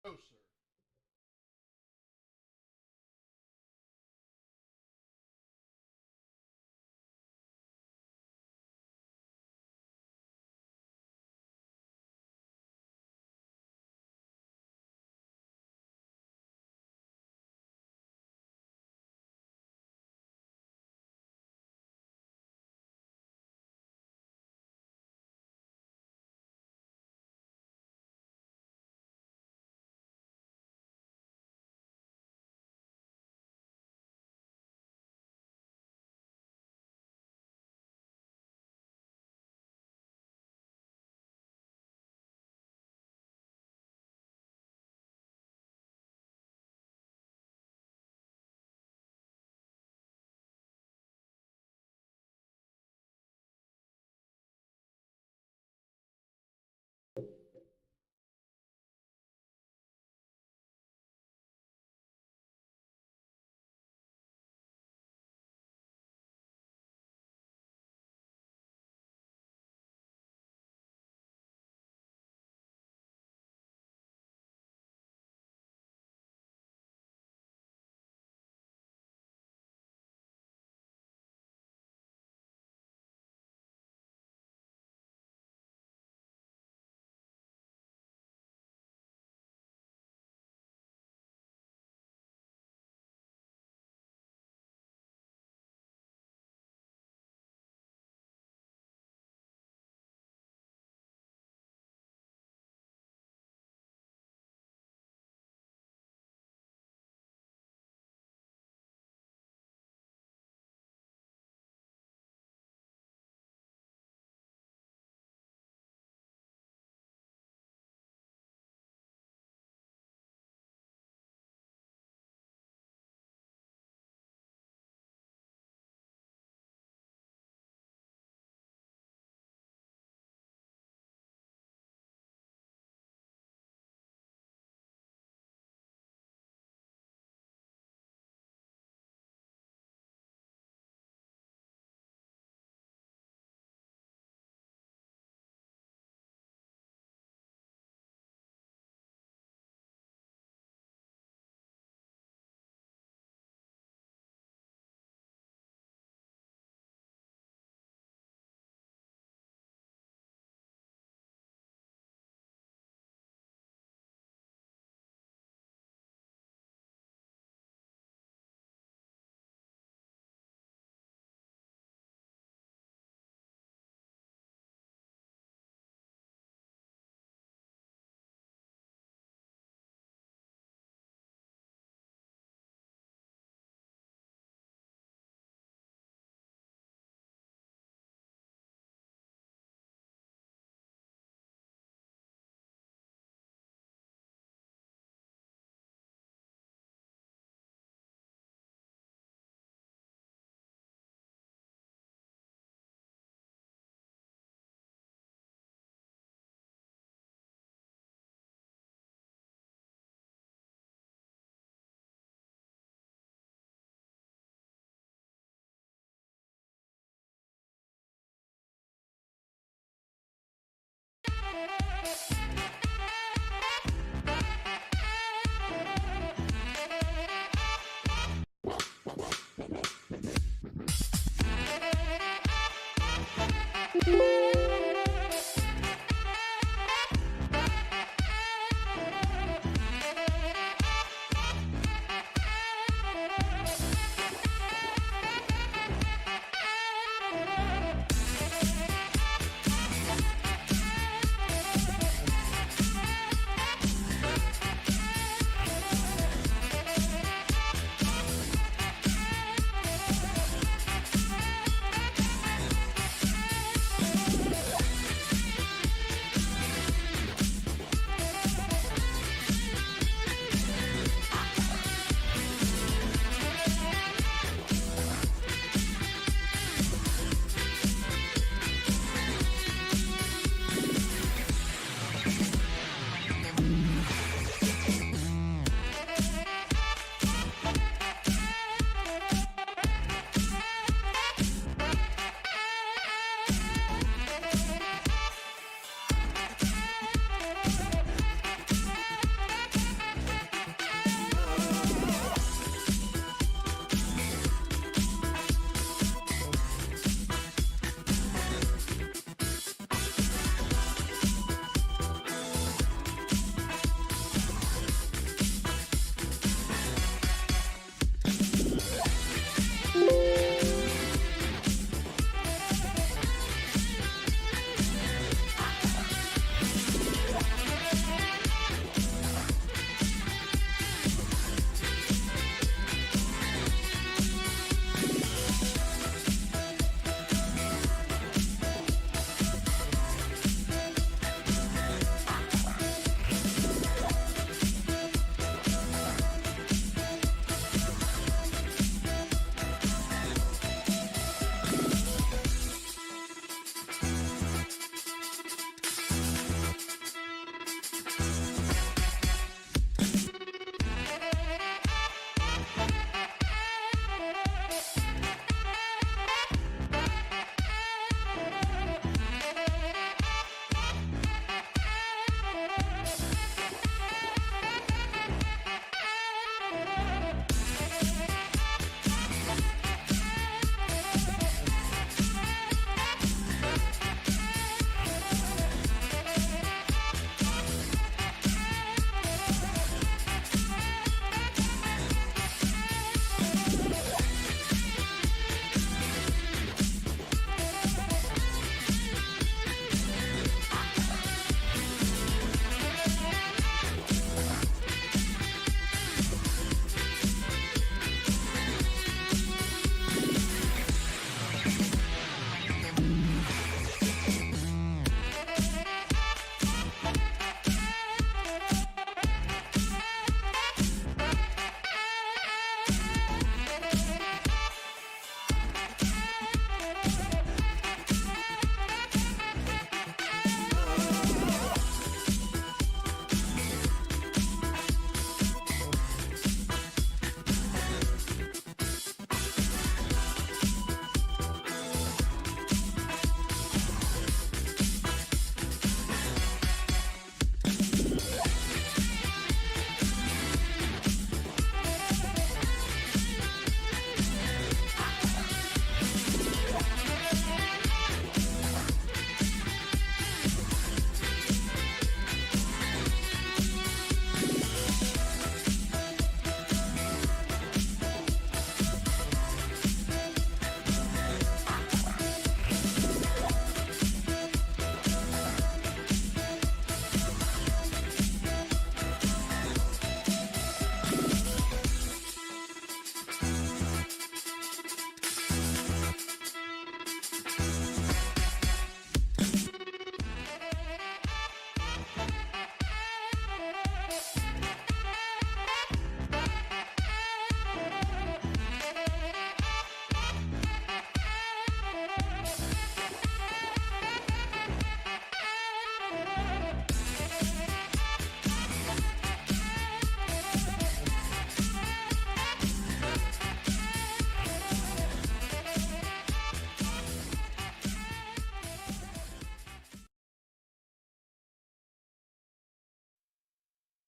No, sir.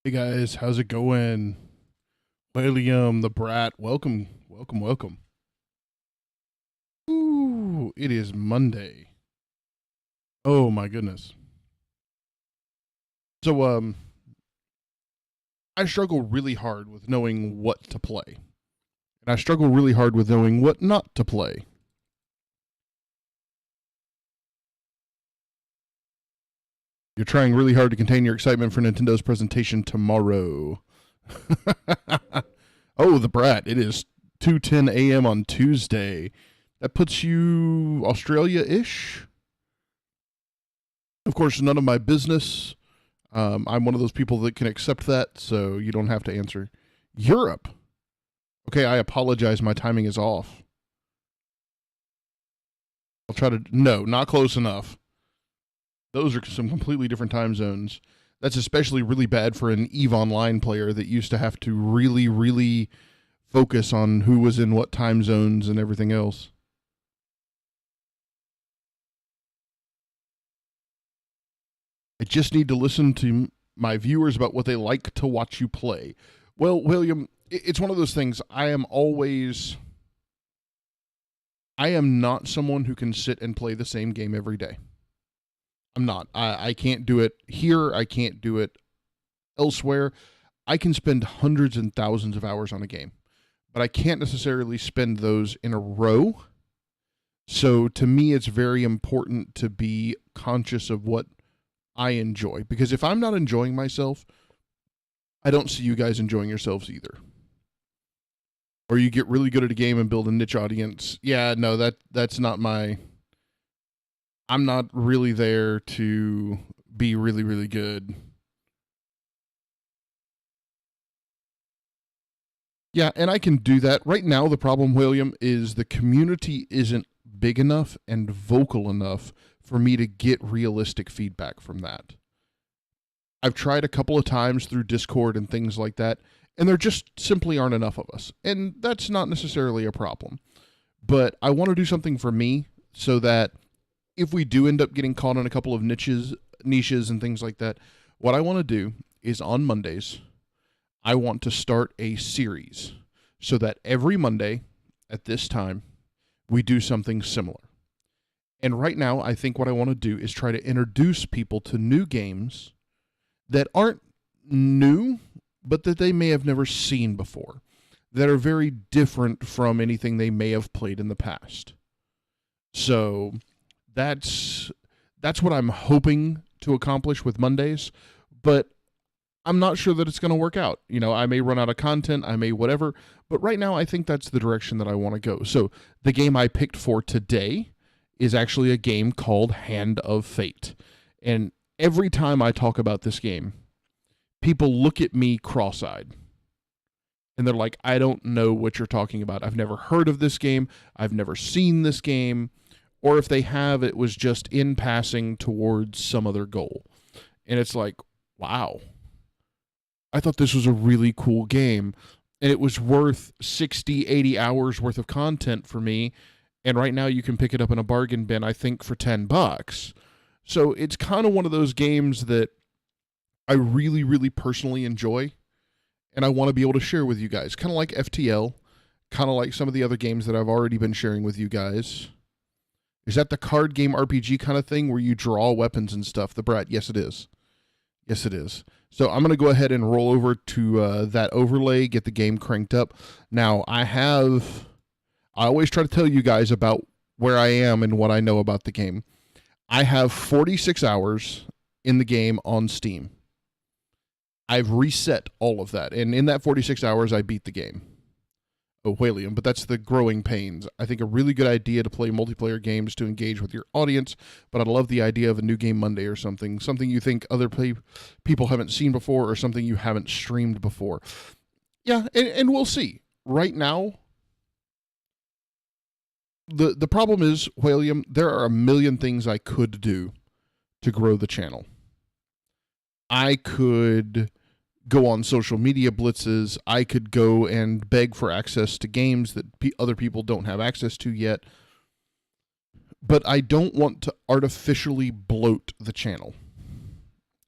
Hey guys, how's it going? William the Brat, welcome, welcome, welcome. Ooh, it is Monday. Oh my goodness. So, I struggle really hard with knowing what to play. And I struggle really hard with knowing what not to play. You're trying really hard to contain your excitement for Nintendo's presentation tomorrow. Oh, the Brat. It is 2:10 a.m. on Tuesday. That puts you Australia-ish. Of course, none of my business. I'm one of those people that can accept that, so you don't have to answer. Europe. Okay, I apologize. My timing is off. I'll try to... No, not close enough. Those are some completely different time zones. That's especially really bad for an EVE Online player that used to have to really, really focus on who was in what time zones and everything else. I just need to listen to my viewers about what they like to watch you play. Well, William, it's one of those things. I am not someone who can sit and play the same game every day. I'm not. I can't do it here. I can't do it elsewhere. I can spend hundreds and thousands of hours on a game, but I can't necessarily spend those in a row. So to me, it's very important to be conscious of what I enjoy, because if I'm not enjoying myself, I don't see you guys enjoying yourselves either. Or you get really good at a game and build a niche audience. Yeah, no, that's not my... I'm not really there to be really, really good. Yeah, and I can do that. Right now, the problem, William, is the community isn't big enough and vocal enough for me to get realistic feedback from that. I've tried a couple of times through Discord and things like that, And there just simply aren't enough of us. And that's not necessarily a problem. But I want to do something for me so that if we do end up getting caught in a couple of niches and things like that, what I want to do is on Mondays, I want to start a series so that every Monday at this time, we do something similar. And right now, I think what I want to do is try to introduce people to new games that aren't new, but that they may have never seen before, that are very different from anything they may have played in the past. So that's what I'm hoping to accomplish with Mondays, but I'm not sure that it's going to work out. You know, I may run out of content, I may whatever, but right now I think that's the direction that I want to go. So the game I picked for today is actually a game called Hand of Fate. And every time I talk about this game, people look at me cross-eyed. And they're like, I don't know what you're talking about. I've never heard of this game. I've never seen this game. Or if they have, it was just in passing towards some other goal. And it's like, wow. I thought this was a really cool game. And it was worth 60, 80 hours worth of content for me. And right now you can pick it up in a bargain bin, I think, for $10. So it's kind of one of those games that I really, really personally enjoy. And I want to be able to share with you guys. Kind of like FTL. Kind of like some of the other games that I've already been sharing with you guys. Is that the card game RPG kind of thing where you draw weapons and stuff? The Brat? Yes, it is. Yes, it is. So I'm going to go ahead and roll over to that overlay, get the game cranked up. Now, I always try to tell you guys about where I am and what I know about the game. I have 46 hours in the game on Steam. I've reset all of that. And in that 46 hours, I beat the game. Oh, Whalium, but that's the growing pains. I think a really good idea to play multiplayer games to engage with your audience, but I love the idea of a new game Monday or something you think other people haven't seen before or something you haven't streamed before. Yeah, and we'll see. Right now, the problem is, Whalium, there are a million things I could do to grow the channel. I could go on social media blitzes. I could go and beg for access to games that other people don't have access to yet. But I don't want to artificially bloat the channel.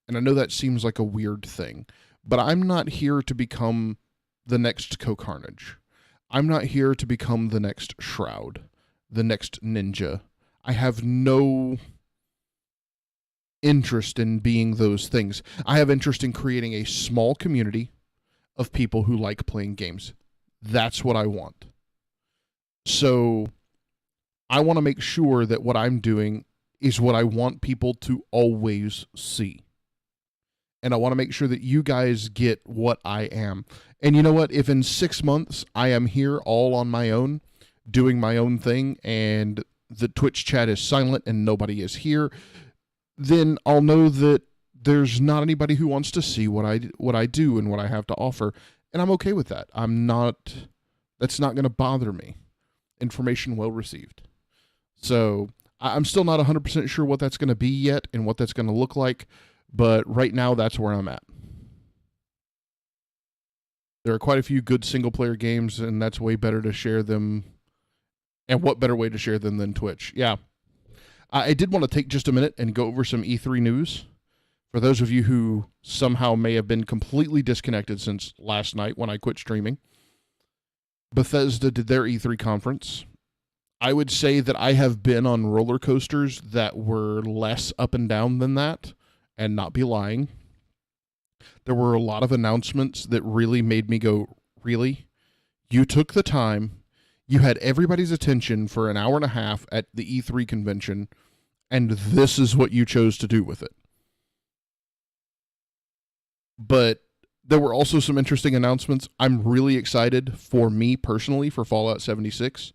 And I know that seems like a weird thing, but I'm not here to become the next Co-Carnage. I'm not here to become the next Shroud, the next Ninja. I have no interest in being those things. I have interest in creating a small community of people who like playing games. That's what I want. So I want to make sure that what I'm doing is what I want people to always see. And I want to make sure that you guys get what I am. And you know what? If in 6 months I am here all on my own, doing my own thing, and the Twitch chat is silent and nobody is here, then I'll know that there's not anybody who wants to see what I do and what I have to offer. And I'm okay with that. That's not going to bother me. Information well received. So I'm still not 100% sure what that's going to be yet and what that's going to look like. But right now, that's where I'm at. There are quite a few good single-player games, and that's way better to share them. And what better way to share them than Twitch? Yeah. I did want to take just a minute and go over some E3 news. For those of you who somehow may have been completely disconnected since last night when I quit streaming, Bethesda did their E3 conference. I would say that I have been on roller coasters that were less up and down than that, and not be lying. There were a lot of announcements that really made me go, really? You took the time, you had everybody's attention for an hour and a half at the E3 convention, and this is what you chose to do with it. But there were also some interesting announcements. I'm really excited for me personally for Fallout 76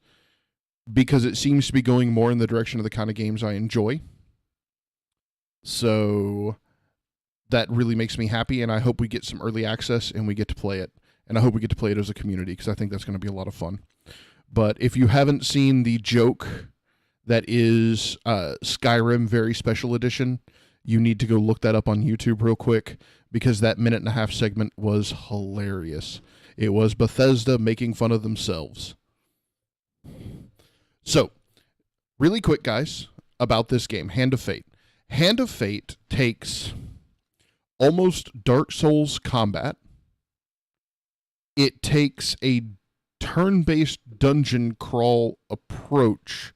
because it seems to be going more in the direction of the kind of games I enjoy. So that really makes me happy, and I hope we get some early access and we get to play it. And I hope we get to play it as a community because I think that's going to be a lot of fun. But if you haven't seen the joke that is Skyrim Very Special Edition, You need to go look that up on YouTube real quick because that 1.5-minute segment was hilarious. It was Bethesda making fun of themselves. So, really quick, guys, about this game, Hand of Fate. Hand of Fate takes almost Dark Souls combat. It takes a turn-based dungeon crawl approach.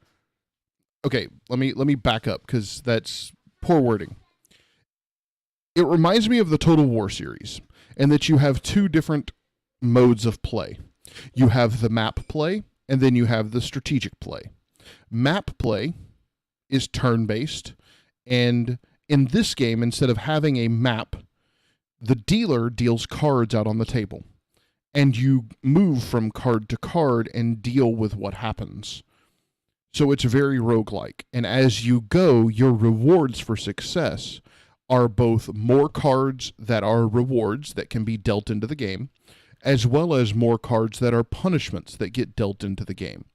Okay, let me back up because that's poor wording. It reminds me of the Total War series, in that you have two different modes of play. You have the map play, and then you have the strategic play. Map play is turn-based, and in this game, instead of having a map, the dealer deals cards out on the table, and you move from card to card and deal with what happens. So it's very roguelike, and as you go, your rewards for success are both more cards that are rewards that can be dealt into the game, as well as more cards that are punishments that get dealt into the game.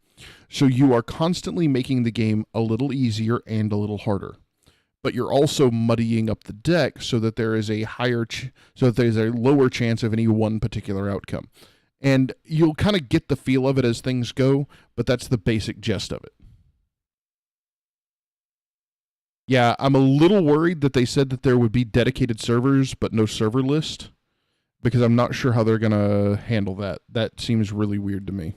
So you are constantly making the game a little easier and a little harder. But you're also muddying up the deck so that there is a so that there's a lower chance of any one particular outcome. And you'll kind of get the feel of it as things go, but that's the basic gist of it. Yeah, I'm a little worried that they said that there would be dedicated servers, but no server list, because I'm not sure how they're going to handle that. That seems really weird to me.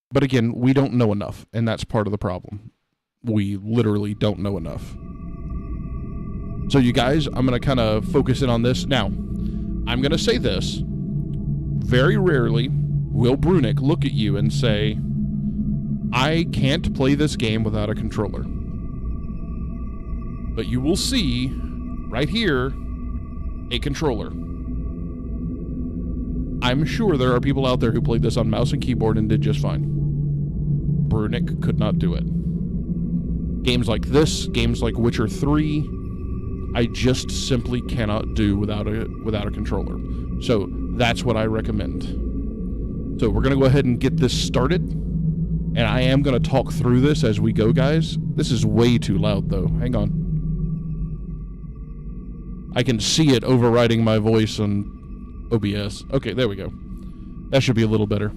But again, we don't know enough, and that's part of the problem. We literally don't know enough. So you guys, I'm going to kind of focus in on this. Now, I'm going to say this. Very rarely will Brunick look at you and say, I can't play this game without a controller. But you will see, right here, a controller. I'm sure there are people out there who played this on mouse and keyboard and did just fine. Brunick could not do it. Games like this, games like Witcher 3, I just simply cannot do without a controller. So that's what I recommend. So we're going to go ahead and get this started. And I am going to talk through this as we go, guys. This is way too loud, though. Hang on. I can see it overriding my voice on OBS. Okay, there we go. That should be a little better.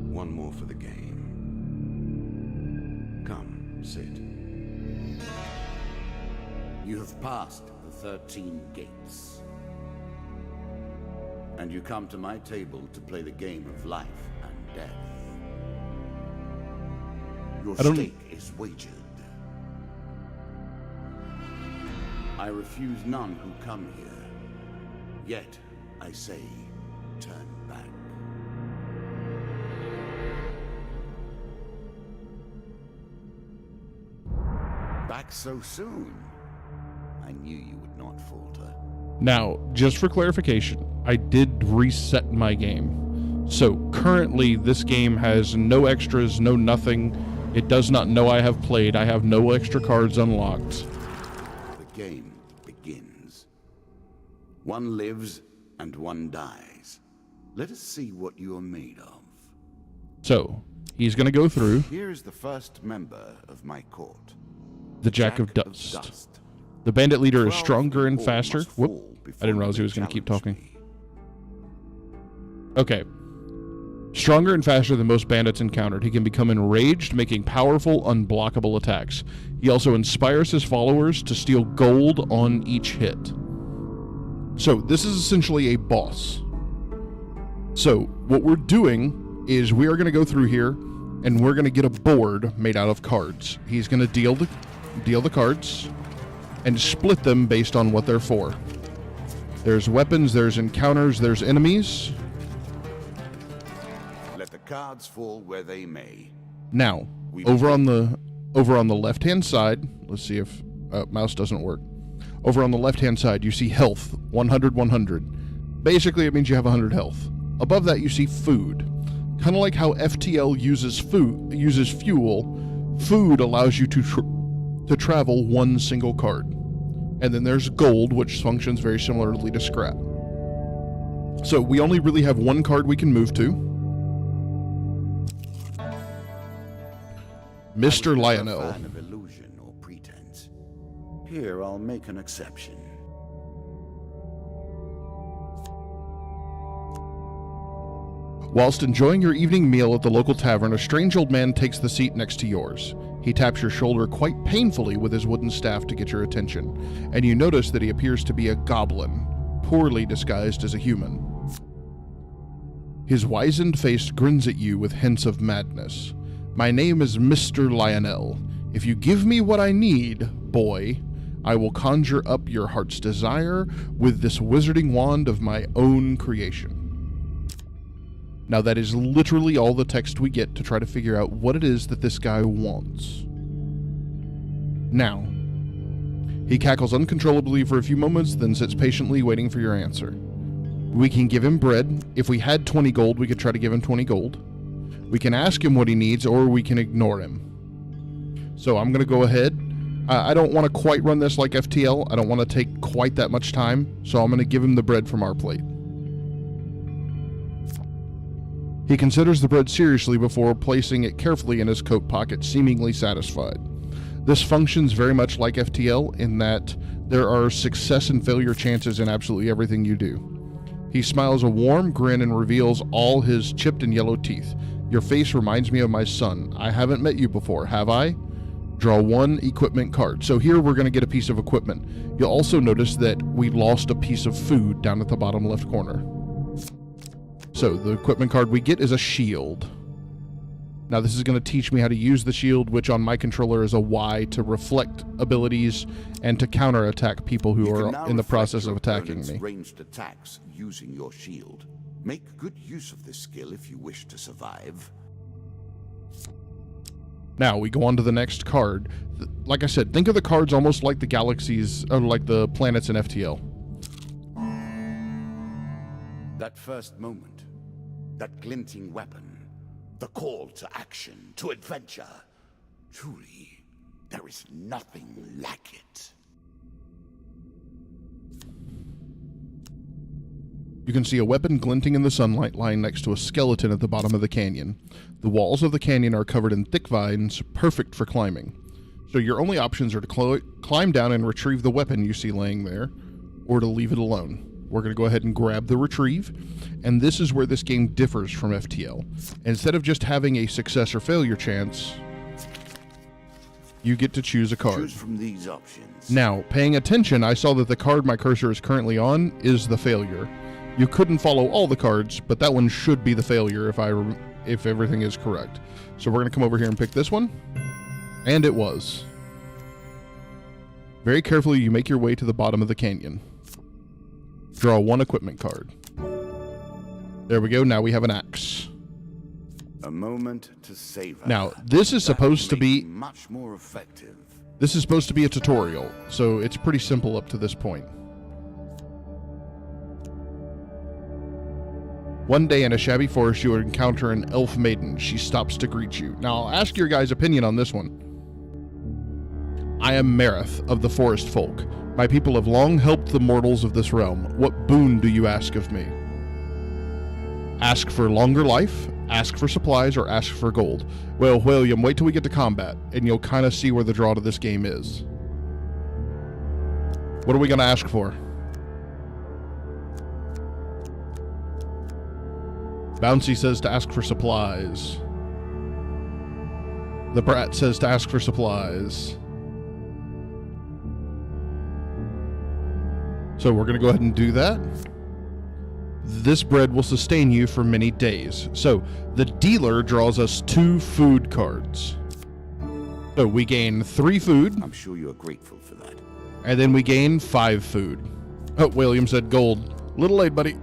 One more for the game. Come, sit. You have passed the 13 gates. And you come to my table to play the game of life and death. Your stake is wagered. I refuse none who come here. Yet, I say, turn back. Back so soon? I knew you would not falter. Now, just for clarification, I did reset my game. So currently this game has no extras, no nothing. It does not know I have played. I have no extra cards unlocked. The game begins. One lives and one dies. Let us see what you are made of. So, he's going to go through. Here is the first member of my court. The Jack of Dust. The bandit leader is stronger and faster. Whoop. I didn't realize he was going to keep talking. Okay. Stronger and faster than most bandits encountered. He can become enraged, making powerful, unblockable attacks. He also inspires his followers to steal gold on each hit. So, this is essentially a boss. So, what we're doing is we are going to go through here, and we're going to get a board made out of cards. He's going to deal the cards and split them based on what they're for. There's weapons, there's encounters, there's enemies. Let the cards fall where they may. Now, over on the left-hand side, let's see if mouse doesn't work. Over on the left-hand side, you see health, 100, 100. Basically, it means you have 100 health. Above that, you see food. Kind of like how FTL uses fuel, food allows you to travel one single card. And then there's gold, which functions very similarly to scrap. So we only really have one card we can move to. Mr. I was never a Lionel. fan of illusion or pretense. Here, I'll make an exception. Whilst enjoying your evening meal at the local tavern, a strange old man takes the seat next to yours. He taps your shoulder quite painfully with his wooden staff to get your attention, and you notice that he appears to be a goblin, poorly disguised as a human. His wizened face grins at you with hints of madness. My name is Mr. Lionel. If you give me what I need, boy, I will conjure up your heart's desire with this wizarding wand of my own creation. Now that is literally all the text we get to try to figure out what it is that this guy wants. Now, he cackles uncontrollably for a few moments, then sits patiently waiting for your answer. We can give him bread. If we had 20 gold, we could try to give him 20 gold. We can ask him what he needs, or we can ignore him. So I'm going to go ahead. I don't want to quite run this like FTL. I don't want to take quite that much time, so I'm going to give him the bread from our plate. He considers the bread seriously before placing it carefully in his coat pocket, seemingly satisfied. This functions very much like FTL in that there are success and failure chances in absolutely everything you do. He smiles a warm grin and reveals all his chipped and yellow teeth. Your face reminds me of my son. I haven't met you before, have I? Draw one equipment card. So here we're going to get a piece of equipment. You'll also notice that we lost a piece of food down at the bottom left corner. So the equipment card we get is a shield. Now this is going to teach me how to use the shield, which on my controller is a Y to reflect abilities and to counterattack people who are in the process of attacking me. Ranged attacks using your shield. Make good use of this skill if you wish to survive. Now we go on to the next card. Like I said, think of the cards almost like the galaxies, or like the planets in FTL. That first moment, that glinting weapon, the call to action, to adventure. Truly, there is nothing like it. You can see a weapon glinting in the sunlight lying next to a skeleton at the bottom of the canyon. The walls of the canyon are covered in thick vines, perfect for climbing. So your only options are to climb down and retrieve the weapon you see laying there, or to leave it alone. We're going to go ahead and grab the retrieve, and this is where this game differs from FTL. Instead of just having a success or failure chance, you get to choose a card. Choose from these options. Now, paying attention, I saw that the card my cursor is currently on is the failure. You couldn't follow all the cards, but that one should be the failure if everything is correct. So we're going to come over here and pick this one, and it was. Very carefully, you make your way to the bottom of the canyon. Draw one equipment card. There we go. Now we have an axe. A moment to savor. Now, this is supposed to be much more effective. This is supposed to be a tutorial, so it's pretty simple up to this point. One day in a shabby forest, you encounter an elf maiden. She stops to greet you. Now, I'll ask your guys' opinion on this one. I am Marith of the Forest Folk. My people have long helped the mortals of this realm. What boon do you ask of me? Ask for longer life, ask for supplies, or ask for gold. Well, William, wait till we get to combat, and you'll kind of see where the draw to this game is. What are we going to ask for? Bouncy says to ask for supplies. The Brat says to ask for supplies. So we're going to go ahead and do that. This bread will sustain you for many days. So the dealer draws us 2 food cards. So we gain 3 food. I'm sure you're grateful for that. And then we gain 5 food. Oh, William said gold. Little late, buddy.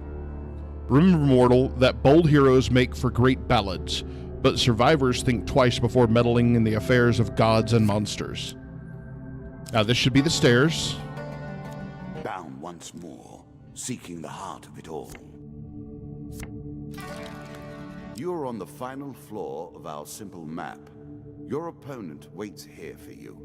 Remember, mortal, that bold heroes make for great ballads, but survivors think twice before meddling in the affairs of gods and monsters. Now this should be the stairs. Down once more, seeking the heart of it all. You're on the final floor of our simple map. Your opponent waits here for you.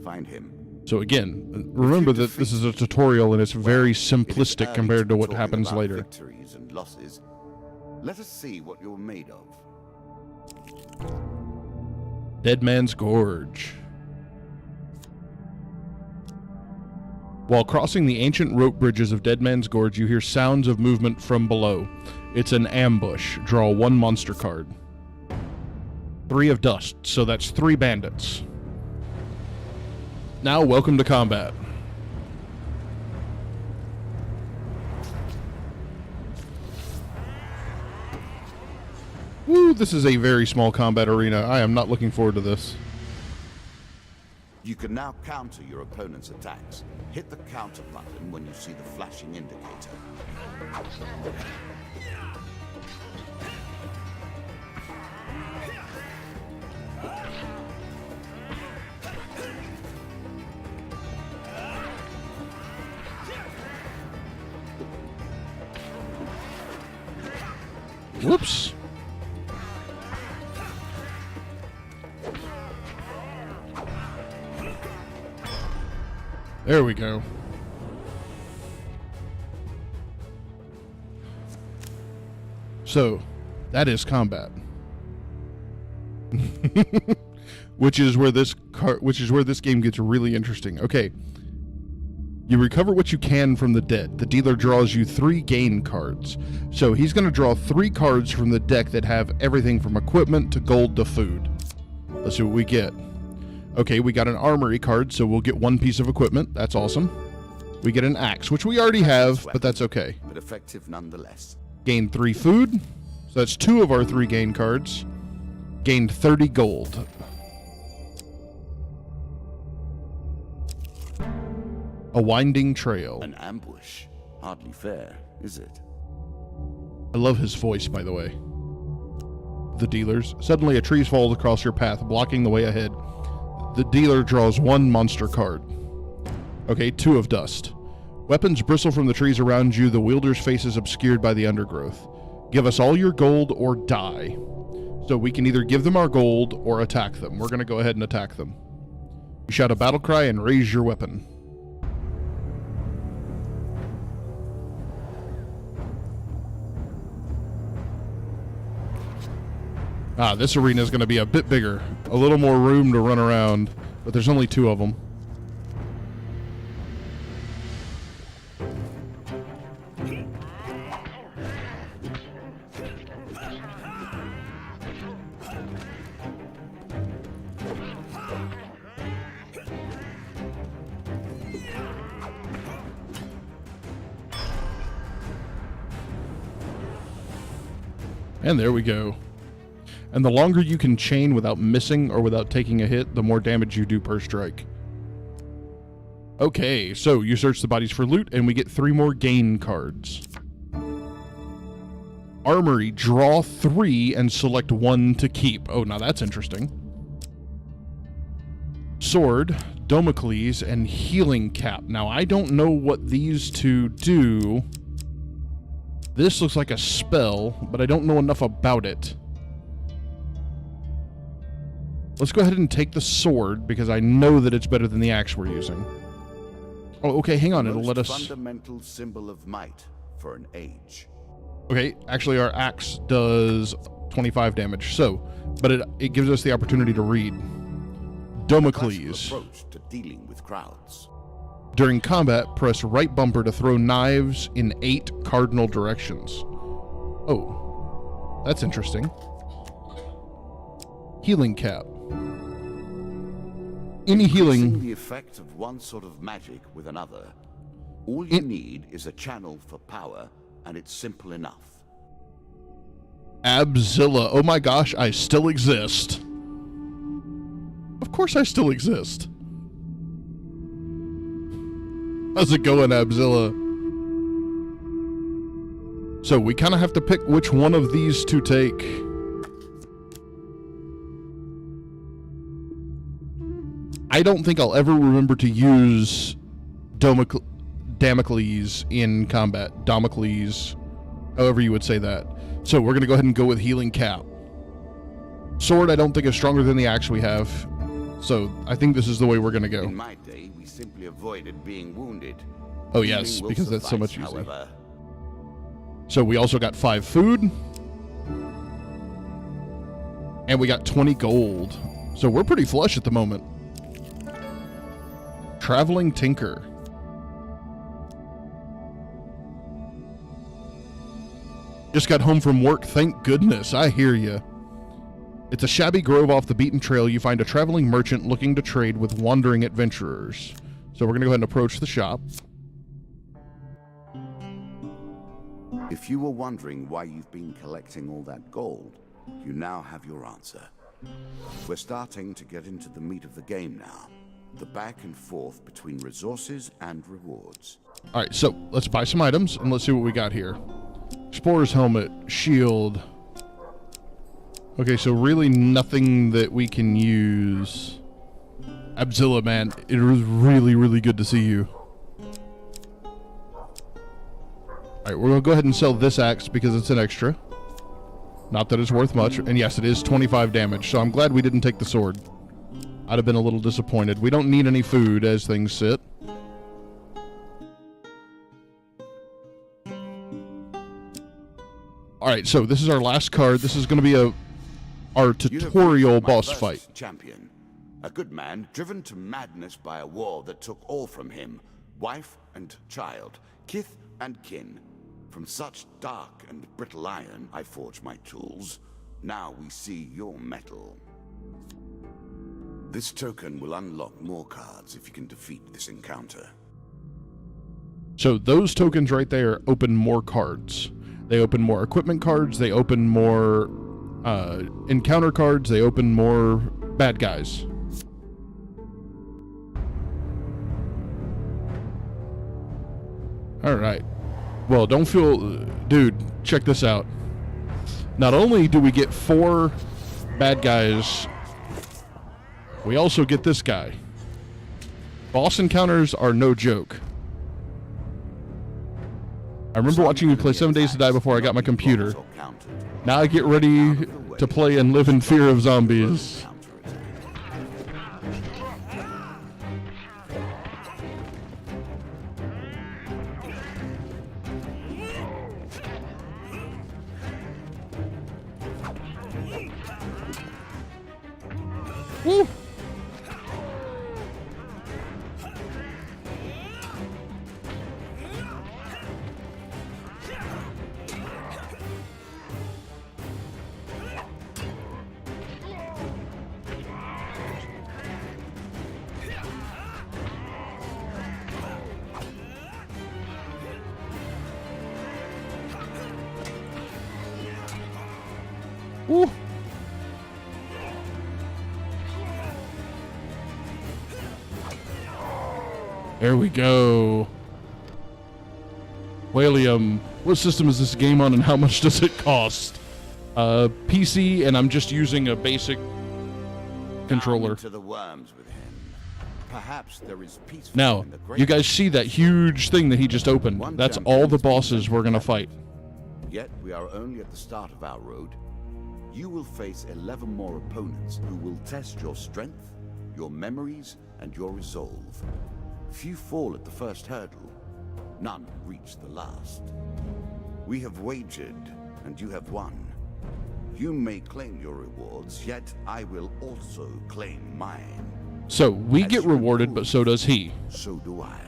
Find him. So again, remember that this is a tutorial and it's very simplistic compared to what happens later. Victories and losses. Let us see what you're made of. Dead Man's Gorge. While crossing the ancient rope bridges of Dead Man's Gorge, you hear sounds of movement from below. It's an ambush. Draw 1 monster card. 3 of dust, so that's 3 bandits. Now, welcome to combat. Woo, this is a very small combat arena. I am not looking forward to this. You can now counter your opponent's attacks. Hit the counter button when you see the flashing indicator. Whoops. There we go. So, that is combat. which is where this game gets really interesting. Okay. You recover what you can from the dead. The dealer draws you 3 gain cards. So he's going to draw 3 cards from the deck that have everything from equipment to gold to food. Let's see what we get. Okay, we got an armory card, so we'll get 1 piece of equipment. That's awesome. We get an axe, which we already have, but that's okay. But effective nonetheless. Gain 3 food. So that's 2 of our 3 gain cards. Gained 30 gold. A winding trail. An ambush. Hardly fair, is it? I love his voice, by the way. The dealers. Suddenly a tree falls across your path, blocking the way ahead. The dealer draws 1 monster card. Okay, 2 of dust. Weapons bristle from the trees around you. The wielder's face is obscured by the undergrowth. Give us all your gold or die. So we can either give them our gold or attack them. We're going to go ahead and attack them. You shout a battle cry and raise your weapon. This arena is going to be a bit bigger. A little more room to run around, but there's only 2 of them. And there we go. And the longer you can chain without missing or without taking a hit, the more damage you do per strike. Okay, so you search the bodies for loot, and we get 3 more gain cards. Armory, draw 3 and select 1 to keep. Oh, now that's interesting. Sword, Damocles, and Healing Cap. Now, I don't know what these 2 do. This looks like a spell, but I don't know enough about it. Let's go ahead and take the sword, because I know that it's better than the axe we're using. Oh, okay, hang on, it'll let us... Fundamental symbol of might for an age. Okay, actually our axe does 25 damage, so... But it gives us the opportunity to read. Damocles. Approach to dealing with crowds. During combat, press right bumper to throw knives in 8 cardinal directions. Oh, that's interesting. Healing Cap. Any healing... the effect of one sort of magic with another. All you need is a channel for power, and it's simple enough. Abzilla. Oh my gosh, I still exist. Of course I still exist. How's it going, Abzilla? So we kind of have to pick which one of these to take. I don't think I'll ever remember to use Damocles in combat. Damocles, however you would say that. So we're going to go ahead and go with Healing Cap. Sword I don't think is stronger than the axe we have. So I think this is the way we're going to go. In my day, we simply avoided being wounded. Oh yes, because that's so much easier. However. So we also got 5 food. And we got 20 gold. So we're pretty flush at the moment. Traveling Tinker. Just got home from work, thank goodness. I hear you. It's a shabby grove off the beaten trail. You find a traveling merchant looking to trade with wandering adventurers. So we're going to go ahead and approach the shop. If you were wondering why you've been collecting all that gold, you now have your answer. We're starting to get into the meat of the game now. The back and forth between resources and rewards. All right, so let's buy some items and let's see what we got here. Explorer's helmet, shield. Okay, so really nothing that we can use. Abzilla, man, it was really, really good to see you. All right, we're going to go ahead and sell this axe because it's an extra. Not that it's worth much. And yes, it is 25 damage, so I'm glad we didn't take the sword. I'd have been a little disappointed. We don't need any food as things sit. All right, so this is our last card. This is going to be our tutorial boss fight. Champion, a good man driven to madness by a war that took all from him, wife and child, kith and kin. From such dark and brittle iron I forge my tools. Now we see your metal. This token will unlock more cards if you can defeat this encounter. So those tokens right there open more cards. They open more equipment cards. They open more encounter cards. They open more bad guys. All right. Well, don't feel... Dude, check this out. Not only do we get 4 bad guys, we also get this guy. Boss encounters are no joke. I remember watching you play 7 Days to Die before I got my computer. Now I get ready to play and live in fear of zombies. Woo! Woo! There we go. Whalium, what system is this game on and how much does it cost? PC, and I'm just using a basic controller. To the worms with him. Perhaps there is peace Now, in the great. you guys see that huge thing that he just opened? That's all the bosses we're gonna fight. Yet we are only at the start of our road. You will face 11 more opponents who will test your strength, your memories, and your resolve. Few fall at the first hurdle. None reach the last. We have wagered, and you have won. You may claim your rewards, yet I will also claim mine. So, we As get you rewarded, move, but so does he. So do I.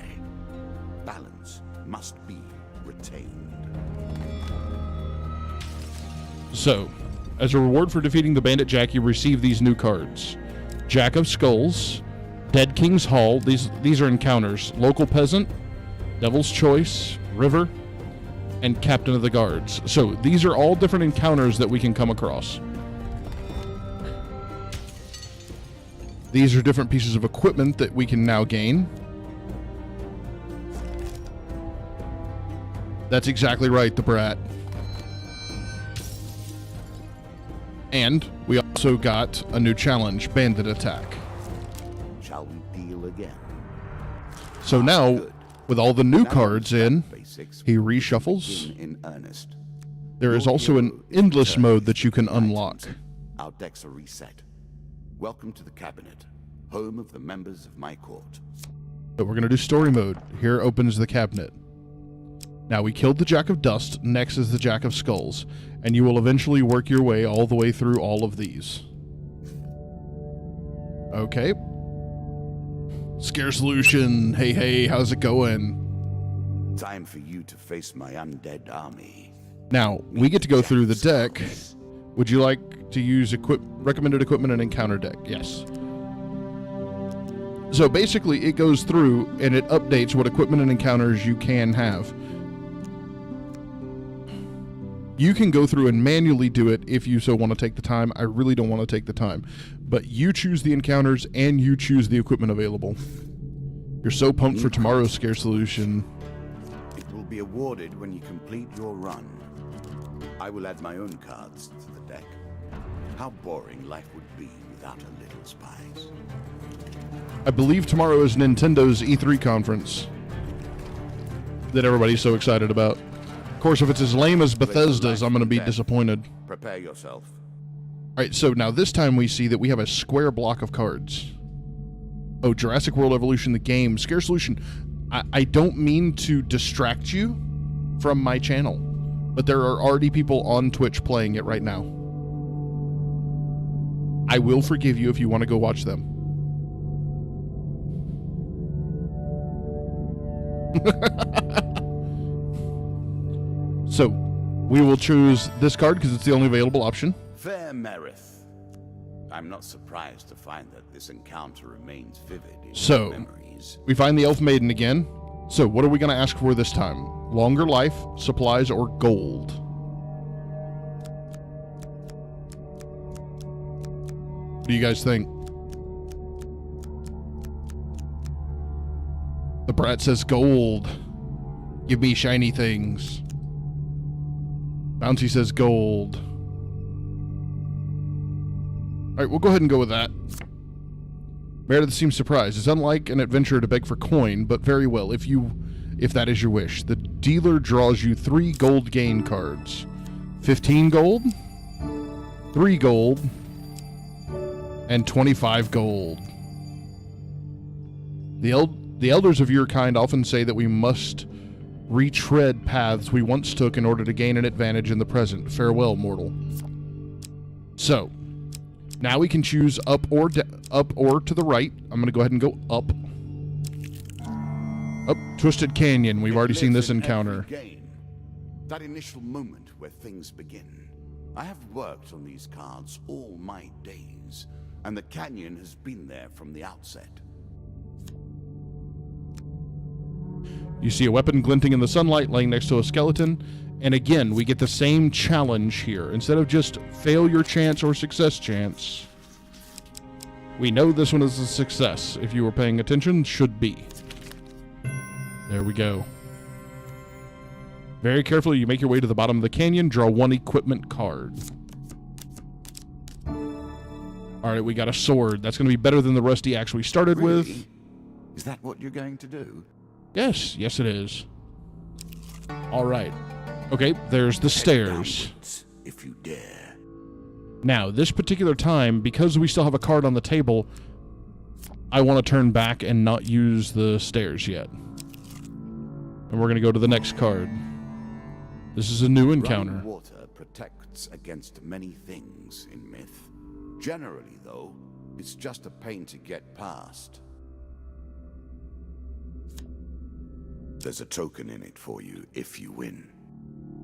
Balance must be retained. So, as a reward for defeating the Bandit Jack, you receive these new cards. Jack of Skulls, Dead King's Hall, these are encounters. Local Peasant, Devil's Choice, River, and Captain of the Guards. So, these are all different encounters that we can come across. These are different pieces of equipment that we can now gain. That's exactly right, the brat. And we also got a new challenge, Bandit Attack. Shall we deal again? So now, Good. with all the new Now cards let's in, start basics. he reshuffles. Begin in earnest. There is Your also an hero is endless returned mode that you with can the items. unlock. Our decks are reset. Welcome to the cabinet, home of the members of my court. But we're going to do story mode. Here opens the cabinet. Now, we killed the Jack of Dust. Next is the Jack of Skulls. And you will eventually work your way all the way through all of these. Okay. Scare Solution. Hey, how's it going? Time for you to face my undead army. Now, we get to go through the deck. Would you like to use recommended equipment and encounter deck? Yes. So basically, it goes through and it updates what equipment and encounters you can have. You can go through and manually do it if you so want to take the time. I really don't want to take the time. But you choose the encounters and you choose the equipment available. You're so pumped for tomorrow's Scare Solution. It will be awarded when you complete your run. I will add my own cards to the deck. How boring life would be without a little spice. I believe tomorrow is Nintendo's E3 conference that everybody's so excited about. Of course, if it's as lame as Bethesda's, I'm going to be disappointed. Prepare yourself. All right, so now this time we see that we have a square block of cards. Oh, Jurassic World Evolution, the game. Scare Solution. I don't mean to distract you from my channel, but there are already people on Twitch playing it right now. I will forgive you if you want to go watch them. So, we will choose this card because it's the only available option. Fair Merith. I'm not surprised to find that this encounter remains vivid in your memories. We find the Elf Maiden again. So, what are we going to ask for this time? Longer life, supplies, or gold? What do you guys think? The Brat says gold. Give me shiny things. Bouncy says gold. All right, we'll go ahead and go with that. Meredith seems surprised. It's unlike an adventure to beg for coin, but very well, if that is your wish. The dealer draws you 3 gold gain cards. 15 gold, 3 gold, and 25 gold. The elders of your kind often say that we must retread paths we once took in order to gain an advantage in the present. Farewell, mortal. So, now we can choose up or to the right. I'm going to go ahead and go up. Up, Twisted Canyon. We've already seen this encounter. That initial moment where things begin. I have worked on these cards all my days, and the canyon has been there from the outset. You see a weapon glinting in the sunlight laying next to a skeleton. And again, we get the same challenge here. Instead of just failure chance or success chance, we know this one is a success. If you were paying attention, should be. There we go. Very carefully, you make your way to the bottom of the canyon, draw 1 equipment card. All right, we got a sword. That's going to be better than the rusty axe we started with. Is that what you're going to do? Yes, it is. All right. Okay, there's the stairs. If you dare. Now, this particular time, because we still have a card on the table, I want to turn back and not use the stairs yet. And we're going to go to the next card. This is a new encounter. Running water protects against many things in myth. Generally, though, it's just a pain to get past. There's a token in it for you if you win.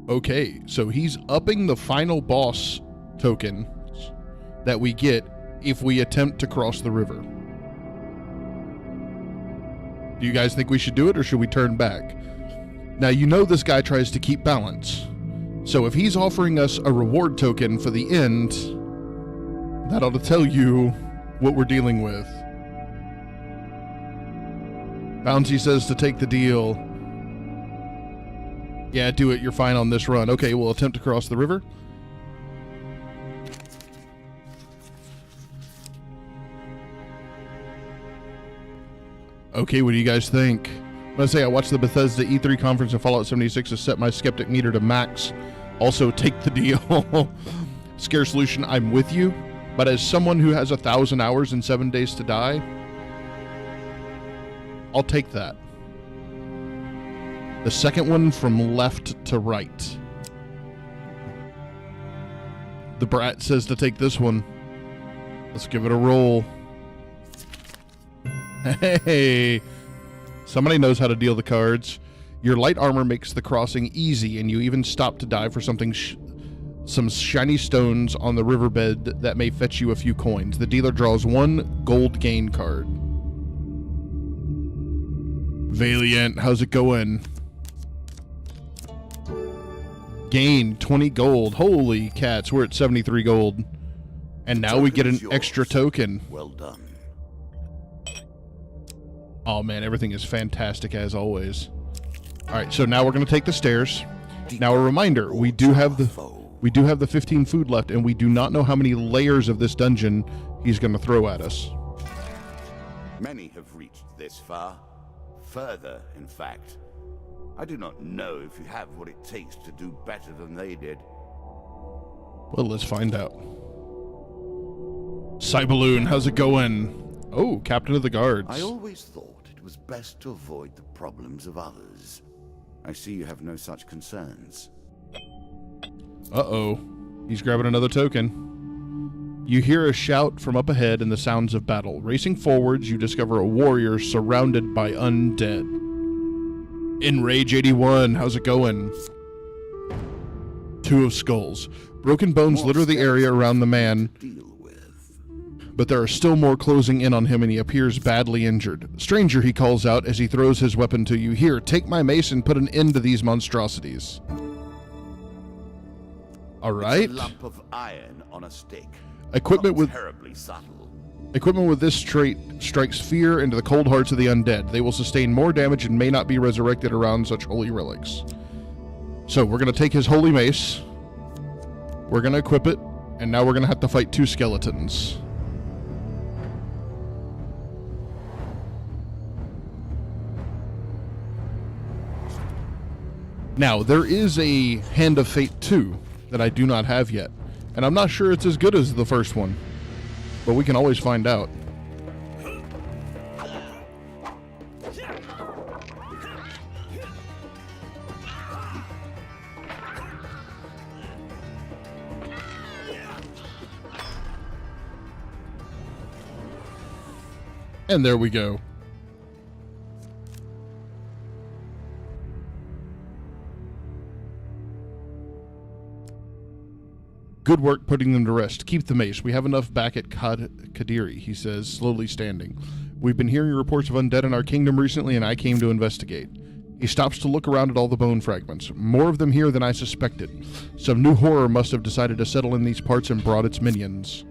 Okay, so he's upping the final boss token that we get if we attempt to cross the river. Do you guys think we should do it, or should we turn back? Now, you know this guy tries to keep balance. So if he's offering us a reward token for the end, that ought to tell you what we're dealing with. Bouncy says to take the deal. Yeah, do it. You're fine on this run. Okay, we'll attempt to cross the river. Okay, what do you guys think? I'm going to say I watched the Bethesda E3 conference and Fallout 76 to set my skeptic meter to max. Also, take the deal. Scare Solution, I'm with you. But as someone who has 1,000 hours and 7 days to die, I'll take that. The second one from left to right. The Brat says to take this one. Let's give it a roll. Hey, somebody knows how to deal the cards. Your light armor makes the crossing easy, and you even stop to dive for something some shiny stones on the riverbed that may fetch you a few coins. The dealer draws 1 gold gain card. Valiant, how's it going? Gain 20 gold. Holy cats, we're at 73 gold. And now we get an extra token. Well done. Oh man, everything is fantastic as always. Alright, so now we're going to take the stairs. Now a reminder, we do have the 15 food left, and we do not know how many layers of this dungeon he's going to throw at us. Many have reached this far. Further, in fact. I do not know if you have what it takes to do better than they did. Well, let's find out. Cybaloon, how's it going? Oh, Captain of the Guards. I always thought it was best to avoid the problems of others. I see you have no such concerns. Uh-oh. He's grabbing another token. You hear a shout from up ahead and the sounds of battle. Racing forwards, you discover a warrior surrounded by undead. Enrage 81, how's it going? 2 of skulls. Broken bones litter the area around the man, but there are still more closing in on him, and he appears badly injured. Stranger, he calls out as he throws his weapon to you. Here, take my mace and put an end to these monstrosities. All right. It's a lump of iron on a stick. Equipment with terribly subtle. Equipment with this trait strikes fear into the cold hearts of the undead. They will sustain more damage and may not be resurrected around such holy relics. So we're going to take his holy mace. We're going to equip it, and now we're going to have to fight 2 skeletons. Now, there is a Hand of Fate 2 that I do not have yet, and I'm not sure it's as good as the first one, but we can always find out. And there we go. Good work putting them to rest. Keep the mace. We have enough back at Kadiri, he says, slowly standing. We've been hearing reports of undead in our kingdom recently, and I came to investigate. He stops to look around at all the bone fragments. More of them here than I suspected. Some new horror must have decided to settle in these parts and brought its minions.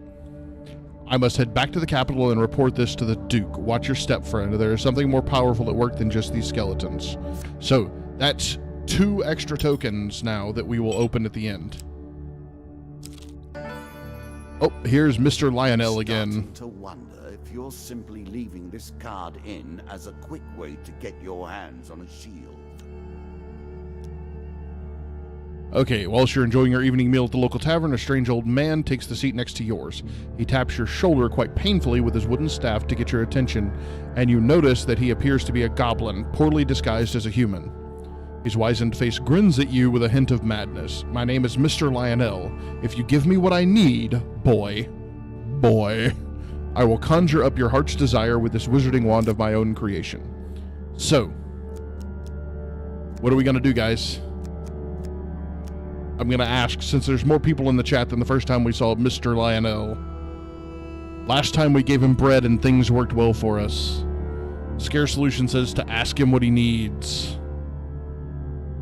I must head back to the capital and report this to the Duke. Watch your step, friend. There is something more powerful at work than just these skeletons. So, that's 2 extra tokens now that we will open at the end. Oh, here's Mr. Lionel again. To wonder if you're simply leaving this card in as a quick way to get your hands on a shield. Okay, whilst you're enjoying your evening meal at the local tavern, a strange old man takes the seat next to yours. He taps your shoulder quite painfully with his wooden staff to get your attention, and you notice that he appears to be a goblin, poorly disguised as a human. His wizened face grins at you with a hint of madness. My name is Mr. Lionel. If you give me what I need, boy, I will conjure up your heart's desire with this wizarding wand of my own creation. So, what are we going to do, guys? I'm going to ask, since there's more people in the chat than the first time we saw Mr. Lionel. Last time we gave him bread and things worked well for us. Scare Solution says to ask him what he needs.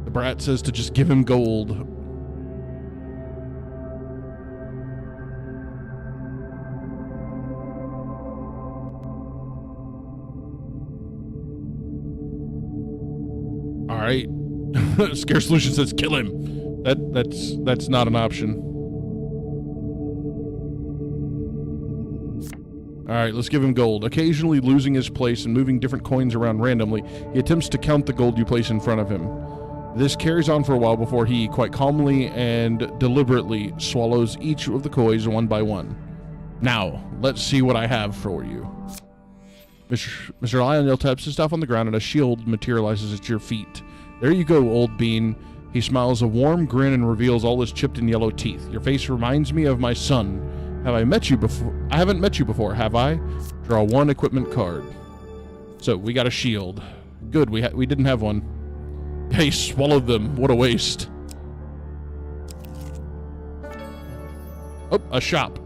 The Brat says to just give him gold. All right. Scare Solution says kill him. That's not an option. All right, let's give him gold. Occasionally losing his place and moving different coins around randomly, he attempts to count the gold you place in front of him. This carries on for a while before he, quite calmly and deliberately, swallows each of the coins one by one. Now, let's see what I have for you. Mr. Lionel taps his stuff on the ground and a shield materializes at your feet. There you go, old bean. He smiles a warm grin and reveals all his chipped and yellow teeth. Your face reminds me of my son. Have I met you before? I haven't met you before, have I? Draw 1 equipment card. So we got a shield. Good, we didn't have one. Hey, swallowed them. What a waste. Oh, a shop.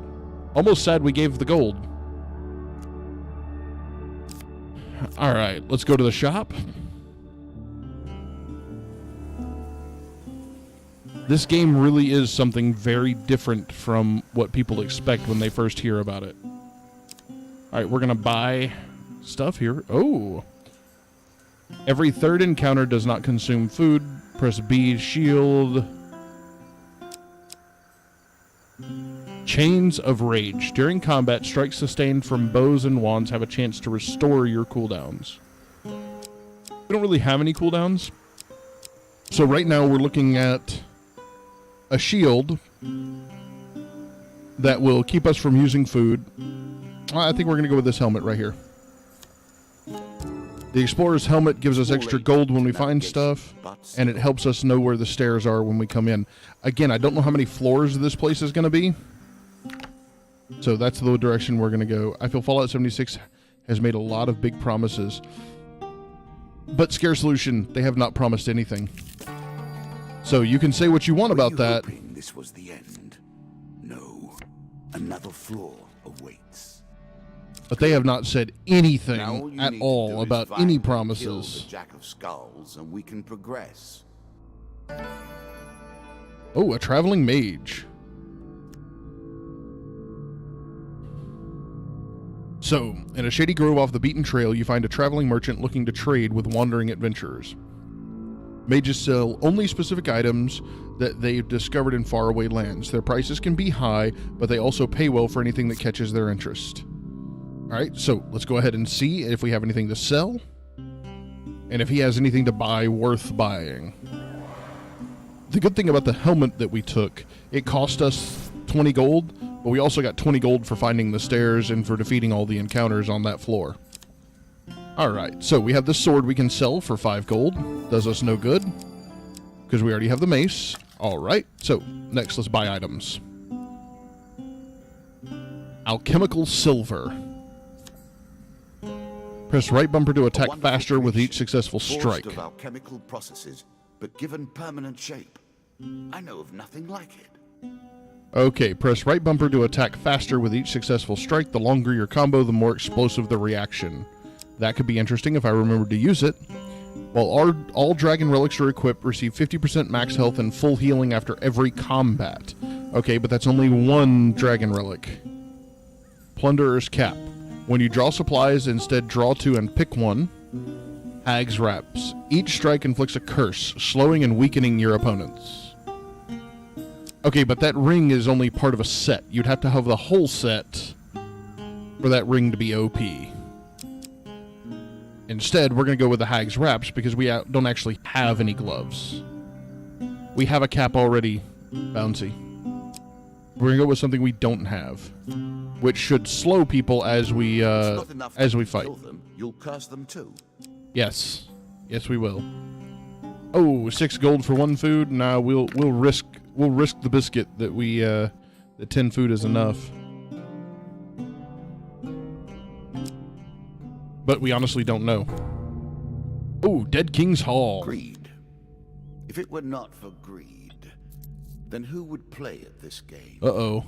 Almost sad we gave the gold. All right, let's go to the shop. This game really is something very different from what people expect when they first hear about it. All right, we're going to buy stuff here. Oh. Every third encounter does not consume food. Press B, shield. Chains of Rage. During combat, strikes sustained from bows and wands have a chance to restore your cooldowns. We don't really have any cooldowns. So right now we're looking at a shield that will keep us from using food. I think we're going to go with this helmet right here. The Explorer's helmet gives us extra gold when we find stuff, and it helps us know where the stairs are when we come in. Again, I don't know how many floors this place is going to be, so that's the direction we're going to go. I feel Fallout 76 has made a lot of big promises, but Scare Solution, they have not promised anything. So you can say what you want about that. This was the end. No, another floor awaits. But they have not said anything at all about any promises. Kill the Jack of Skulls, and we can progress. Oh, a traveling mage. So, in a shady grove off the beaten trail, you find a traveling merchant looking to trade with wandering adventurers. Mages sell only specific items that they've discovered in faraway lands. Their prices can be high, but they also pay well for anything that catches their interest. Alright, so let's go ahead and see if we have anything to sell, and if he has anything to buy worth buying. The good thing about the helmet that we took, it cost us 20 gold, but we also got 20 gold for finding the stairs and for defeating all the encounters on that floor. Alright, so we have this sword we can sell for 5 gold. Does us no good, because we already have the mace. Alright, so next let's buy items. Alchemical silver. Press right bumper to attack faster with each successful strike. Of alchemical processes, but given permanent shape. I know of nothing like it. Okay, press right bumper to attack faster with each successful strike. The longer your combo, the more explosive the reaction. That could be interesting if I remember to use it. While all dragon relics are equipped, receive 50% max health and full healing after every combat. Okay, but that's only one dragon relic. Plunderer's Cap. When you draw supplies, instead draw 2 and pick one. Hag's Wraps. Each strike inflicts a curse, slowing and weakening your opponents. Okay, but that ring is only part of a set. You'd have to have the whole set for that ring to be OP. Instead, we're going to go with the Hag's Wraps because we don't actually have any gloves. We have a cap already, Bouncy. We're going to go with something we don't have, which should slow people as we fight. Kill them, you'll curse them too. Yes. Yes, we will. Oh, 6 gold for 1 food? Nah, we'll risk the biscuit that we that 10 food is enough. But we honestly don't know. Oh, Dead King's Hall. Greed. If it were not for greed, then who would play at this game? Uh-oh.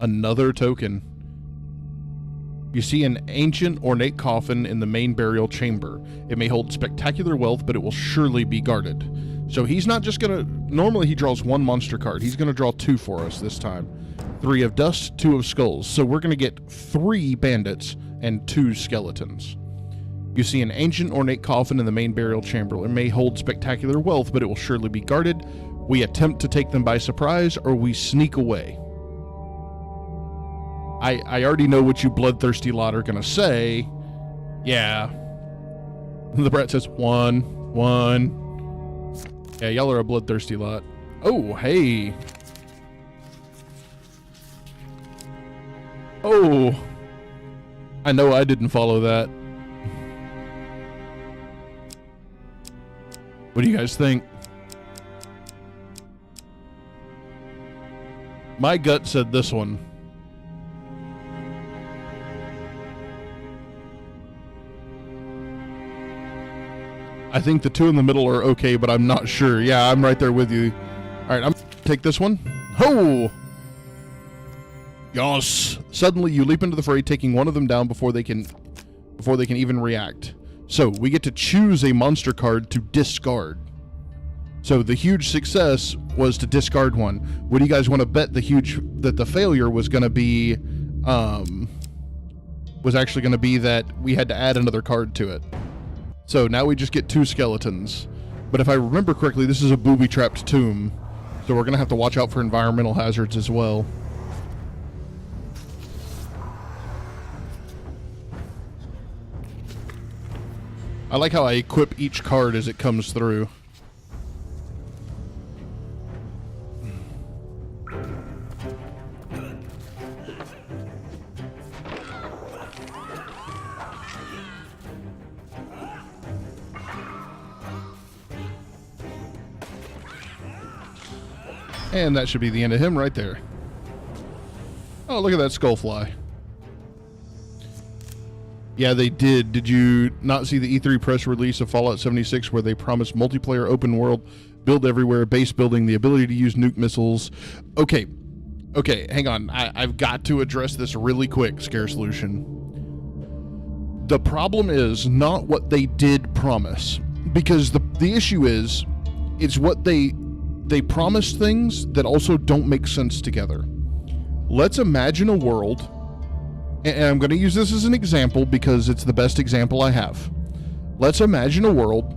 Another token. You see an ancient, ornate coffin in the main burial chamber. It may hold spectacular wealth, but it will surely be guarded. So he's not just gonna... Normally he draws 1 monster card. He's gonna draw 2 for us this time. 3 of dust, 2 of skulls. So we're gonna get 3 bandits and 2 skeletons. You see an ancient, ornate coffin in the main burial chamber. It may hold spectacular wealth, but it will surely be guarded. We attempt to take them by surprise, or we sneak away. I already know what you bloodthirsty lot are gonna say. Yeah. The brat says, 1. Yeah, y'all are a bloodthirsty lot. Oh, hey. Oh. I know I didn't follow that. What do you guys think? My gut said this one. I think the two in the middle are okay, but I'm not sure. Yeah, I'm right there with you. All right, I'm gonna take this one. Ho! Yas! Suddenly, you leap into the fray, taking one of them down before they can even react. So we get to choose a monster card to discard. So the huge success was to discard one. What do you guys want to bet that the failure was going to be, was actually going to be that we had to add another card to it. So now we just get 2 skeletons. But if I remember correctly, this is a booby-trapped tomb. So we're going to have to watch out for environmental hazards as well. I like how I equip each card as it comes through. And that should be the end of him right there. Oh, look at that skullfly. Yeah, they did. Did you not see the E3 press release of Fallout 76 where they promised multiplayer open world, build everywhere, base building, the ability to use nuke missiles? Okay, hang on. I've got to address this really quick, Scare Solution. The problem is not what they did promise, because the issue is, it's what they promise things that also don't make sense together. Let's imagine a world, and I'm going to use this as an example because it's the best example I have. Let's imagine a world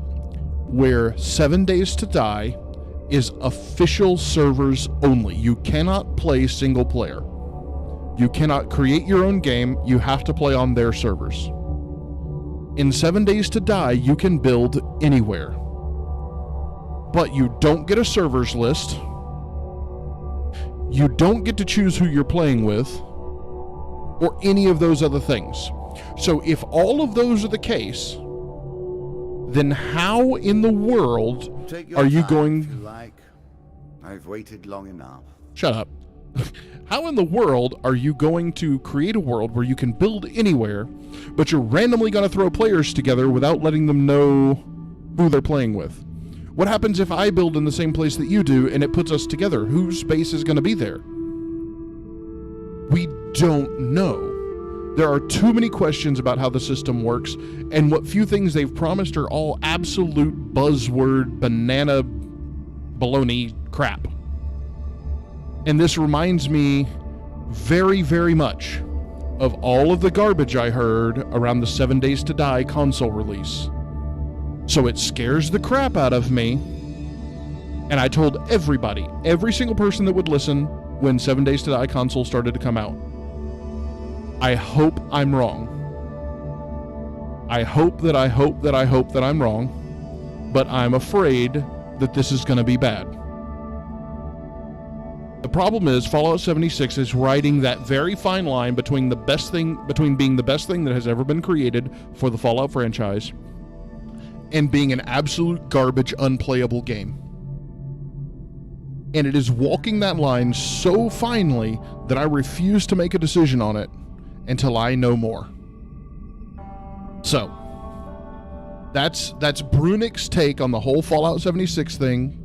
where 7 Days to Die is official servers only. You cannot play single player. You cannot create your own game. You have to play on their servers. In 7 Days to Die, you can build anywhere. But you don't get a servers list. You don't get to choose who you're playing with, or any of those other things. So if all of those are the case, then how in the world are you going... If you like. I've waited long enough. Shut up. How in the world are you going to create a world where you can build anywhere, but you're randomly going to throw players together without letting them know who they're playing with? What happens if I build in the same place that you do and it puts us together? Whose base is going to be there? We don't know. There are too many questions about how the system works, and what few things they've promised are all absolute buzzword, banana, baloney crap. And this reminds me very, very much of all of the garbage I heard around the 7 Days to Die console release. So it scares the crap out of me, and I told everybody, every single person that would listen when 7 Days to Die console started to come out, I hope I'm wrong. I hope that I'm wrong, but I'm afraid that this is going to be bad. The problem is Fallout 76 is riding that very fine line between being the best thing that has ever been created for the Fallout franchise and being an absolute garbage, unplayable game. And it is walking that line so finely that I refuse to make a decision on it until I know more. So, that's Brunick's take on the whole Fallout 76 thing.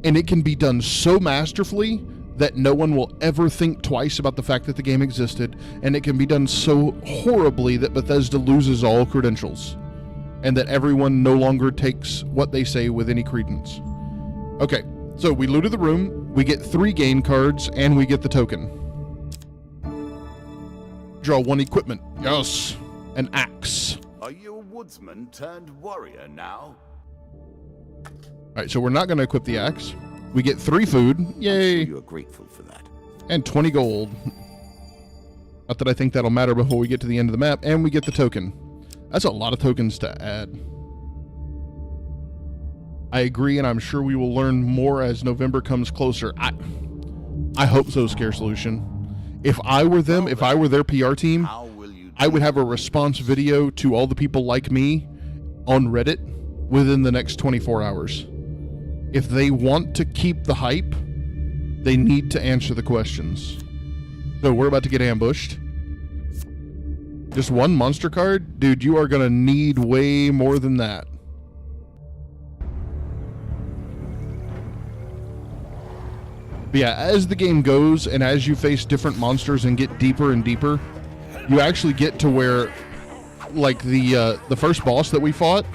And it can be done so masterfully that no one will ever think twice about the fact that the game existed, and it can be done so horribly that Bethesda loses all credentials, and that everyone no longer takes what they say with any credence. Okay, so we looted the room, we get 3 game cards, and we get the token. Draw 1 equipment. Yes, an axe. Are you a woodsman turned warrior now? Alright, so we're not going to equip the axe. We get 3 food. Yay. I'm sure you're grateful for that. And 20 gold. Not that I think that'll matter before we get to the end of the map. And we get the token. That's a lot of tokens to add. I agree, and I'm sure we will learn more as November comes closer. I hope so, Scare Solution. If I were them, if I were their PR team, I would have a response video to all the people like me on Reddit within the next 24 hours. If they want to keep the hype, they need to answer the questions. So we're about to get ambushed. Just one monster card? Dude, you are going to need way more than that. But yeah, as the game goes and as you face different monsters and get deeper and deeper, you actually get to where, like, the first boss that we fought,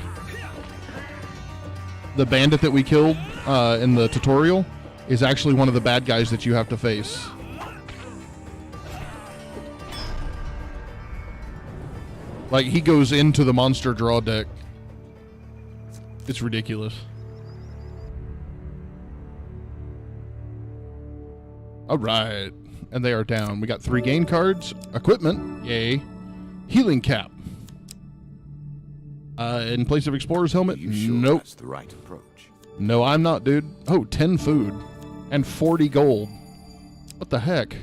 the bandit that we killed in the tutorial, is actually one of the bad guys that you have to face. Like, he goes into the monster draw deck. It's ridiculous. All right. And they are down. We got 3 gain cards. Equipment. Yay. Healing cap. In place of Explorer's helmet? Are you sure Nope. that's the right approach? No, I'm not, dude. Oh, 10 food. And 40 gold. What the heck?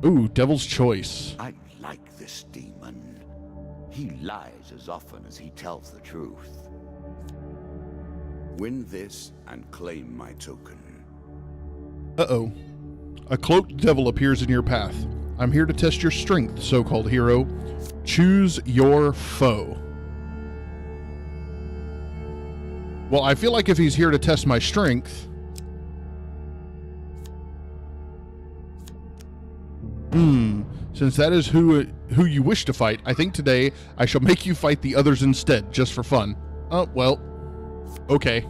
Ooh, Devil's Choice. I like this demon. He lies as often as he tells the truth. Win this and claim my token. Uh-oh. A cloaked devil appears in your path. I'm here to test your strength, so-called hero. Choose your foe. Well, I feel like if he's here to test my strength... Since that is who you wish to fight, I think today I shall make you fight the others instead, just for fun. Oh, well. Okay.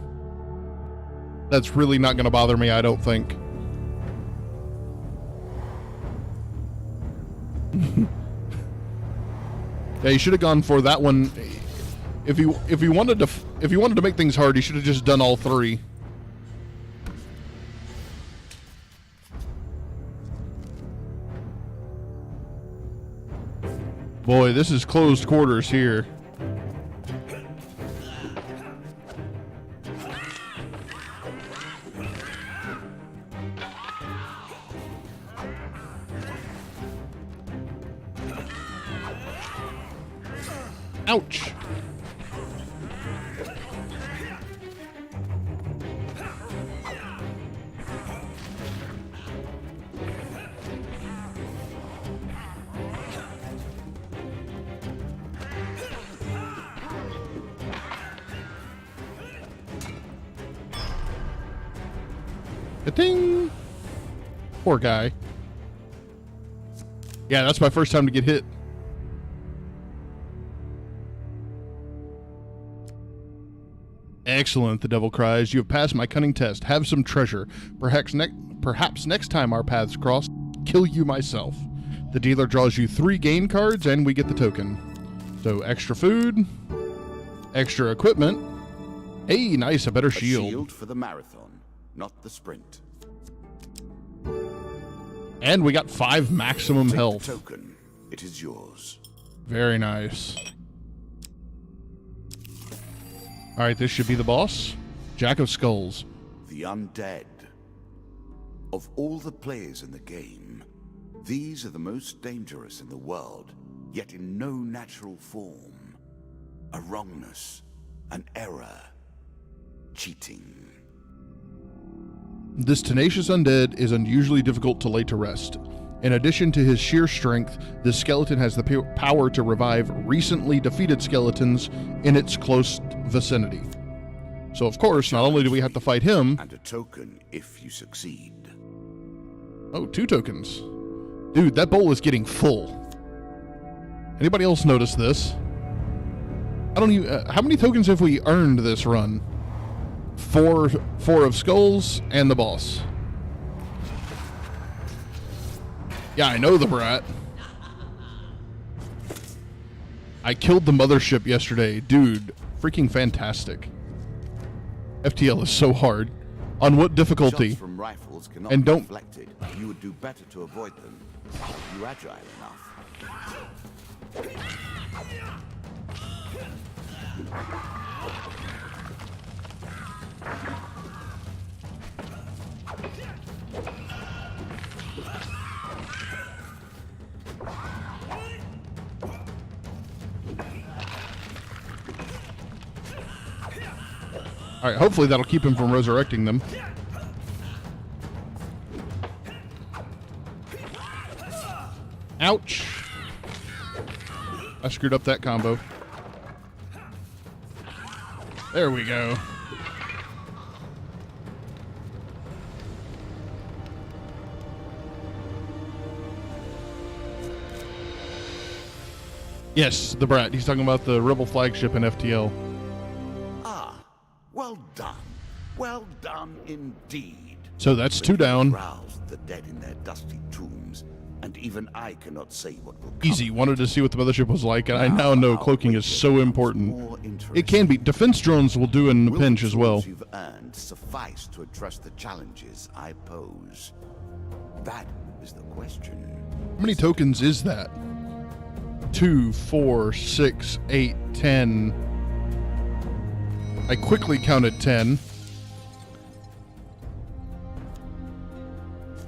That's really not going to bother me, I don't think. Yeah, you should have gone for that one. If you wanted to make things hard, you should have just done all 3. Boy, this is closed quarters here. Ouch. Ding! Poor guy. Yeah, that's my first time to get hit. Excellent, the devil cries. You have passed my cunning test. Have some treasure. Perhaps next time our paths cross, kill you myself. The dealer draws you 3 gain cards, and we get the token. So, extra food, extra equipment. Hey, nice, a better shield. A shield for the marathon, not the sprint. And we got 5 maximum Take health. the token. It is yours. Very nice. All right, this should be the boss. Jack of Skulls. The undead. Of all the players in the game, these are the most dangerous in the world, yet in no natural form. A wrongness, an error, cheating. This tenacious undead is unusually difficult to lay to rest. In addition to his sheer strength, this skeleton has the power to revive recently defeated skeletons in its close vicinity. So of course, not only do we have to fight him... And a token if you succeed. Oh, 2 tokens. Dude, that bowl is getting full. Anybody else notice this? I don't even... how many tokens have we earned this run? 4 of skulls and the boss. Yeah, I know the brat. I killed the mothership yesterday. Dude, freaking fantastic. FTL is so hard. On what difficulty? Shots from rifles cannot And be don't- deflected. You would do better to avoid them. Are you agile enough? All right, hopefully that'll keep him from resurrecting them. Ouch. I screwed up that combo. There we go. Yes, the Brat. He's talking about the Rebel flagship in FTL. Ah, well done. Well done indeed. So that's But 2 you down. roused the dead in their dusty tombs, and even I cannot say what will come. Easy. Wanted to see what the mothership was like, and I now know cloaking is so important. It can be. Defense drones will do in a Will pinch the as well. tools you've earned suffice to address the challenges I pose? That is the question. How many tokens is that? 2, 4, 6, 8, 10. I quickly counted 10.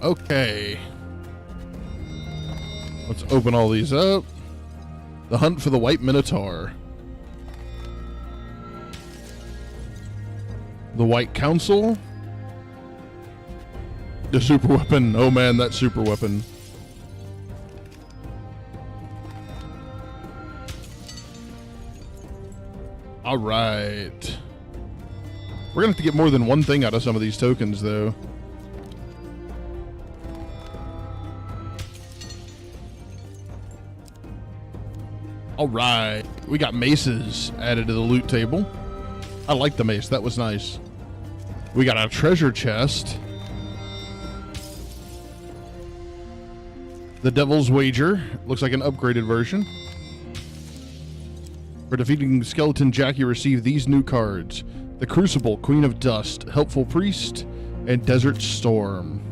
Okay. Let's open all these up. The hunt for the White Minotaur. The White Council. The super weapon. Oh man, that super weapon. All right. We're going to have to get more than one thing out of some of these tokens, though. All right. We got maces added to the loot table. I like the mace. That was nice. We got a treasure chest. The Devil's Wager. Looks like an upgraded version. For defeating Skeleton Jack, you receive these new cards. The Crucible, Queen of Dust, Helpful Priest, and Desert Storm.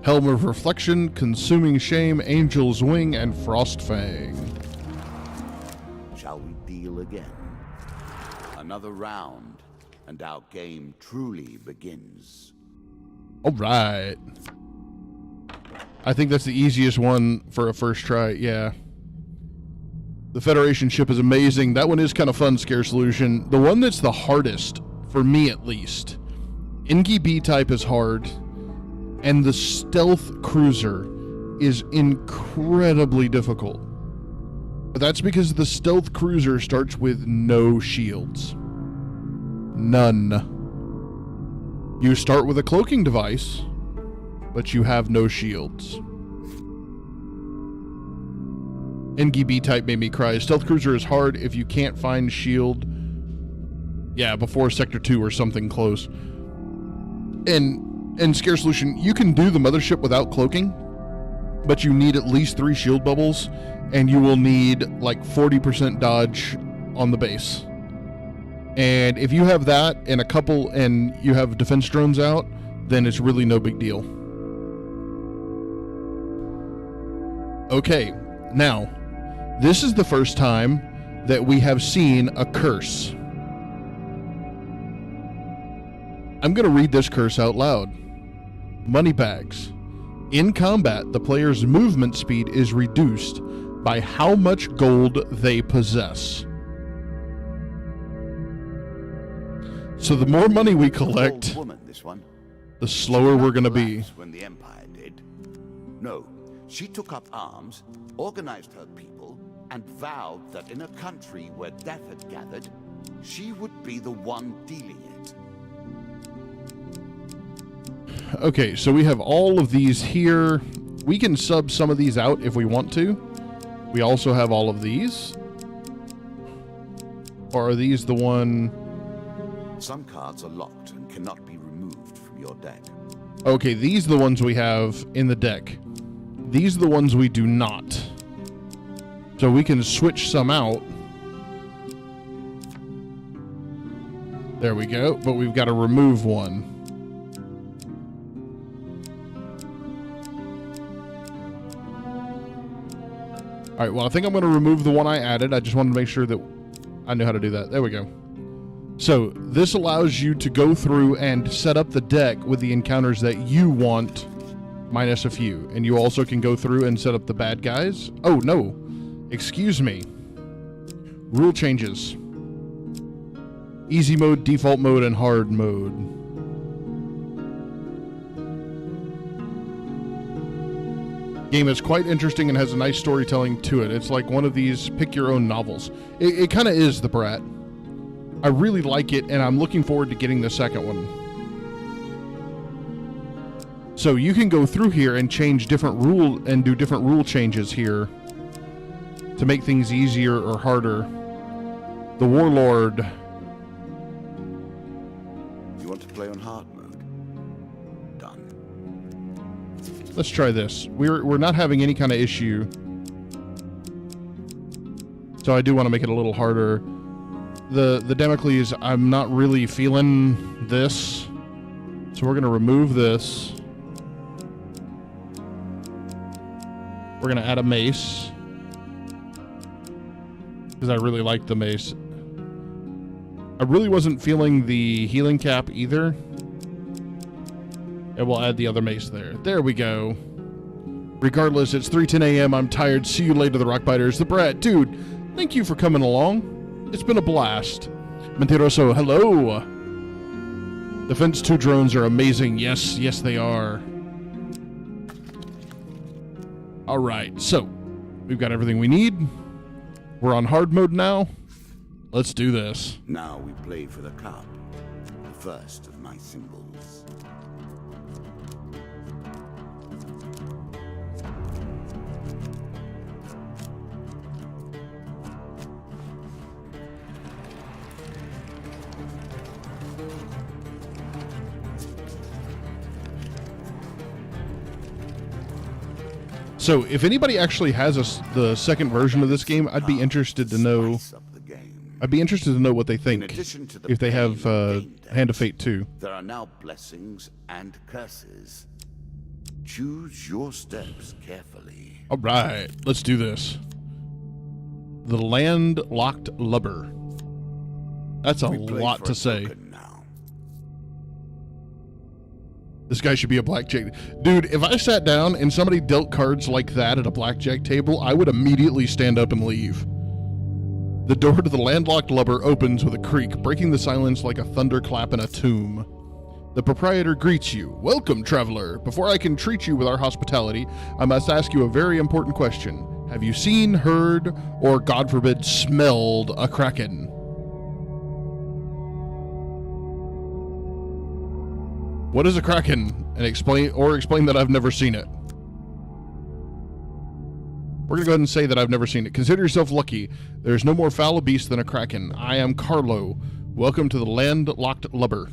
Helm of Reflection, Consuming Shame, Angel's Wing, and Frostfang. Shall we deal again? Another round, and our game truly begins. All right. I think that's the easiest one for a first try, yeah. The Federation ship is amazing. That one is kind of fun, Scare Solution. The one that's the hardest, for me at least, Ingi B-Type is hard, and the Stealth Cruiser is incredibly difficult. But that's because the Stealth Cruiser starts with no shields. None. You start with a cloaking device, but you have no shields. Engi B-Type made me cry. Stealth Cruiser is hard if you can't find shield. Yeah, before Sector 2 or something close. And Scare Solution, you can do the mothership without cloaking, but you need at least 3 shield bubbles, and you will need like 40% dodge on the base. And if you have that and a couple, and you have defense drones out, then it's really no big deal. Okay, now, this is the first time that we have seen a curse. I'm going to read this curse out loud. Moneybags. In combat, the player's movement speed is reduced by how much gold they possess. So the more money we collect, Old woman, this one. the slower we're going to be. Collapsed when the Empire did. No, she took up arms, organized her people, and vowed that in a country where death had gathered, she would be the one dealing it. Okay, so we have all of these here. We can sub some of these out if we want to. We also have all of these. Or are these the one... Some cards are locked and cannot be removed from your deck. Okay, these are the ones we have in the deck. These are the ones we do not. So we can switch some out. There we go, but we've got to remove one. Alright, well I think I'm going to remove the one I added. I just wanted to make sure that I knew how to do that. There we go. So, this allows you to go through and set up the deck with the encounters that you want, minus a few. And you also can go through and set up the bad guys. Oh, no. Excuse me. Rule changes. Easy mode, default mode, and hard mode. Game is quite interesting and has a nice storytelling to it. It's like one of these pick-your-own novels. It kind of is, The Brat. I really like it, and I'm looking forward to getting the second one. So you can go through here and change different do different rule changes here to make things easier or harder. The Warlord. You want to play on hard mode? Done. Let's try this. We're not having any kind of issue. So I do want to make it a little harder. The Damocles, I'm not really feeling this. So we're going to remove this. We're going to add a mace. Because I really like the mace. I really wasn't feeling the healing cap either. And we'll add the other mace there. There we go. Regardless, it's 3:10 a.m. I'm tired. See you later, the Rockbiters. The Brat. Dude, thank you for coming along. It's been a blast. Mentiroso, hello. Defense 2 drones are amazing. Yes, yes they are. Alright, so we've got everything we need. We're on hard mode now. Let's do this. Now we play for the cup, the first of my symbols. So, if anybody actually has the second version of this game, I'd be interested to know. I'd be interested to know what they think. If they have Hand of Fate 2. There are now blessings and curses. Choose your steps carefully. All right, let's do this. The Landlocked Lubber. That's a lot to say. This guy should be a blackjack. Dude, if I sat down and somebody dealt cards like that at a blackjack table, I would immediately stand up and leave. The door to the Landlocked Lubber opens with a creak, breaking the silence like a thunderclap in a tomb. The proprietor greets you. Welcome, traveler. Before I can treat you with our hospitality, I must ask you a very important question. Have you seen, heard, or, God forbid, smelled a kraken? What is a kraken? And explain that I've never seen it. We're going to go ahead and say that I've never seen it. Consider yourself lucky. There's no more foul beast than a kraken. I am Carlo. Welcome to the Landlocked Lubber.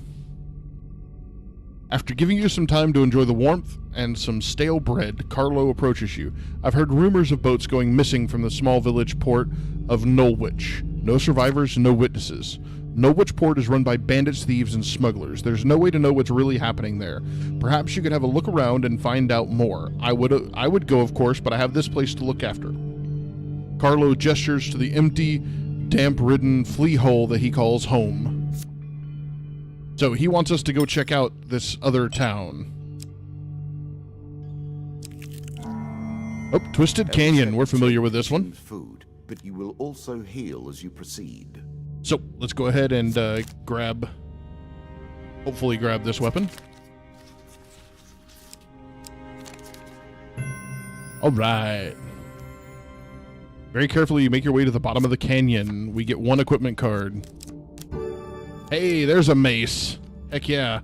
After giving you some time to enjoy the warmth and some stale bread, Carlo approaches you. I've heard rumors of boats going missing from the small village port of Nulwich. No survivors, no witnesses. Nulwich Port is run by bandits, thieves, and smugglers. There's no way to know what's really happening there. Perhaps you could have a look around and find out more. I would go, of course, but I have this place to look after. Carlo gestures to the empty, damp-ridden flea hole that he calls home. So he wants us to go check out this other town. Oh, Twisted Canyon. We're familiar with this one. Food, but you will also heal as you proceed. So, let's go ahead and hopefully grab this weapon. All right. Very carefully, you make your way to the bottom of the canyon. We get one equipment card. Hey, there's a mace. Heck yeah.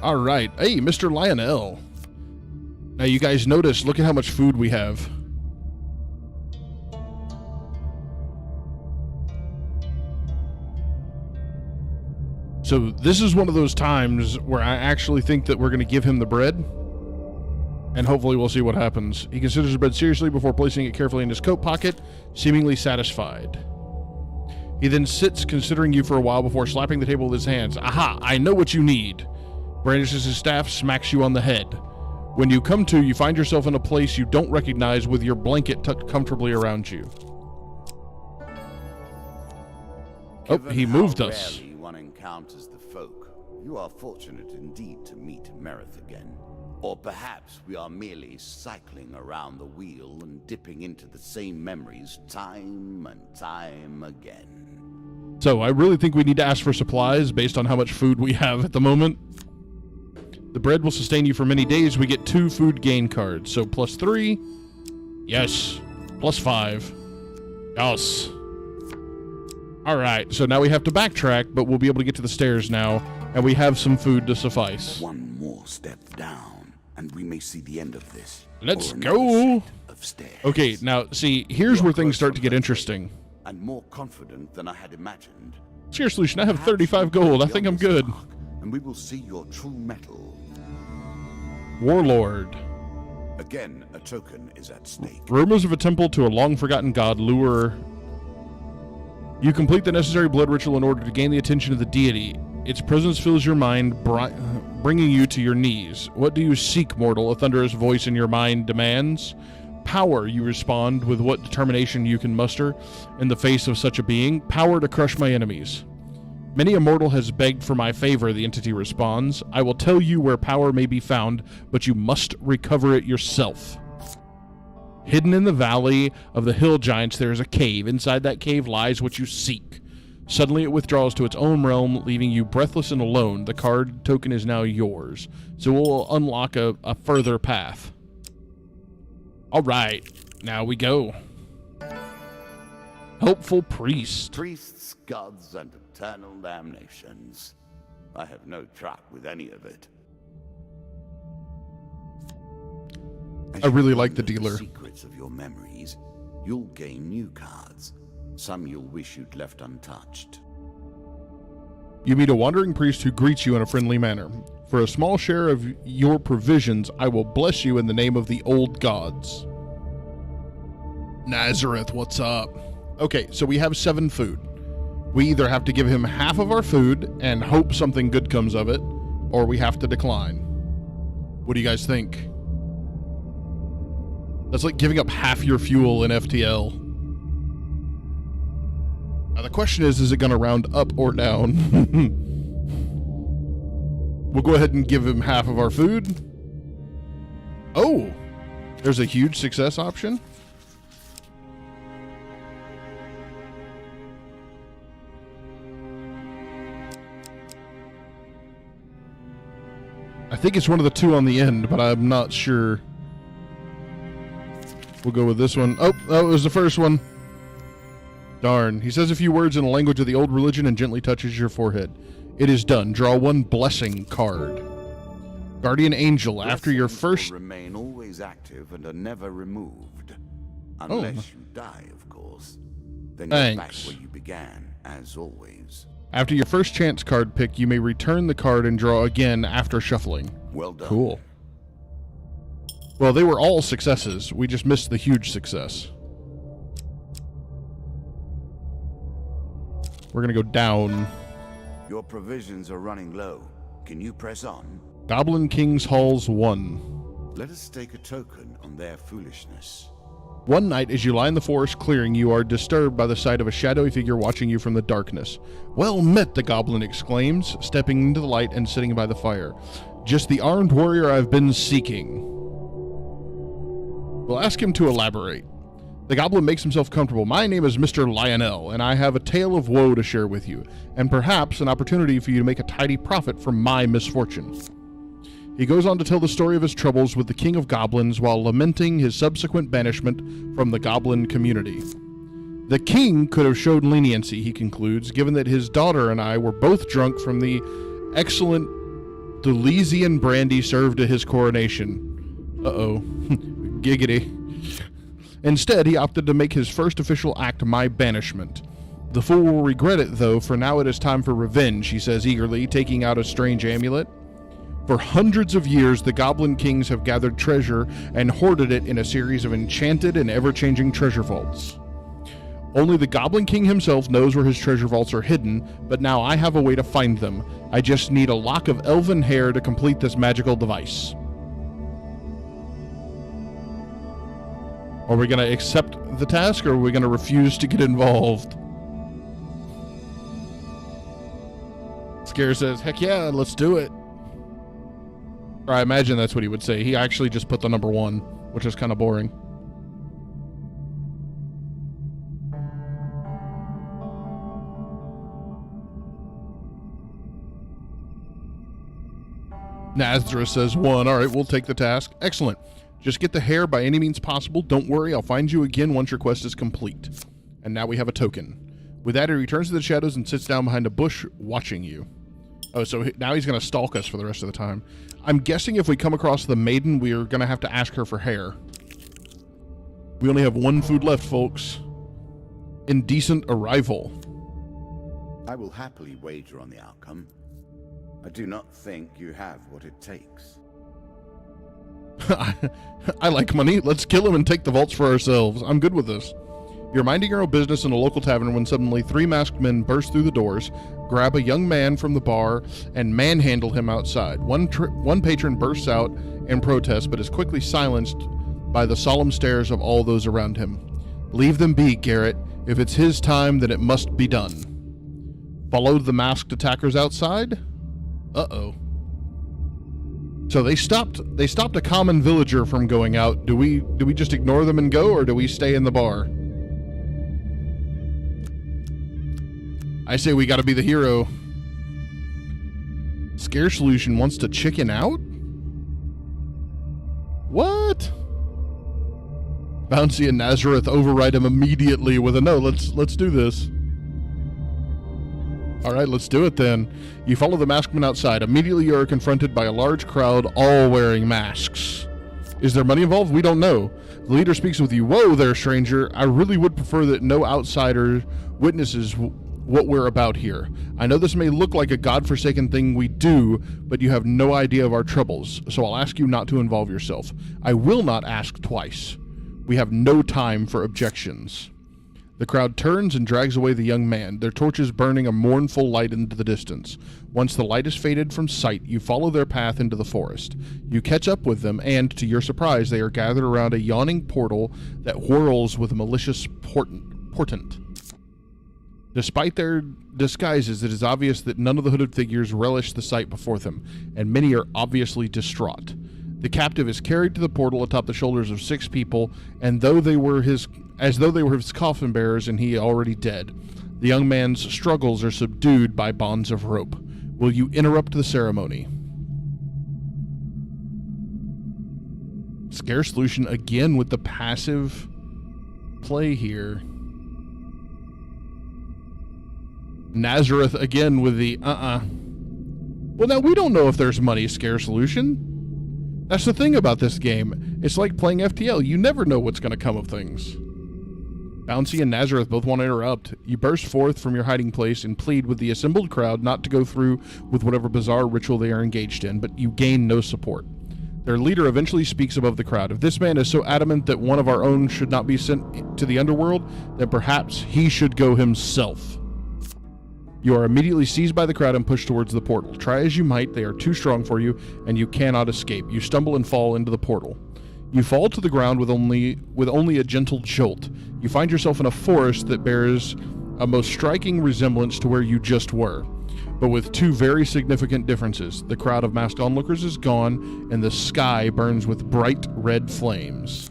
All right. Hey, Mr. Lionel. Now, you guys notice, look at how much food we have. So this is one of those times where I actually think that we're going to give him the bread, and hopefully we'll see what happens. He considers the bread seriously before placing it carefully in his coat pocket, seemingly satisfied. He then sits considering you for a while before slapping the table with his hands. Aha, I know what you need. Brandishes his staff, smacks you on the head. When you come to, you find yourself in a place you don't recognize with your blanket tucked comfortably around you. Oh, he moved us. Encounters the folk, you are fortunate indeed to meet Merith again. Or perhaps we are merely cycling around the wheel and dipping into the same memories time and time again. So I really think we need to ask for supplies based on how much food we have at the moment. The bread will sustain you for many days. We get 2 food gain cards. So +3. Yes. +5. Yes. All right. So now we have to backtrack, but we'll be able to get to the stairs now, and we have some food to suffice. One more step down, and we may see the end of this. Let's or another go. set of stairs. Okay, now, see, here's where things start to get interesting. And more confident than I had imagined. Cheers, Lucian. I have 35 gold. I think I'm good. And we will see your true mettle. Warlord. Again, a token is at stake. Rumors of a temple to a long-forgotten god lure. You complete the necessary blood ritual in order to gain the attention of the deity. Its presence fills your mind, bringing you to your knees. What do you seek, mortal? A thunderous voice in your mind demands. Power, you respond with what determination you can muster in the face of such a being. Power to crush my enemies. Many a mortal has begged for my favor, the entity responds. I will tell you where power may be found, but you must recover it yourself. Hidden in the valley of the hill giants, there is a cave. Inside that cave lies what you seek. Suddenly it withdraws to its own realm, leaving you breathless and alone. The card token is now yours, so we'll unlock a further path. All right, now we go. Helpful priest. Priests, gods, and eternal damnations. I have no truck with any of it. I really like the dealer. Secrets of your memories, you'll gain new cards. Some you'll wish you'd left untouched. You meet a wandering priest who greets you in a friendly manner. For a small share of your provisions, I will bless you in the name of the old gods. Nazareth, what's up? Okay, so we have 7 food. We either have to give him half of our food and hope something good comes of it, or we have to decline. What do you guys think? That's like giving up half your fuel in FTL. Now the question is it going to round up or down? We'll go ahead and give him half of our food. Oh, there's a huge success option. I think it's one of the 2 on the end, but I'm not sure. We'll go with this one. Oh, that was the first one. Darn. He says a few words in a language of the old religion and gently touches your forehead. It is done. Draw 1 blessing card. Guardian Angel. After your first... remain always active and are never removed. Unless you die, of course. Then you're back where you began, as always. After your first chance card pick, you may return the card and draw again after shuffling. Well done. Cool. Well, they were all successes. We just missed the huge success. We're going to go down. Your provisions are running low. Can you press on? Goblin King's Halls 1. Let us stake a token on their foolishness. One night, as you lie in the forest clearing, you are disturbed by the sight of a shadowy figure watching you from the darkness. Well met, the goblin exclaims, stepping into the light and sitting by the fire. Just the armed warrior I've been seeking. We'll ask him to elaborate. The goblin makes himself comfortable. My name is Mr. Lionel, and I have a tale of woe to share with you, and perhaps an opportunity for you to make a tidy profit from my misfortune. He goes on to tell the story of his troubles with the King of Goblins while lamenting his subsequent banishment from the goblin community. The king could have showed leniency, he concludes, given that his daughter and I were both drunk from the excellent Dulesian brandy served at his coronation. Uh-oh. Giggity. Instead, he opted to make his first official act my banishment. The fool will regret it, though, for now it is time for revenge, he says eagerly, taking out a strange amulet. For hundreds of years, the Goblin Kings have gathered treasure and hoarded it in a series of enchanted and ever-changing treasure vaults. Only the Goblin King himself knows where his treasure vaults are hidden, but now I have a way to find them. I just need a lock of elven hair to complete this magical device. Are we going to accept the task, or are we going to refuse to get involved? Scare says, heck yeah, let's do it. Or I imagine that's what he would say. He actually just put the number 1, which is kind of boring. Nazareth says 1. All right, we'll take the task. Excellent. Just get the hair by any means possible. Don't worry, I'll find you again once your quest is complete. And now we have a token. With that, he returns to the shadows and sits down behind a bush watching you. Oh, so now he's going to stalk us for the rest of the time. I'm guessing if we come across the maiden, we are going to have to ask her for hair. We only have 1 food left, folks. Indecent arrival. I will happily wager on the outcome. I do not think you have what it takes. I like money. Let's kill him and take the vaults for ourselves. I'm good with this. You're minding your own business in a local tavern when suddenly 3 masked men burst through the doors, grab a young man from the bar, and manhandle him outside. One patron bursts out in protest, but is quickly silenced by the solemn stares of all those around him. Leave them be, Garrett. If it's his time, then it must be done. Follow the masked attackers outside? Uh-oh. So they stopped a common villager from going out. Do we just ignore them and go, or do we stay in the bar? I say we gotta be the hero. Scare Solution wants to chicken out? What? Bouncy and Nazareth override him immediately with a no, let's do this. Alright, let's do it then. You follow the maskman outside. Immediately you are confronted by a large crowd, all wearing masks. Is there money involved? We don't know. The leader speaks with you. Whoa there, stranger. I really would prefer that no outsider witnesses what we're about here. I know this may look like a godforsaken thing we do, but you have no idea of our troubles, so I'll ask you not to involve yourself. I will not ask twice. We have no time for objections. The crowd turns and drags away the young man, their torches burning a mournful light into the distance. Once the light is faded from sight, you follow their path into the forest. You catch up with them, and, to your surprise, they are gathered around a yawning portal that whirls with a malicious portent. Despite their disguises, it is obvious that none of the hooded figures relish the sight before them, and many are obviously distraught. The captive is carried to the portal atop the shoulders of 6 people, and as though they were his coffin bearers and he already dead. The young man's struggles are subdued by bonds of rope. Will you interrupt the ceremony? Scare Solution again with the passive play here. Nazareth again with the Well, now we don't know if there's money, Scare Solution. That's the thing about this game. It's like playing FTL. You never know what's going to come of things. Bouncy and Nazareth both want to interrupt. You burst forth from your hiding place and plead with the assembled crowd not to go through with whatever bizarre ritual they are engaged in, but you gain no support. Their leader eventually speaks above the crowd. If this man is so adamant that one of our own should not be sent to the underworld, then perhaps he should go himself. You are immediately seized by the crowd and pushed towards the portal. Try as you might, they are too strong for you, and you cannot escape. You stumble and fall into the portal. You fall to the ground with only a gentle jolt. You find yourself in a forest that bears a most striking resemblance to where you just were, but with 2 very significant differences. The crowd of masked onlookers is gone, and the sky burns with bright red flames.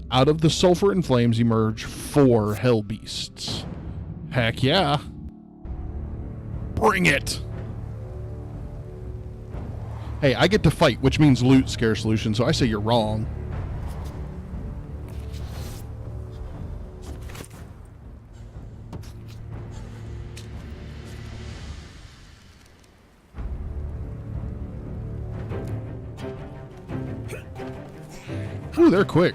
Out of the sulfur and flames emerge 4 hell beasts. Heck yeah. Bring it! Hey, I get to fight, which means loot, Scare Solution, so I say you're wrong. Ooh, they're quick.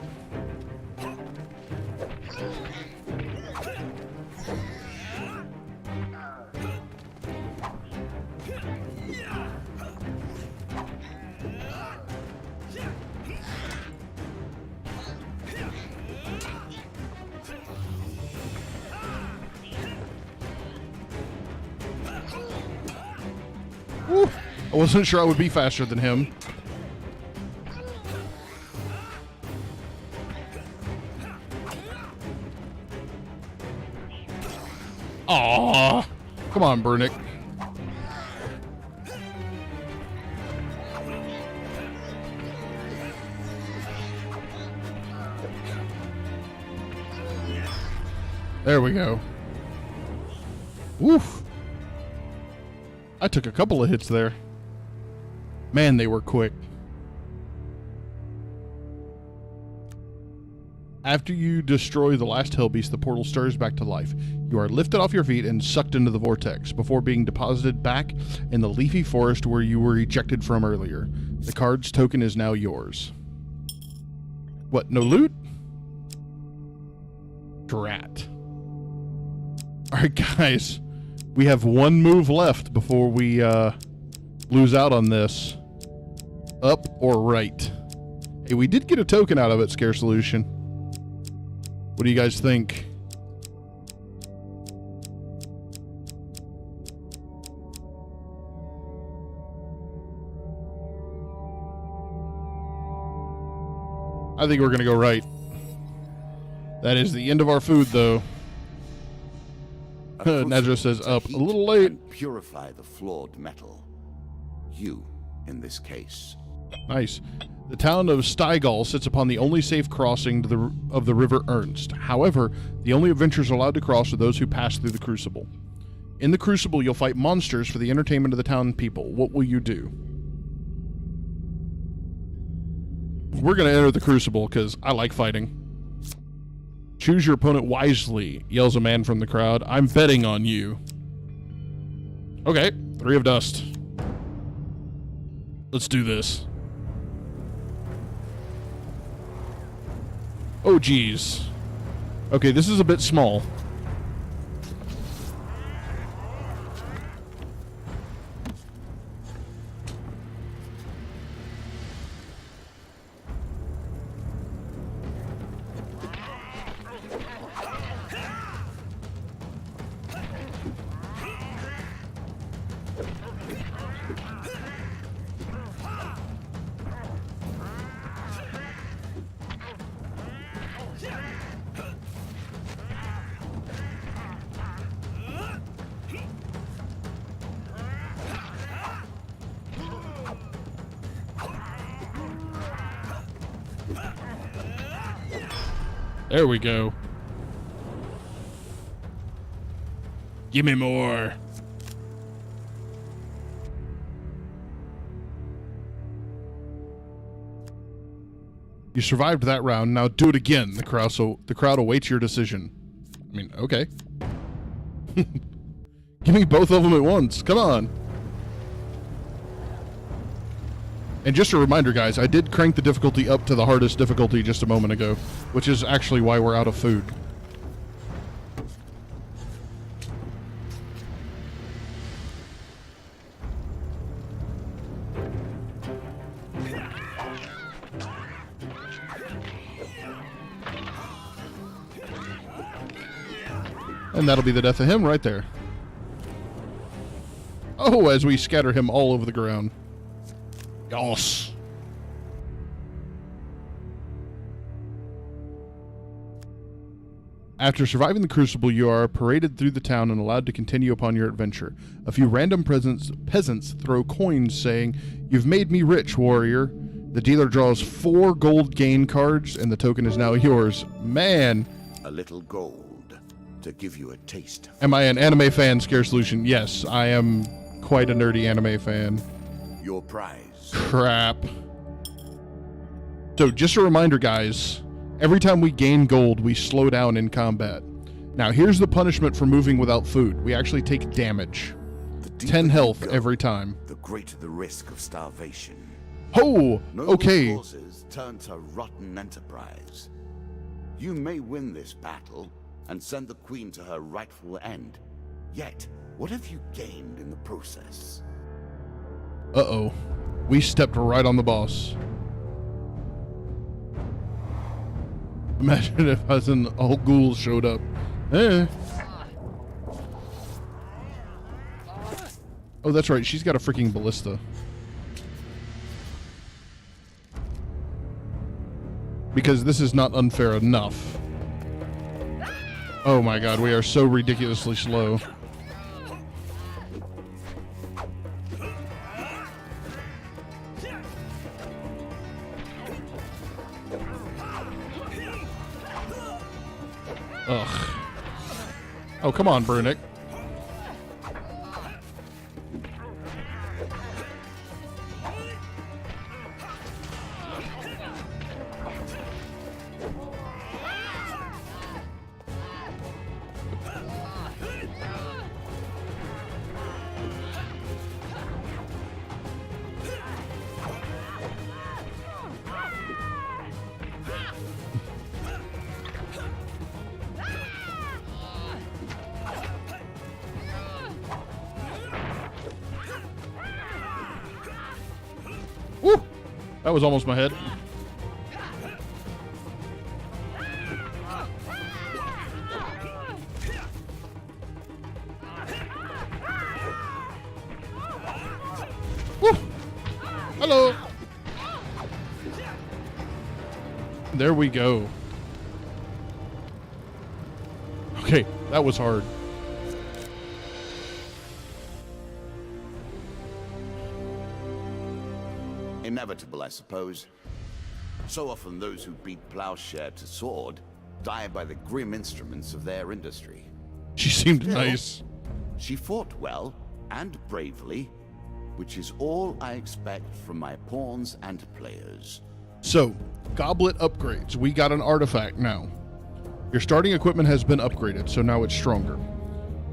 Ooh, I wasn't sure I would be faster than him. Aww. Come on, Burnick. There we go. Woof. I took a couple of hits there. Man, they were quick. After you destroy the last hellbeast, the portal stirs back to life. You are lifted off your feet and sucked into the vortex before being deposited back in the leafy forest where you were ejected from earlier. The card's token is now yours. What, no loot? Drat. Alright, guys. We have one move left before we lose out on this. Up or right? Hey, we did get a token out of it, Scare Solution. What do you guys think? I think we're going to go right. That is the end of our food, though. Nedra says up. A little late. And purify the flawed metal. You, in this case. Nice. The town of Stygal sits upon the only safe crossing of the River Ernst. However, the only adventurers allowed to cross are those who pass through the Crucible. In the Crucible, you'll fight monsters for the entertainment of the town people. What will you do? We're going to enter the Crucible because I like fighting. Choose your opponent wisely, yells a man from the crowd. I'm betting on you. Okay, 3 of dust. Let's do this. Oh, geez. Okay, this is a bit small. There we go. Give me more. You survived that round. Now do it again. The crowd awaits your decision. I mean, okay. Give me both of them at once. Come on. And just a reminder, guys, I did crank the difficulty up to the hardest difficulty just a moment ago, which is actually why we're out of food. And that'll be the death of him right there. Oh, as we scatter him all over the ground. Yos. After surviving the Crucible, you are paraded through the town and allowed to continue upon your adventure. A few random peasants throw coins saying, "You've made me rich, warrior." The dealer draws 4 gold gain cards, and the token is now yours. Man. A little gold to give you a taste. Am I an anime fan, Scare Solution? Yes, I am quite a nerdy anime fan. Your prize. Crap. So just a reminder, guys, every time we gain gold, we slow down in combat. Now, here's the punishment for moving without food. We actually take damage. 10 health every time. The greater the risk of starvation. Oh, okay. Noble causes turn to rotten enterprise. You may win this battle and send the queen to her rightful end. Yet, what have you gained in the process? Uh-oh. We stepped right on the boss. Imagine if all ghouls showed up. Eh. Oh, that's right. She's got a freaking ballista. Because this is not unfair enough. Oh my god, we are so ridiculously slow. Ugh. Oh, come on, Brunick. That was almost my head. Woo! Hello. There we go. Okay, that was hard. Inevitable, I suppose. So often those who beat plowshare to sword die by the grim instruments of their industry. She seemed Still, nice. She fought well and bravely, which is all I expect from my pawns and players. So, goblet upgrades. We got an artifact now. Your starting equipment has been upgraded, so now it's stronger.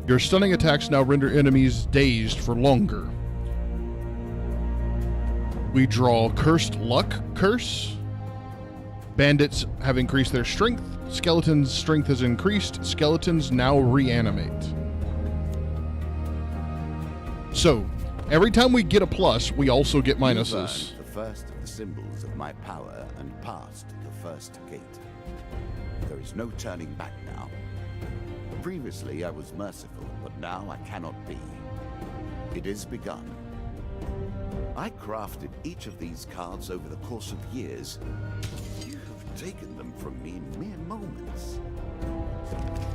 Your stunning attacks now render enemies dazed for longer. We draw Cursed Luck Curse. Bandits have increased their strength. Skeletons' strength has increased. Skeletons now reanimate. So, every time we get a plus, we also get minuses. You've earned the first of the symbols of my power and passed the first gate. There is no turning back now. Previously I was merciful, but now I cannot be. It is begun. I crafted each of these cards over the course of years. You have taken them from me in mere moments.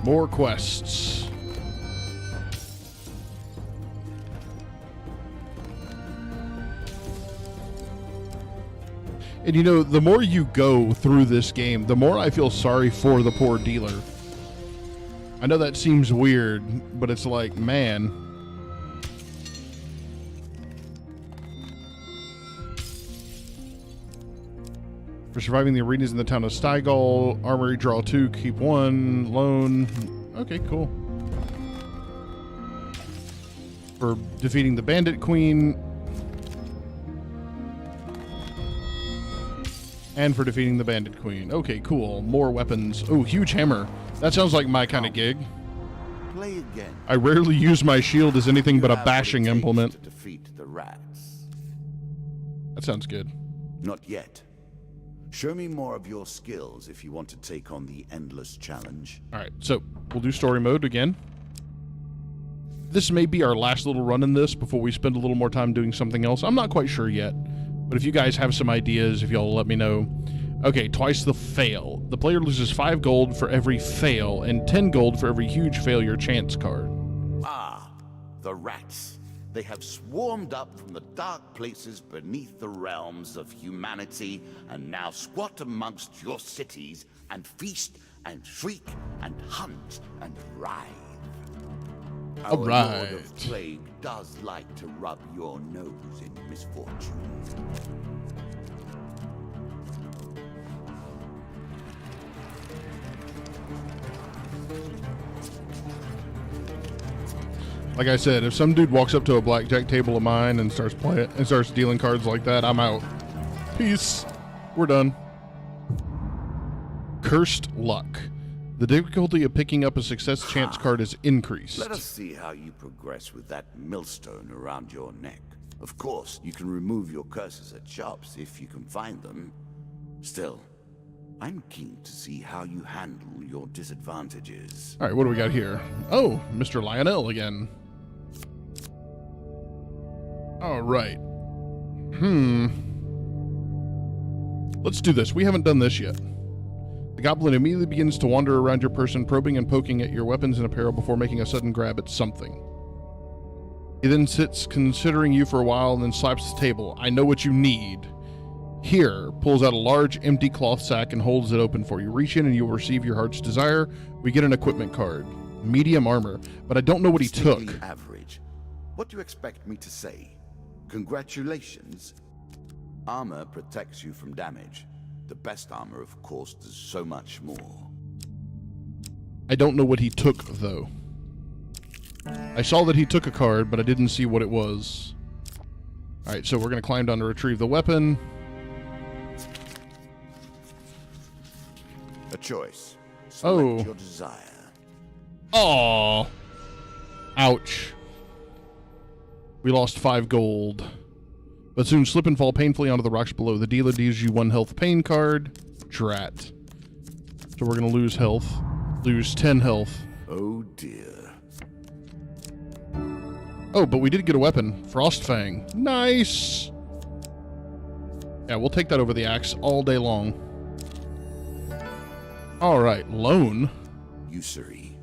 More quests. And you know, the more you go through this game, the more I feel sorry for the poor dealer. I know that seems weird, but it's like, man. For surviving the arenas in the town of Steigal, Armory, draw 2, keep 1, loan. Okay, cool. For defeating the Bandit Queen. And for defeating the Bandit Queen. Okay, cool. More weapons. Oh, huge hammer. That sounds like my kind of gig. Play again. I rarely use my shield as anything but a You have what it bashing takes implement. to defeat the rats. That sounds good. Not yet. Show me more of your skills if you want to take on the endless challenge. All right, so we'll do story mode again. This may be our last little run in this before we spend a little more time doing something else. I'm not quite sure yet, but if you guys have some ideas, if y'all let me know. Okay, twice the fail. The player loses 5 gold for every fail and 10 gold for every huge failure chance card. Ah, the rats. They have swarmed up from the dark places beneath the realms of humanity and now squat amongst your cities and feast and shriek and hunt and writhe. Our Lord of Plague does like to rub your nose in misfortune. Like I said, if some dude walks up to a blackjack table of mine and starts playing and starts dealing cards like that, I'm out. Peace. We're done. Cursed Luck. The difficulty of picking up a success chance card is increased. Let us see how you progress with that millstone around your neck. Of course, you can remove your curses at shops if you can find them. Still, I'm keen to see how you handle your disadvantages. All right, what do we got here? Oh, Mr. Lionel again. All right. Let's do this. We haven't done this yet. The goblin immediately begins to wander around your person, probing and poking at your weapons and apparel before making a sudden grab at something. He then sits considering you for a while and then slaps the table. I know what you need. Here, pulls out a large empty cloth sack and holds it open for you. Reach in and you'll receive your heart's desire. We get an equipment card. Medium armor, but I don't know what he took. Sneaking average. What do you expect me to say? Congratulations. Armor protects you from damage. The best armor, of course, does so much more. I don't know what he took, though. I saw that he took a card, but I didn't see what it was. Alright, so we're going to climb down to retrieve the weapon. A choice. Select your desire. Aww. Ouch. We lost 5 gold. but soon slip and fall painfully onto the rocks below. The dealer deals you 1 health pain card. Drat. So we're going to lose health. Lose 10 health. Oh dear. Oh, but we did get a weapon. Frostfang. Nice! Yeah, we'll take that over the axe all day long. Alright, loan. Usury,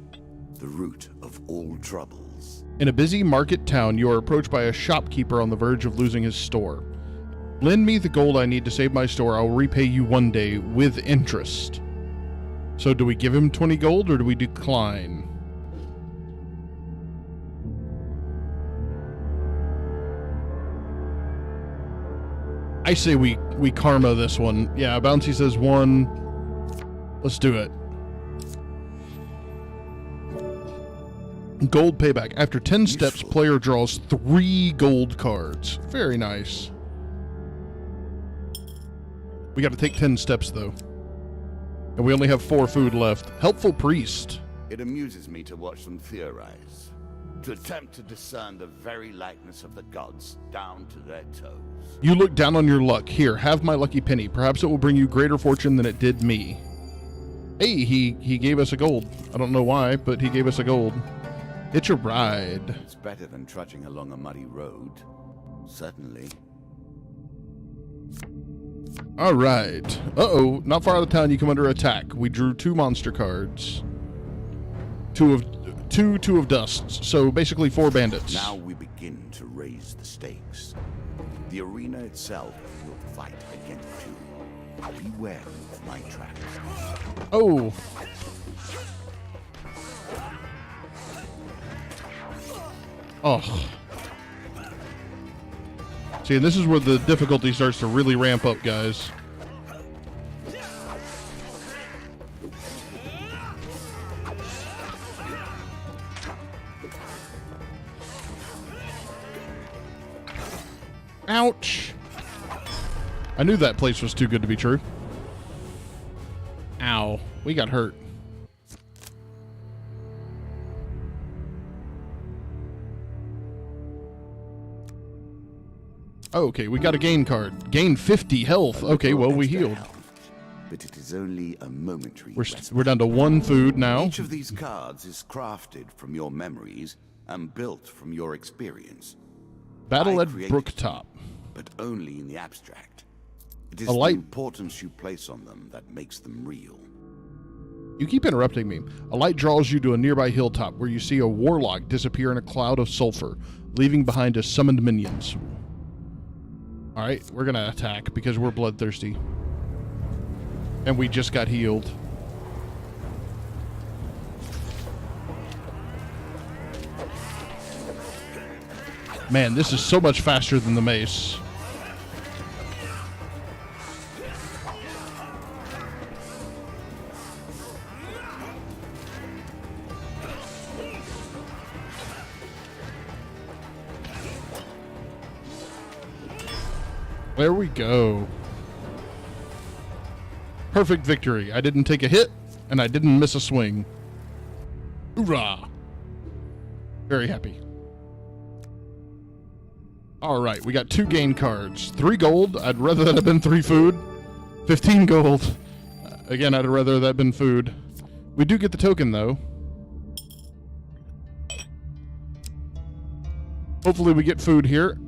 the root of all troubles. In a busy market town, you are approached by a shopkeeper on the verge of losing his store. Lend me the gold I need to save my store. I will repay you one day with interest. So do we give him 20 gold or do we decline? I say we karma this one. Yeah, Bouncy says 1. Let's do it. Gold payback. After 10 steps, player draws 3 gold cards. Very nice. We got to take 10 steps, though. And we only have 4 food left. Helpful priest. It amuses me to watch them theorize, to attempt to discern the very likeness of the gods down to their toes. You look down on your luck. Here, have my lucky penny. Perhaps it will bring you greater fortune than it did me. Hey, he gave us a gold. I don't know why, but he gave us a gold. It's a ride. It's better than trudging along a muddy road. Certainly. All right. Uh-oh. Not far out of town, you come under attack. We drew 2 monster cards. Two of dusts. So basically 4 bandits. Now we begin to raise the stakes. The arena itself will fight against you. Beware of my traps. Oh. Oh. See, and this is where the difficulty starts to really ramp up, guys. Ouch. I knew that place was too good to be true. Ow. We got hurt. Okay, we got a gain card. Gain 50 health. Okay, well, we healed. But it is only a momentary. We're down to 1 food now. Each of these cards is crafted from your memories and built from your experience. Battle at Brooktop. But only in the abstract. It is A the light- importance you place on them that makes them real. You keep interrupting me. A light draws you to a nearby hilltop where you see a warlock disappear in a cloud of sulfur, leaving behind his summoned minions. Alright, we're gonna attack because we're bloodthirsty. And we just got healed. Man, this is so much faster than the mace. There we go. Perfect victory. I didn't take a hit, and I didn't miss a swing. Hoorah! Very happy. Alright, we got 2 gain cards. 3 gold. I'd rather that have been 3 food. 15 gold. Again, I'd rather that have been food. We do get the token, though. Hopefully we get food here.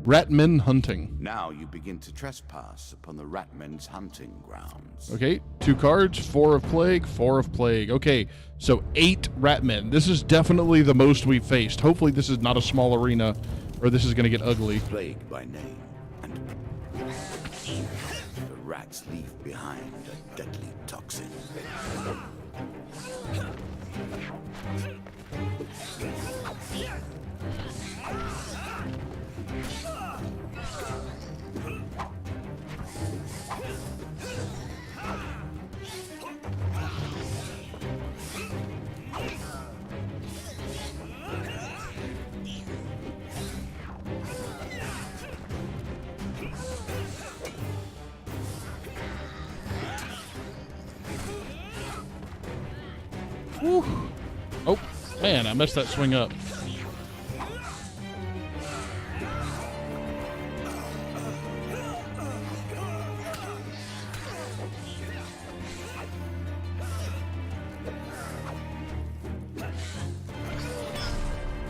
Ratmen hunting. Now you begin to trespass upon the Ratmen's hunting grounds. Okay, 2 cards, 4 of plague, 4 of plague. Okay, so 8 Ratmen. This is definitely the most we've faced. Hopefully this is not a small arena, or this is going to get ugly. Plague by name, and the rats leave behind a deadly toxin. Whew. Oh, man, I messed that swing up.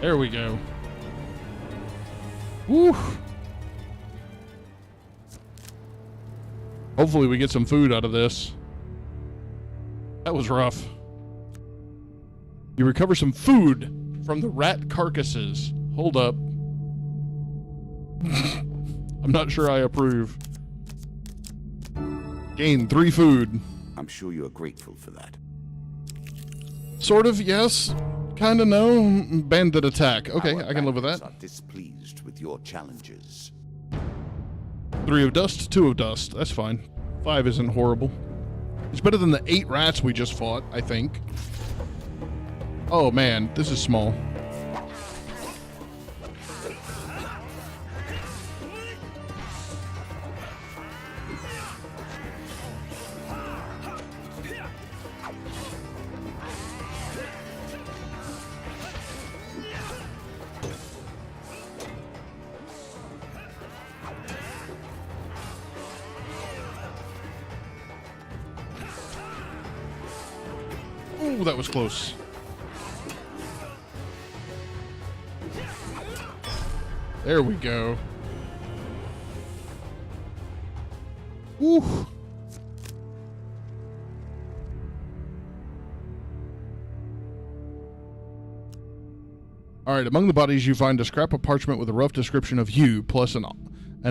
There we go. Woo! Hopefully we get some food out of this. That was rough. You recover some food from the rat carcasses. Hold up. I'm not sure I approve. Gain 3 food. I'm sure you are grateful for that. Sort of, yes. Kinda no. Bandit attack. Okay, Our I can live with that. bandits are displeased with your challenges. 3 of dust, 2 of dust. That's fine. 5 isn't horrible. It's better than the 8 rats we just fought, I think. Oh man, this is small. Ooh, that was close. There we go. Ooh. All right, among the bodies you find a scrap of parchment with a rough description of you, plus an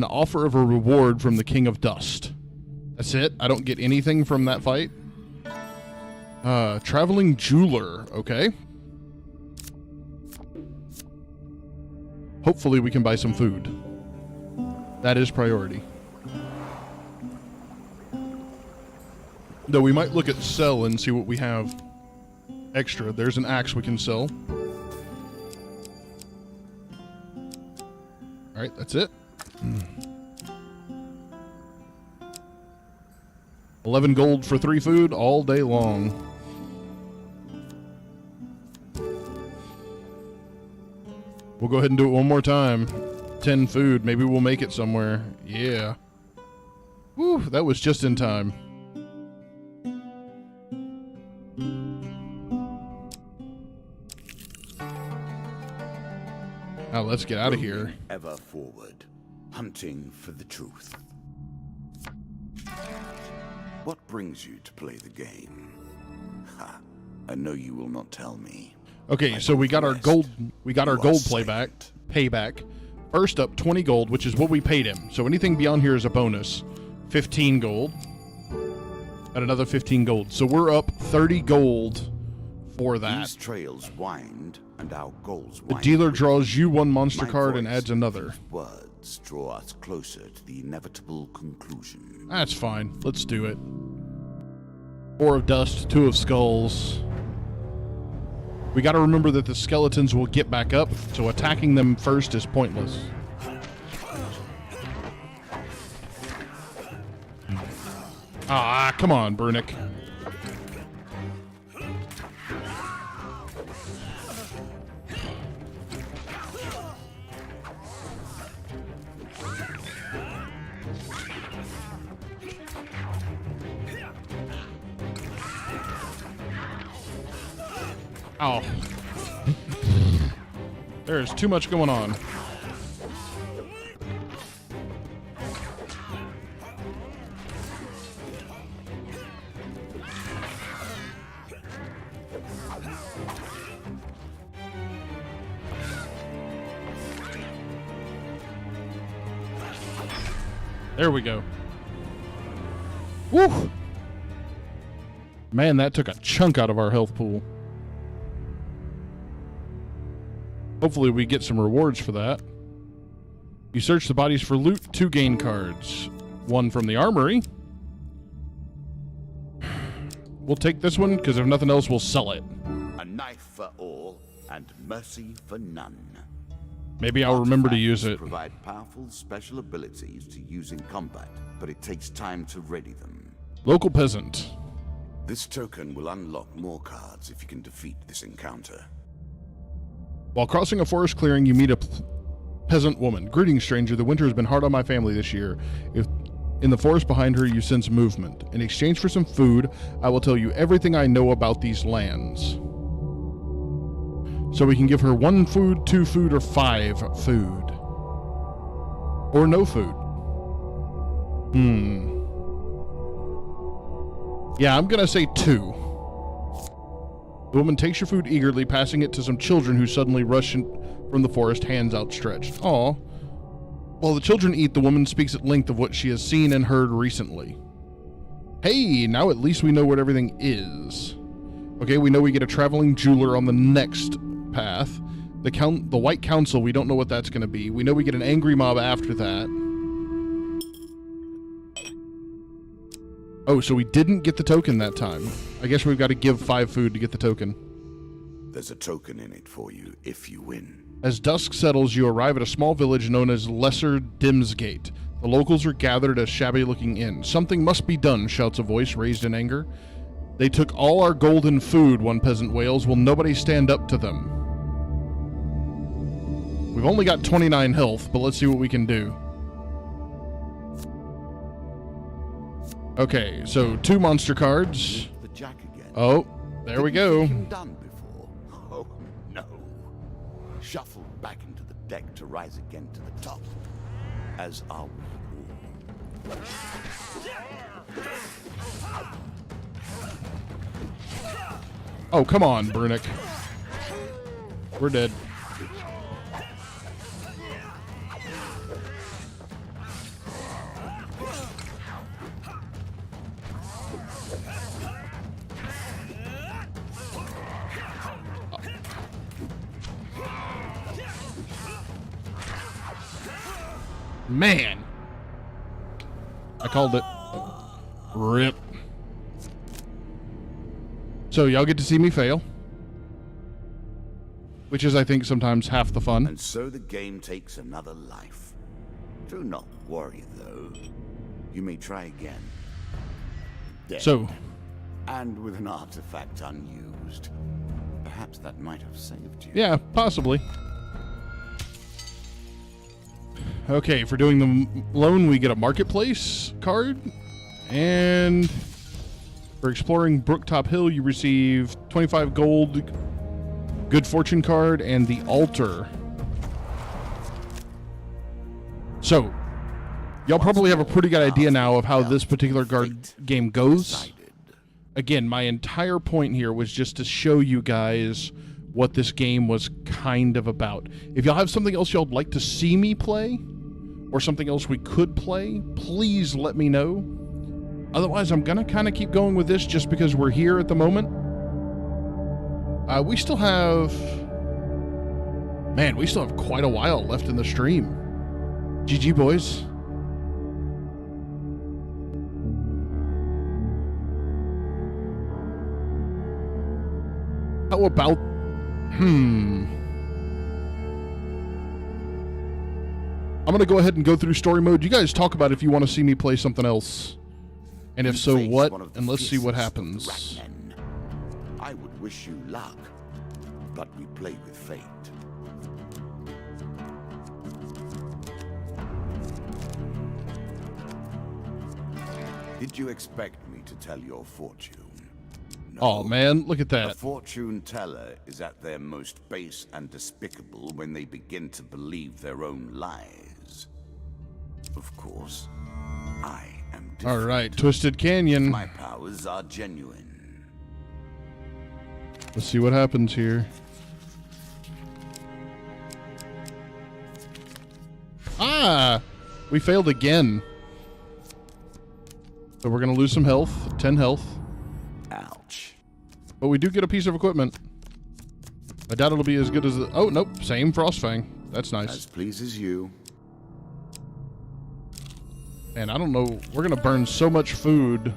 offer of a reward from the King of Dust. That's it? I don't get anything from that fight? Traveling jeweler, okay. Hopefully we can buy some food. That is priority. Though we might look at sell and see what we have extra. There's an axe we can sell. Alright, that's it. 11 gold for 3 food all day long. We'll go ahead and do it one more time. 10 food. Maybe we'll make it somewhere. Yeah. Woo, that was just in time. Now let's get out of here. Ever forward, hunting for the truth. What brings you to play the game? Ha! I know you will not tell me. Okay, so we got our gold. We got our gold payback. First up, 20 gold, which is what we paid him. So anything beyond here is a bonus. 15 gold. And another 15 gold. So we're up 30 gold for that. These trails wind, and our goals The wind. dealer with draws you one monster my card and voice adds another. these words draw us closer to the inevitable conclusion. That's fine. Let's do it. 4 of dust, 2 of skulls. We got to remember that the skeletons will get back up, so attacking them first is pointless. Ah, come on, Brunick. Oh. There's too much going on. There we go. Woo! Man, that took a chunk out of our health pool. Hopefully we get some rewards for that. You search the bodies for loot, 2 gain cards. 1 from the armory. We'll take this one, because if nothing else, we'll sell it. A knife for all, and mercy for none. Maybe I'll remember to use it. Provide powerful special abilities to use in combat, but it takes time to ready them. Local peasant. This token will unlock more cards if you can defeat this encounter. While crossing a forest clearing, you meet a peasant woman. Greetings, stranger. The winter has been hard on my family this year. If in the forest behind her, you sense movement. In exchange for some food, I will tell you everything I know about these lands. So we can give her 1 food, 2 food, or 5 food. Or no food. Yeah, I'm gonna say 2. The woman takes your food eagerly, passing it to some children who suddenly rush in from the forest, hands outstretched. Aw. While the children eat, the woman speaks at length of what she has seen and heard recently. Hey, now at least we know what everything is. Okay, we know we get a traveling jeweler on the next path. The White Council, we don't know what that's going to be. We know we get an angry mob after that. Oh, so we didn't get the token that time. I guess we've got to give 5 food to get the token. There's a token in it for you if you win. As dusk settles, you arrive at a small village known as Lesser Dimsgate. The locals are gathered at a shabby-looking inn. Something must be done, shouts a voice raised in anger. They took all our golden food, one peasant wails. Will nobody stand up to them? We've only got 29 health, but let's see what we can do. Okay, so 2 monster cards. The jack again. Oh, there we go. Didn't you done before? Oh no. Shuffle back into the deck to rise again to the top. As are we all. Oh, come on, Brunick. We're dead. Man. I called it. Rip. So y'all get to see me fail. Which is, I think, sometimes half the fun. And so the game takes another life. Do not worry, though. You may try again. Dead. So. And with an artifact unused. Perhaps that might have saved you. Yeah, possibly. Okay, for doing the loan, we get a marketplace card. And for exploring Brooktop Hill, you receive 25 gold, good fortune card, and the altar. So, y'all probably have a pretty good idea now of how this particular game goes. Again, my entire point here was just to show you guys what this game was kind of about. If y'all have something else y'all'd like to see me play, or something else we could play, please let me know. Otherwise, I'm gonna kind of keep going with this just because we're here at the moment. We still have... Man, we still have quite a while left in the stream. GG, boys. How about... I'm going to go ahead and go through story mode. You guys talk about if you want to see me play something else. And if so, what? And let's see what happens. I would wish you luck, but we play with fate. Did you expect me to tell your fortune? No. Oh man, look at that. A fortune teller is at their most base and despicable when they begin to believe their own lies. Of course, I am different. All right, Twisted Canyon. My powers are genuine. Let's see what happens here. Ah! We failed again. So we're going to lose some health. 10 health. Ouch. But we do get a piece of equipment. I doubt it'll be as good as the... Oh, nope. Same Frostfang. That's nice. As pleases you. And I don't know. We're going to burn so much food.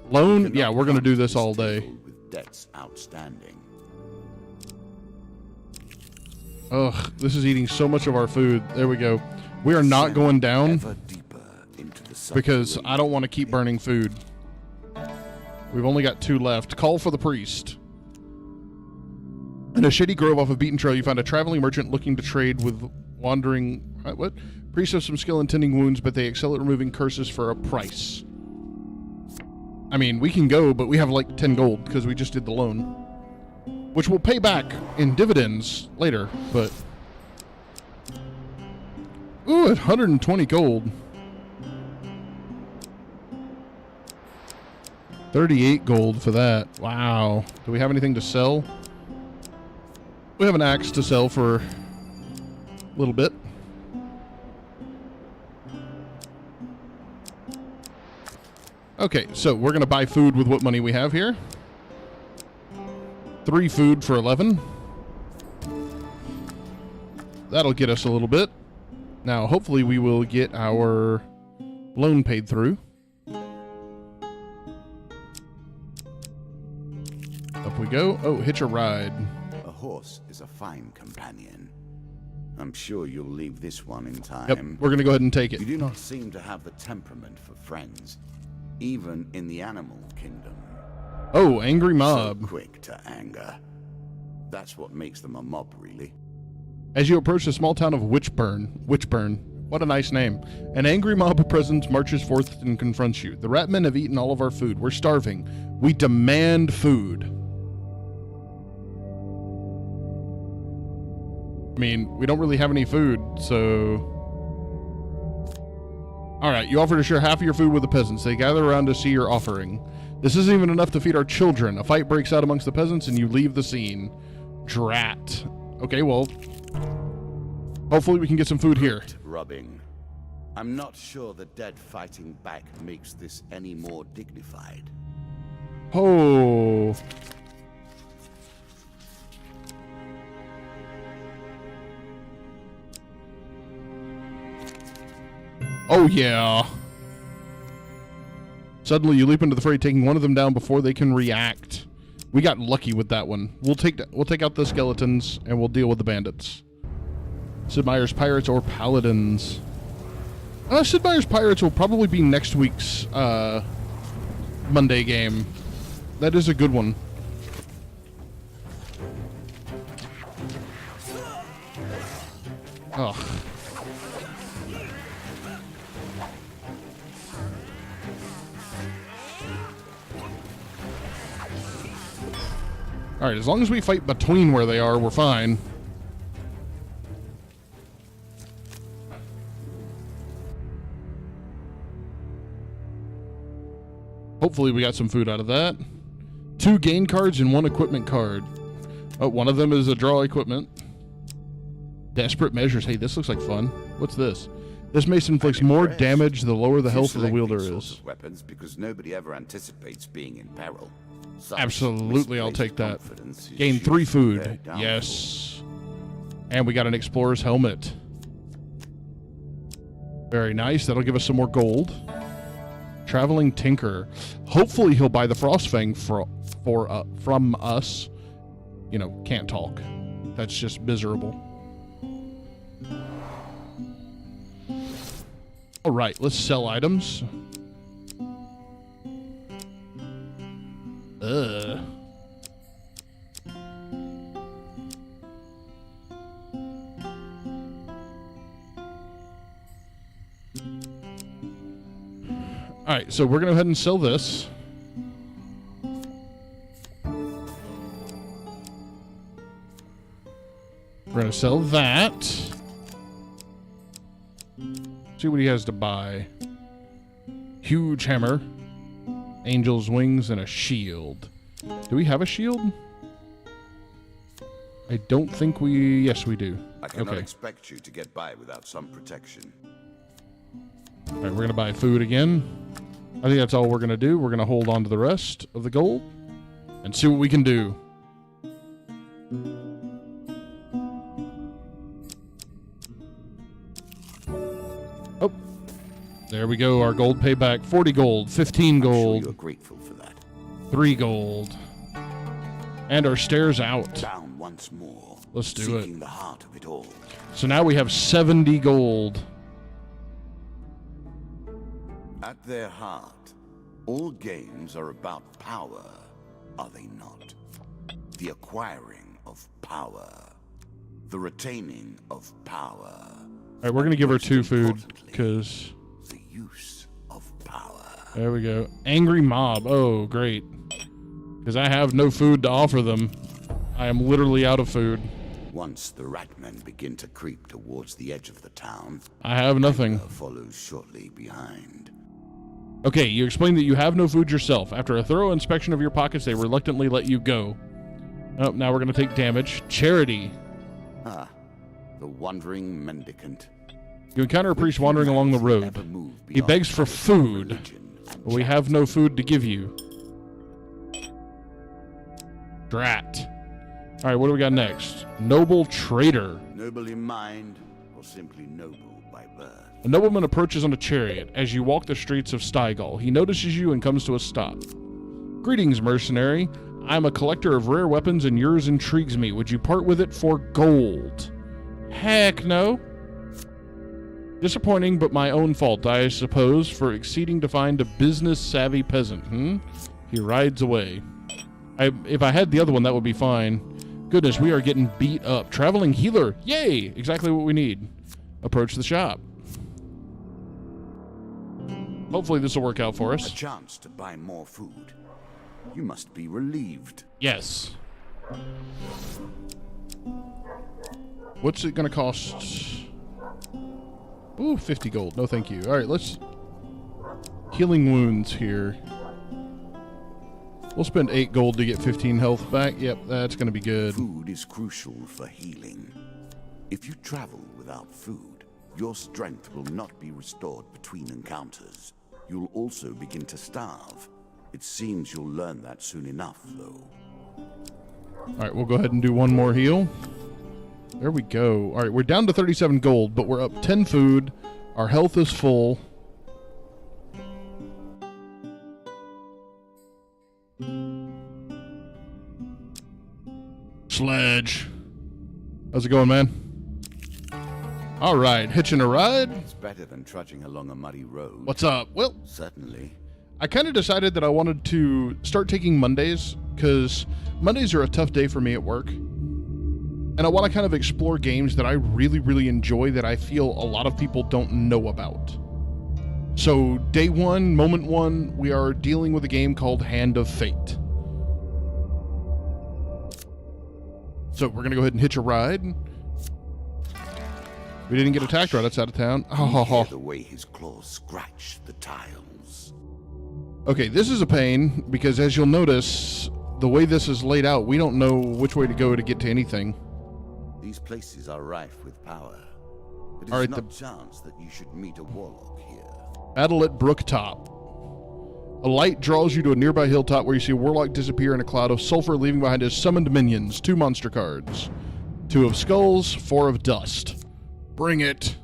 Loan? Yeah, we're going to do this all day. With debts outstanding. Ugh, this is eating so much of our food. There we go. We are not going down because I don't want to keep burning food. We've only got 2 left. Call for the priest. In a shady grove off a beaten trail, you find a traveling merchant looking to trade with wandering... What? Priests have some skill in tending wounds, but they excel at removing curses for a price. I mean, we can go, but we have like 10 gold because we just did the loan. which will pay back in dividends later, but... Ooh, 120 gold. 38 gold for that. Wow. Do we have anything to sell? We have an axe to sell for a little bit. Okay, so we're going to buy food with what money we have here. 3 food for 11. That'll get us a little bit. Now, hopefully we will get our loan paid through. Up we go. Oh, hitch a ride. A horse is a fine companion. I'm sure you'll leave this one in time. Yep, we're going to go ahead and take it. You do not seem to have the temperament for friends, even in the animal kingdom. Oh, angry mob. So quick to anger. That's what makes them a mob, really. As you approach the small town of Witchburn, what a nice name, an angry mob of presence marches forth and confronts you. The rat men have eaten all of our food. We're starving. We demand food. I mean, we don't really have any food, so... Alright, you offer to share half of your food with the peasants. They gather around to see your offering. This isn't even enough to feed our children. A fight breaks out amongst the peasants and you leave the scene. Drat. Okay, well... Hopefully we can get some food here. Rubbing. I'm not sure the dead fighting back makes this any more dignified. Oh. Oh yeah. Suddenly you leap into the fray, taking one of them down before they can react. We got lucky with that one. We'll take out the skeletons and we'll deal with the bandits. Sid Meier's Pirates or Paladins. Sid Meier's Pirates will probably be next week's Monday game. That is a good one. Ugh. Alright, as long as we fight between where they are, we're fine. Hopefully we got some food out of that. 2 gain cards and 1 equipment card. Oh, one of them is a draw equipment. Desperate measures. Hey, this looks like fun. What's this? This mace inflicts more damage the lower the health of the wielder is. Weapons because nobody ever anticipates being in peril. Absolutely, I'll take that. Gain 3 food. Yes. And we got an explorer's helmet. Very nice. That'll give us some more gold. Traveling Tinker. Hopefully he'll buy the Frostfang from us. You know, can't talk. That's just miserable. All right, let's sell items. All right, so we're going to go ahead and sell this. We're going to sell that. See what he has to buy. Huge hammer. Angel's wings and a shield. Do we have a shield? I don't think we... Yes, we do. I cannot expect you to get by without some protection. All right, we're going to buy food again. I think that's all we're going to do. We're going to hold on to the rest of the gold and see what we can do. Oh, there we go. Our gold payback. 40 gold, 15 gold. I'm sure you're grateful for that. 3 gold. And our stairs out. Down once more. Let's do seeking it. The heart of it all. So now we have 70 gold. At their heart, all games are about power, are they not? The acquiring of power. The retaining of power. All right, we're going to give her 2 food because... The use of power. There we go. Angry mob. Oh, great. Because I have no food to offer them. I am literally out of food. Once the ratmen begin to creep towards the edge of the town, I have nothing. follows shortly behind. Okay, you explain that you have no food yourself. After a thorough inspection of your pockets, they reluctantly let you go. Oh, now we're going to take damage. Charity. Ah, the wandering mendicant. You encounter a priest wandering along the road. He begs for food, but we have no food to give you. Drat. All right, what do we got next? Noble trader. Noble in mind, or simply noble by birth. A nobleman approaches on a chariot. As you walk the streets of Stygal, he notices you and comes to a stop. Greetings, mercenary. I'm a collector of rare weapons and yours intrigues me. Would you part with it for gold? Heck no. Disappointing, but my own fault, I suppose, for exceeding to find a business-savvy peasant, He rides away. If I had the other one, that would be fine. Goodness, we are getting beat up. Traveling healer. Yay! Exactly what we need. Approach the shop. Hopefully this will work out for A us. chance to buy more food. You must be relieved. Yes. What's it going to cost? Ooh, 50 gold. No, thank you. All right, let's... Healing wounds here. We'll spend 8 gold to get 15 health back. Yep, that's going to be good. Food is crucial for healing. If you travel without food, your strength will not be restored between encounters. You'll also begin to starve. It seems you'll learn that soon enough, though. All right, we'll go ahead and do one more heal. There we go. All right, we're down to 37 gold, but we're up 10 food. Our health is full. Sledge. How's it going, man? All right, hitching a ride. It's better than trudging along a muddy road. What's up? Well, Certainly. I kind of decided that I wanted to start taking Mondays because Mondays are a tough day for me at work. And I want to kind of explore games that I really, really enjoy that I feel a lot of people don't know about. So day one, moment one, we are dealing with a game called Hand of Fate. So we're going to go ahead and hitch a ride. We didn't get attacked right outside of town. You hear the way his claws scratch the tiles. Okay, this is a pain because as you'll notice, the way this is laid out, we don't know which way to go to get to anything. These places are rife with power. It is All right, not chance that you should meet a warlock here. Battle at Brooktop. A light draws you to a nearby hilltop where you see a warlock disappear in a cloud of sulfur, leaving behind his summoned minions, 2 monster cards. 2 of skulls, 4 of dust. Bring it.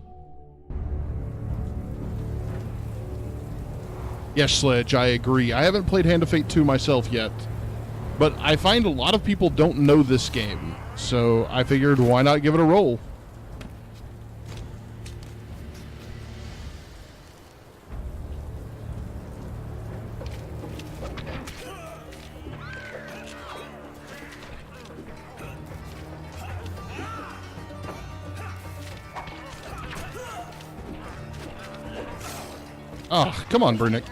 Yes, Sledge, I agree. I haven't played Hand of Fate 2 myself yet, but I find a lot of people don't know this game, so I figured why not give it a roll. Oh, come on, Brunick.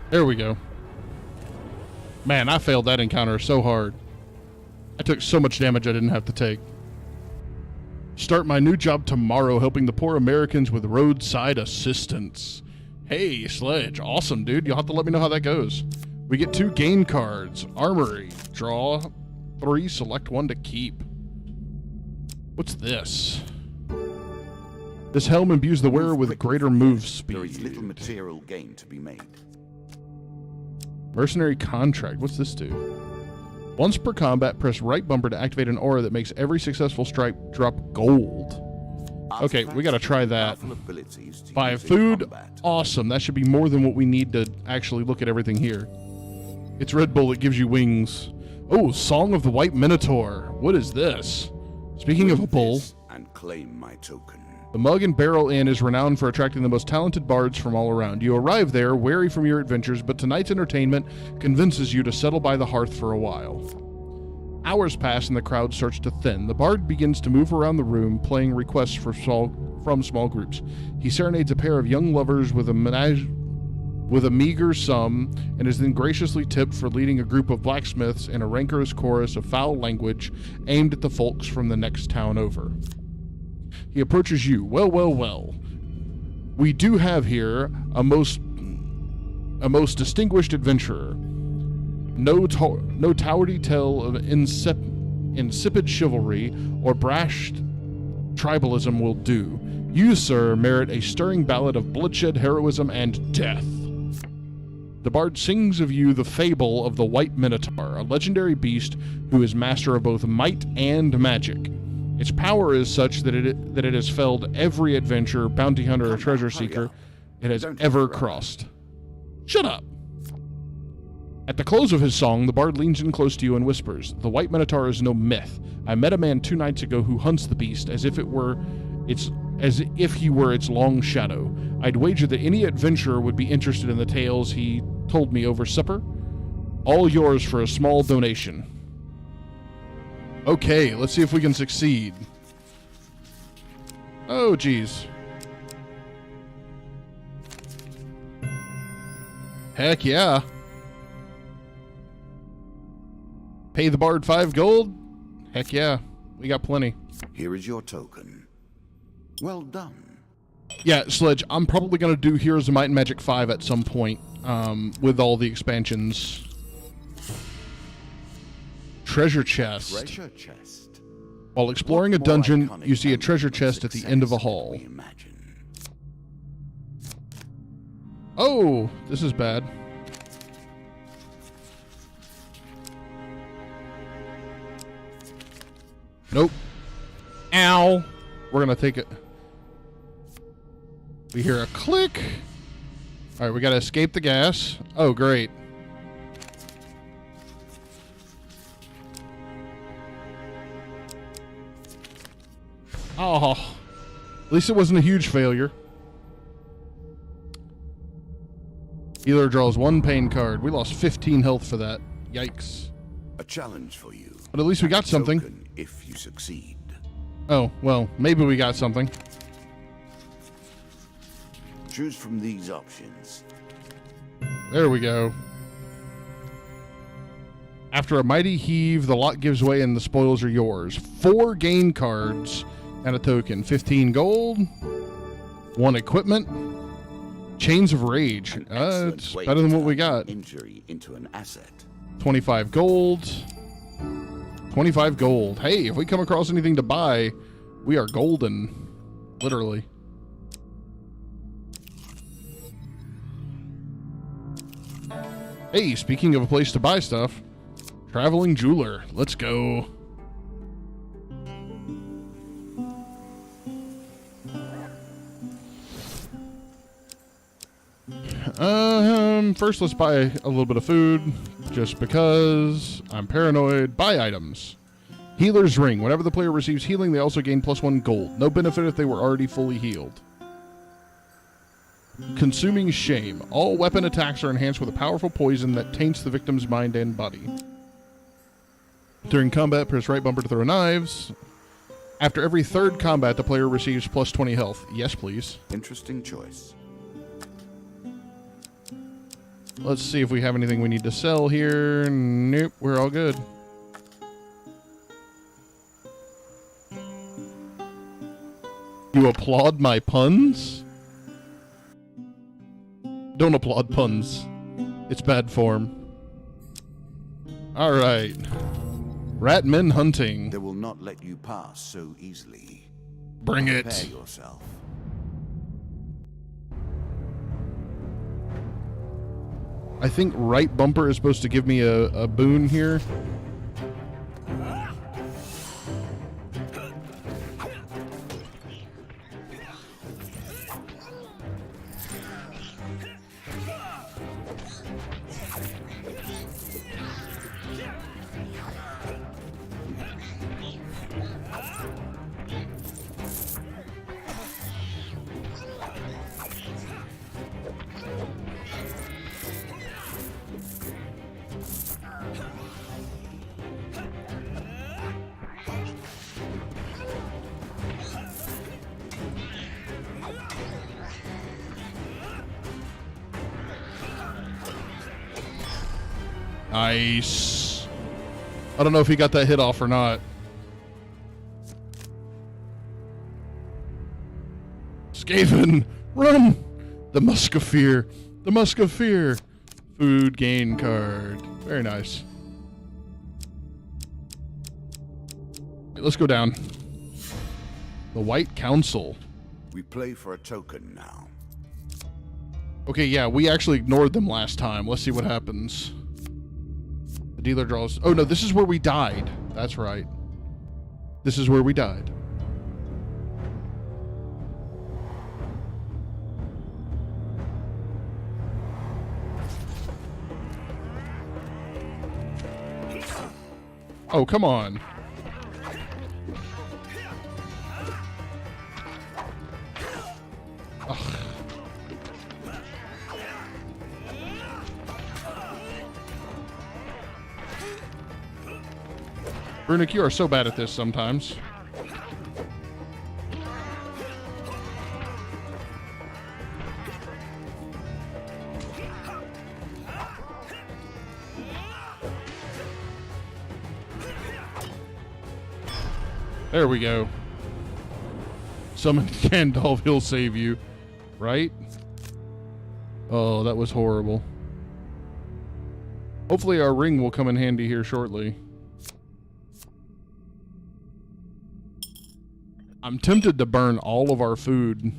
There we go. Man, I failed that encounter so hard. I took so much damage I didn't have to take. Start my new job tomorrow helping the poor Americans with roadside assistance. Hey, Sledge. Awesome, dude. You'll have to let me know how that goes. We get 2 gain cards. Armory. Draw 3. Select 1 to keep. What's this? This helm imbues the wearer with greater move speed. There is little material gain to be made. Mercenary contract. What's this do? Once per combat, press right bumper to activate an aura that makes every successful strike drop gold. Okay, we gotta try that. 5 food. Awesome. That should be more than what we need to actually look at everything here. It's Red Bull. It gives you wings. Oh, Song of the White Minotaur. What is this? Speaking of a bull. And claim my token. The Mug and Barrel Inn is renowned for attracting the most talented bards from all around. You arrive there, wary from your adventures, but tonight's entertainment convinces you to settle by the hearth for a while. Hours pass and the crowd starts to thin. The bard begins to move around the room, playing requests from small groups. He serenades a pair of young lovers with a meager sum, and is then graciously tipped for leading a group of blacksmiths in a rancorous chorus of foul language aimed at the folks from the next town over. He approaches you. Well. We do have here a most distinguished adventurer. No towerdy tale of insipid chivalry or brash tribalism will do. You, sir, merit a stirring ballad of bloodshed, heroism, and death. The bard sings of you the fable of the White Minotaur, a legendary beast who is master of both might and magic. Its power is such that it has felled every adventurer, bounty hunter, or treasure seeker it has ever crossed. Shut up! At the close of his song, the bard leans in close to you and whispers, "The White Minotaur is no myth. I met a man 2 nights ago who hunts the beast as if he were its long shadow. I'd wager that any adventurer would be interested in the tales he told me over supper. All yours for a small donation." Okay, let's see if we can succeed. Oh, geez. Heck yeah. Pay the bard 5 gold? Heck yeah. We got plenty. Here is your token. Well done. Yeah, Sledge, I'm probably going to do Heroes of Might and Magic 5 at some point, with all the expansions. Treasure chest. Treasure chest. While exploring a dungeon, you see a treasure chest at the end of a hall. Oh, this is bad. Nope. Ow. We're going to take it. We hear a click. All right, we got to escape the gas. Oh, great. Oh, at least it wasn't a huge failure. Healer draws 1 pain card. We lost 15 health for that. Yikes. A challenge for you. But at least we got something. If you succeed. Oh, well, maybe we got something. Choose from these options. There we go. After a mighty heave, the lot gives way and the spoils are yours. 4 gain cards and a token. 15 gold. 1 equipment. Chains of Rage. It's better than what we got. Injury into an asset. 25 gold. 25 gold. Hey, if we come across anything to buy, we are golden. Literally. Hey, speaking of a place to buy stuff, Traveling Jeweler. Let's go. First let's buy a little bit of food, just because I'm paranoid. Buy items. Healer's Ring. Whenever the player receives healing, they also gain +1 gold. No benefit if they were already fully healed. Consuming Shame. All weapon attacks are enhanced with a powerful poison that taints the victim's mind and body. During combat, press right bumper to throw knives. After every 3rd combat, the player receives +20 health. Yes, please. Interesting choice. Let's see if we have anything we need to sell here. Nope, we're all good. You applaud my puns? Don't applaud puns. It's bad form. Alright. Ratmen hunting. They will not let you pass so easily. Bring it. Prepare yourself. I think right bumper is supposed to give me a boon here. Nice. I don't know if he got that hit off or not. Skaven, run! The Musk of Fear. The Musk of Fear. Food gain card. Very nice. Let's go down. The White Council. We play for a token now. Okay, yeah, we actually ignored them last time. Let's see what happens. The dealer draws... Oh, no, this is where we died. That's right. This is where we died. Oh, come on. Ugh. Runic, you are so bad at this sometimes. There we go. Summon Gandalf, he'll save you. Right? Oh, that was horrible. Hopefully our ring will come in handy here shortly. I'm tempted to burn all of our food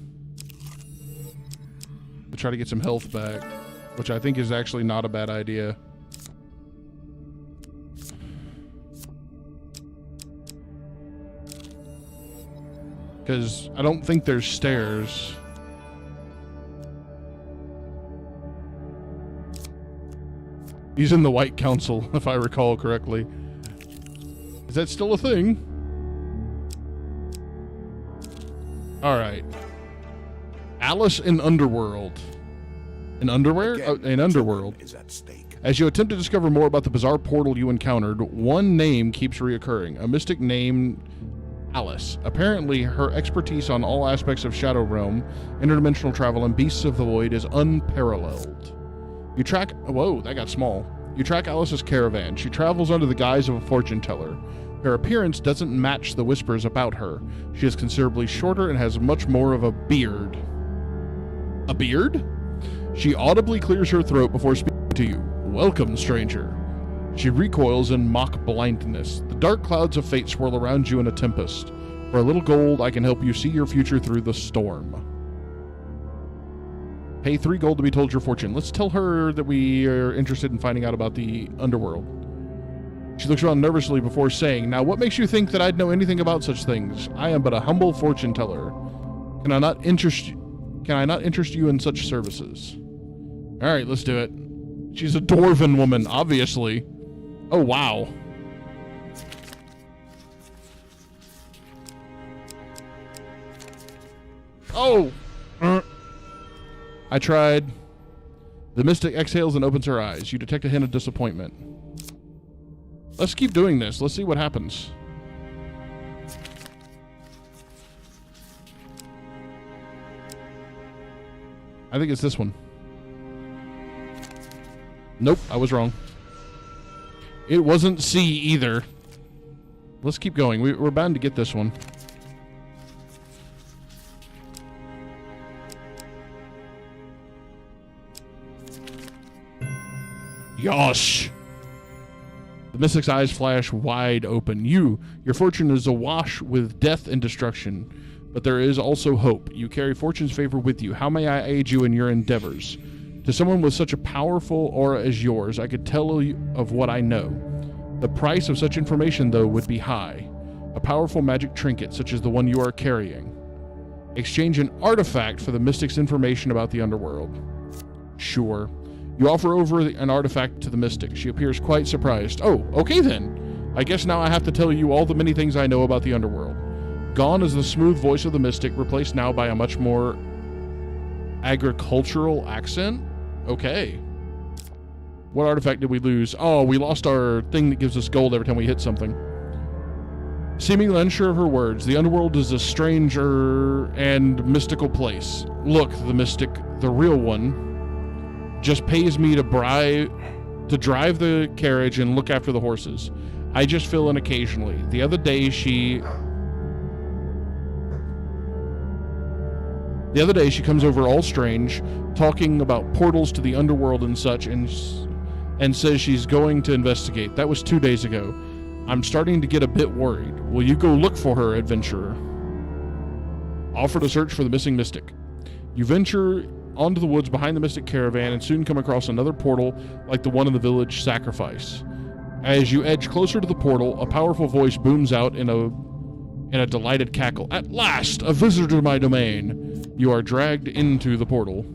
to try to get some health back, which I think is actually not a bad idea. Because I don't think there's stairs. He's in the White Council, if I recall correctly. Is that still a thing? Alright. Alice in Underworld. In Underwear? In Underworld. Is at stake. As you attempt to discover more about the bizarre portal you encountered, one name keeps reoccurring. A mystic named Alice. Apparently, her expertise on all aspects of Shadow Realm, interdimensional travel, and beasts of the void is unparalleled. You track... Whoa, that got small. You track Alice's caravan. She travels under the guise of a fortune teller. Her appearance doesn't match the whispers about her. She is considerably shorter and has much more of a beard. A beard? She audibly clears her throat before speaking to you. Welcome, stranger. She recoils in mock blindness. The dark clouds of fate swirl around you in a tempest. For a little gold, I can help you see your future through the storm. Pay 3 gold to be told your fortune. Let's tell her that we are interested in finding out about the underworld. She looks around nervously before saying, "Now what makes you think that I'd know anything about such things? I am but a humble fortune teller. Can I not interest you in such services?" All right, let's do it. She's a dwarven woman, obviously. Oh, wow. Oh! I tried. The mystic exhales and opens her eyes. You detect a hint of disappointment. Let's keep doing this. Let's see what happens. I think it's this one. Nope, I was wrong. It wasn't C either. Let's keep going. We're bound to get this one. Yosh! The mystic's eyes flash wide open. Your fortune is awash with death and destruction, but there is also hope. You carry fortune's favor with you. How may I aid you in your endeavors? To someone with such a powerful aura as yours, I could tell you of what I know. The price of such information, though, would be high. A powerful magic trinket, such as the one you are carrying. Exchange an artifact for the mystic's information about the underworld. Sure. You offer over an artifact to the mystic. She appears quite surprised. Oh, okay then. I guess now I have to tell you all the many things I know about the underworld. Gone is the smooth voice of the mystic, replaced now by a much more agricultural accent. Okay. What artifact did we lose? Oh, we lost our thing that gives us gold every time we hit something. Seemingly unsure of her words, the underworld is a stranger and mystical place. Look, the mystic, the real one, just pays me to bribe to drive the carriage and look after the horses. I just fill in occasionally. The other day she comes over all strange, talking about portals to the underworld and such, and says she's going to investigate. That was 2 days ago. I'm starting to get a bit worried. Will you go look for her, adventurer? Offer to search for the missing mystic. You venture onto the woods behind the mystic caravan and soon come across another portal like the one in the village sacrifice. As you edge closer to the portal, a powerful voice booms out in a delighted cackle. At last, a visitor to my domain. You are dragged into the portal.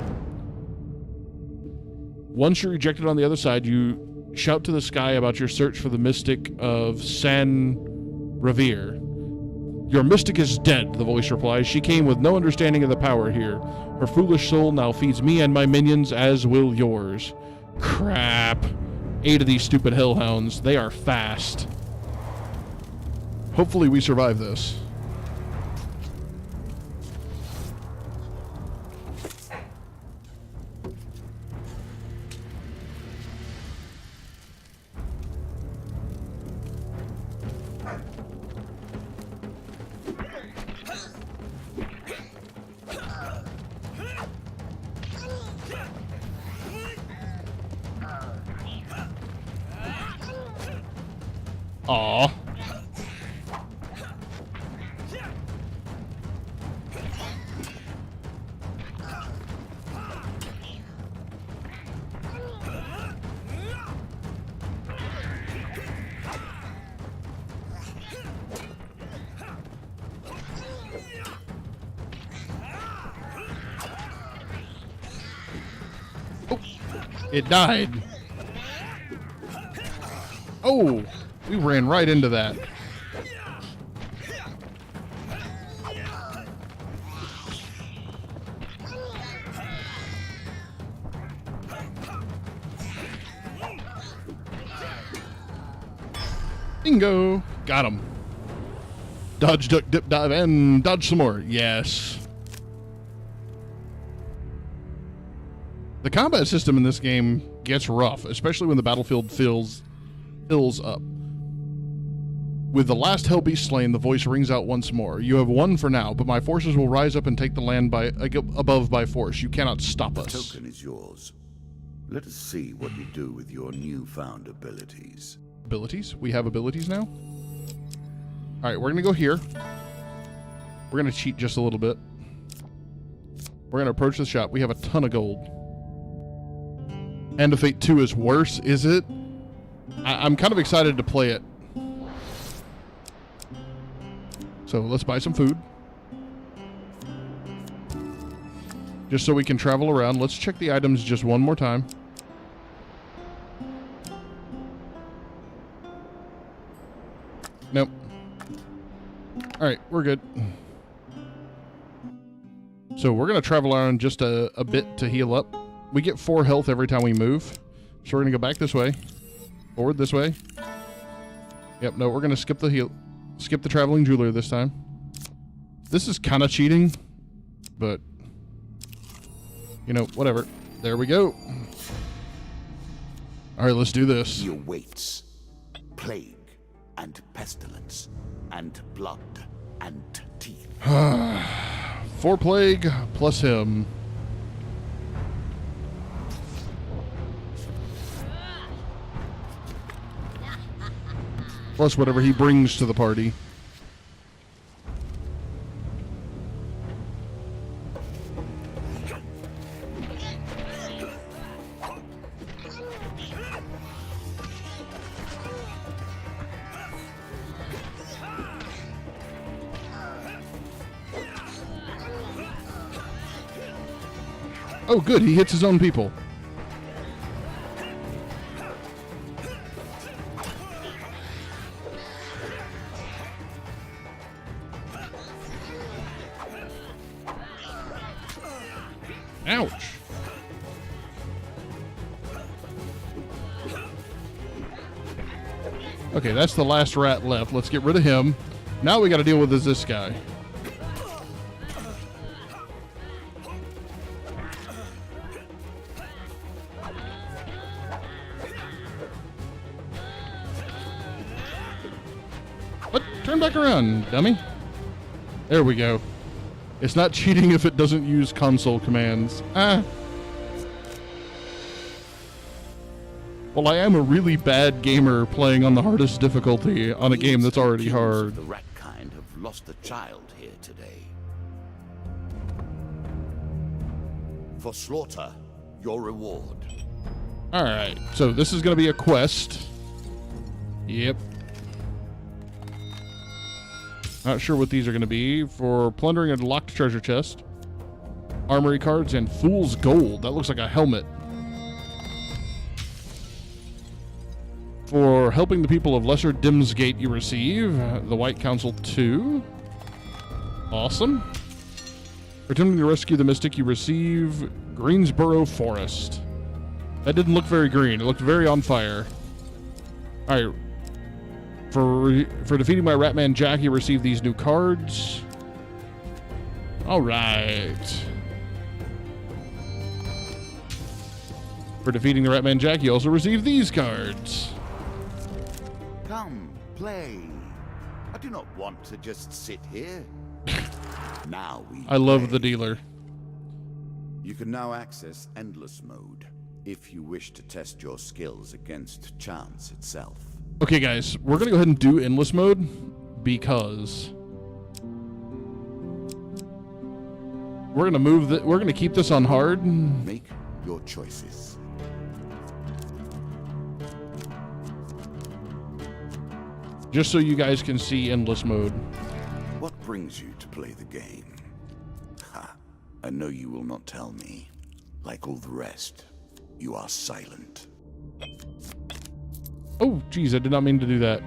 Once you're ejected on the other side, you shout to the sky about your search for the mystic of San Revere. Your mystic is dead, the voice replies. She came with no understanding of the power here. Her foolish soul now feeds me and my minions, as will yours. Crap. 8 of these stupid hellhounds. They are fast. Hopefully we survive this. Aw. Oh, it died. Oh, we ran right into that. Bingo! Got him. Dodge, duck, dip, dive, and dodge some more. Yes. The combat system in this game gets rough, especially when the battlefield fills up. With the last Hellbeast slain, the voice rings out once more. You have won for now, but my forces will rise up and take the land above by force. You cannot stop us. The token is yours. Let us see what you do with your newfound abilities. Abilities? We have abilities now? Alright, we're going to go here. We're going to cheat just a little bit. We're going to approach the shop. We have a ton of gold. Hand of Fate 2 is worse, is it? I'm kind of excited to play it. So let's buy some food. Just so we can travel around. Let's check the items just one more time. Nope. Alright, we're good. So we're going to travel around just a bit to heal up. We get 4 health every time we move. So we're going to go back this way. Forward this way. Yep, no, we're going to skip the traveling jeweler this time. This is kind of cheating, but you know, whatever. There we go. All right, let's do this. He awaits plague and pestilence and blood and teeth. 4 plague plus him. Plus whatever he brings to the party. Oh, good. He hits his own people. Ouch. Okay, that's the last rat left. Let's get rid of him. Now we got to deal with this guy. What? Turn back around, dummy. There we go. It's not cheating if it doesn't use console commands. Ah. Well, I am a really bad gamer playing on the hardest difficulty on a game that's already hard. The rat kind have lost a child here today. For slaughter, your reward. Alright, so this is going to be a quest. Yep. Not sure what these are going to be. For plundering a locked treasure chest, armory cards, and fool's gold. That looks like a helmet. For helping the people of Lesser Dimsgate, you receive the White Council 2. Awesome. For attempting to rescue the Mystic, you receive Greensboro Forest. That didn't look very green. It looked very on fire. All right. For defeating my Ratman Jack, you receive these new cards. All right. For defeating the Ratman Jack, you also receive these cards. Come, play. I do not want to just sit here. Now we I love play. the dealer. You can now access Endless Mode if you wish to test your skills against chance itself. Okay, guys, we're gonna go ahead and do endless mode because we're gonna we're gonna keep this on hard. Make your choices. Just so you guys can see endless mode. What brings you to play the game? Ha! I know you will not tell me. Like all the rest, you are silent. Oh, geez, I did not mean to do that.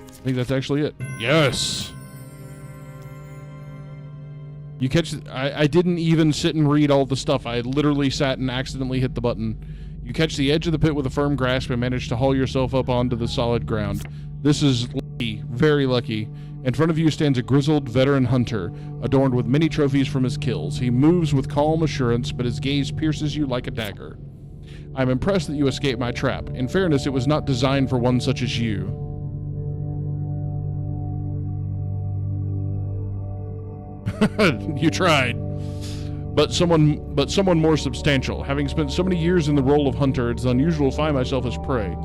I think that's actually it. Yes! You catch... I didn't even sit and read all the stuff. I literally sat and accidentally hit the button. You catch the edge of the pit with a firm grasp and manage to haul yourself up onto the solid ground. This is lucky, very lucky. In front of you stands a grizzled veteran hunter, adorned with many trophies from his kills. He moves with calm assurance, but his gaze pierces you like a dagger. I'm impressed that you escaped my trap. In fairness, it was not designed for one such as you. You tried. But someone more substantial. Having spent so many years in the role of hunter, it's unusual to find myself as prey.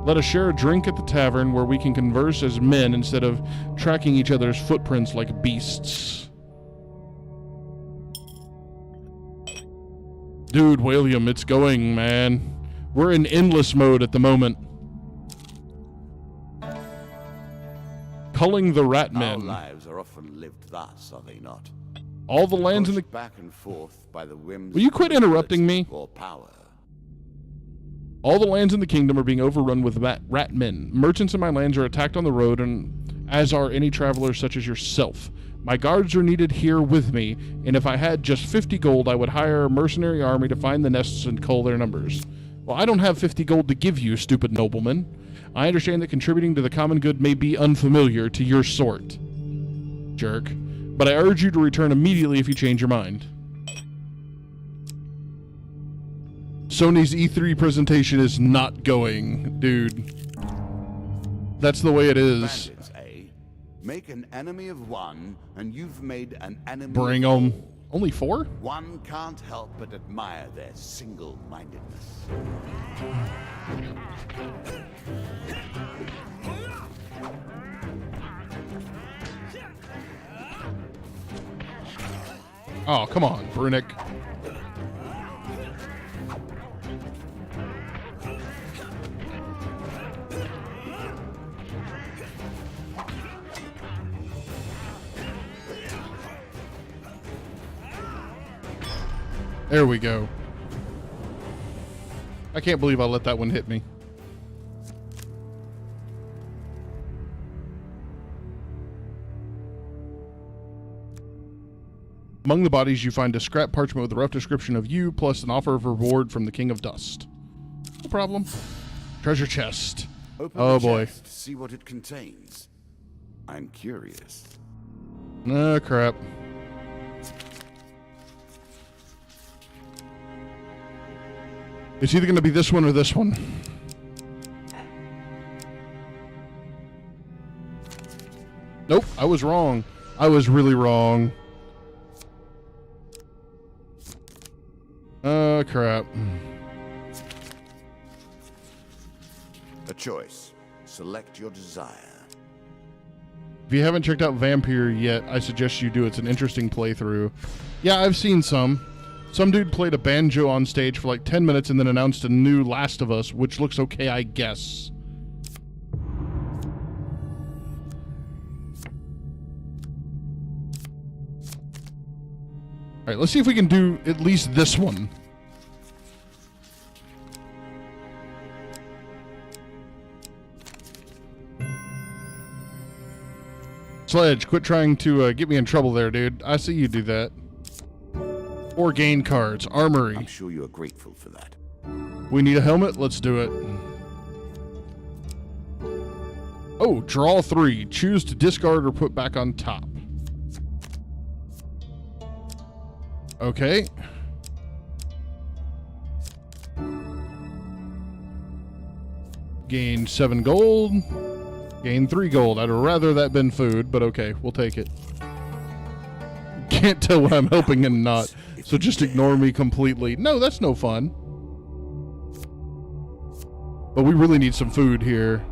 Let us share a drink at the tavern where we can converse as men instead of tracking each other's footprints like beasts. Dude, William, it's going, man. We're in endless mode at the moment. Culling the Ratmen. Our lives are often lived thus, are they not? All the lands in the... Back and forth by the whims. Will you quit interrupting me? Or power. All the lands in the kingdom are being overrun with ratmen. Merchants in my lands are attacked on the road, and as are any travelers such as yourself. My guards are needed here with me, and if I had just 50 gold, I would hire a mercenary army to find the nests and cull their numbers. Well, I don't have 50 gold to give you, stupid nobleman. I understand that contributing to the common good may be unfamiliar to your sort. Jerk. But I urge you to return immediately if you change your mind. Sony's E3 presentation is not going, dude. That's the way it is. Bandits, eh? Make an enemy of one, and you've made an enemy. Bring of 'em. all. Only 4? One can't help but admire their single-mindedness. Oh, come on, Brunick. There we go. I can't believe I let that one hit me. Among the bodies, you find a scrap parchment with a rough description of you, plus an offer of reward from the King of Dust. No problem. Treasure chest. Open Oh, the boy. chest, see what it contains. I'm curious. Ah, crap. It's either going to be this one or this one. Nope, I was wrong. I was really wrong. Oh, crap. A choice. Select your desire. If you haven't checked out Vampire yet, I suggest you do. It's an interesting playthrough. Yeah, I've seen some. Some dude played a banjo on stage for like 10 minutes and then announced a new Last of Us, which looks okay, I guess. All right, let's see if we can do at least this one. Sledge, quit trying to get me in trouble there, dude. I see you do that. 4 gain cards. Armory. I'm sure you're grateful for that. We need a helmet? Let's do it. Oh, draw 3. Choose to discard or put back on top. Okay. Gain 7 gold. Gain 3 gold. I'd rather that been food, but okay, we'll take it. Can't tell what I'm helping and not, so just ignore me completely. No, that's no fun. But we really need some food here.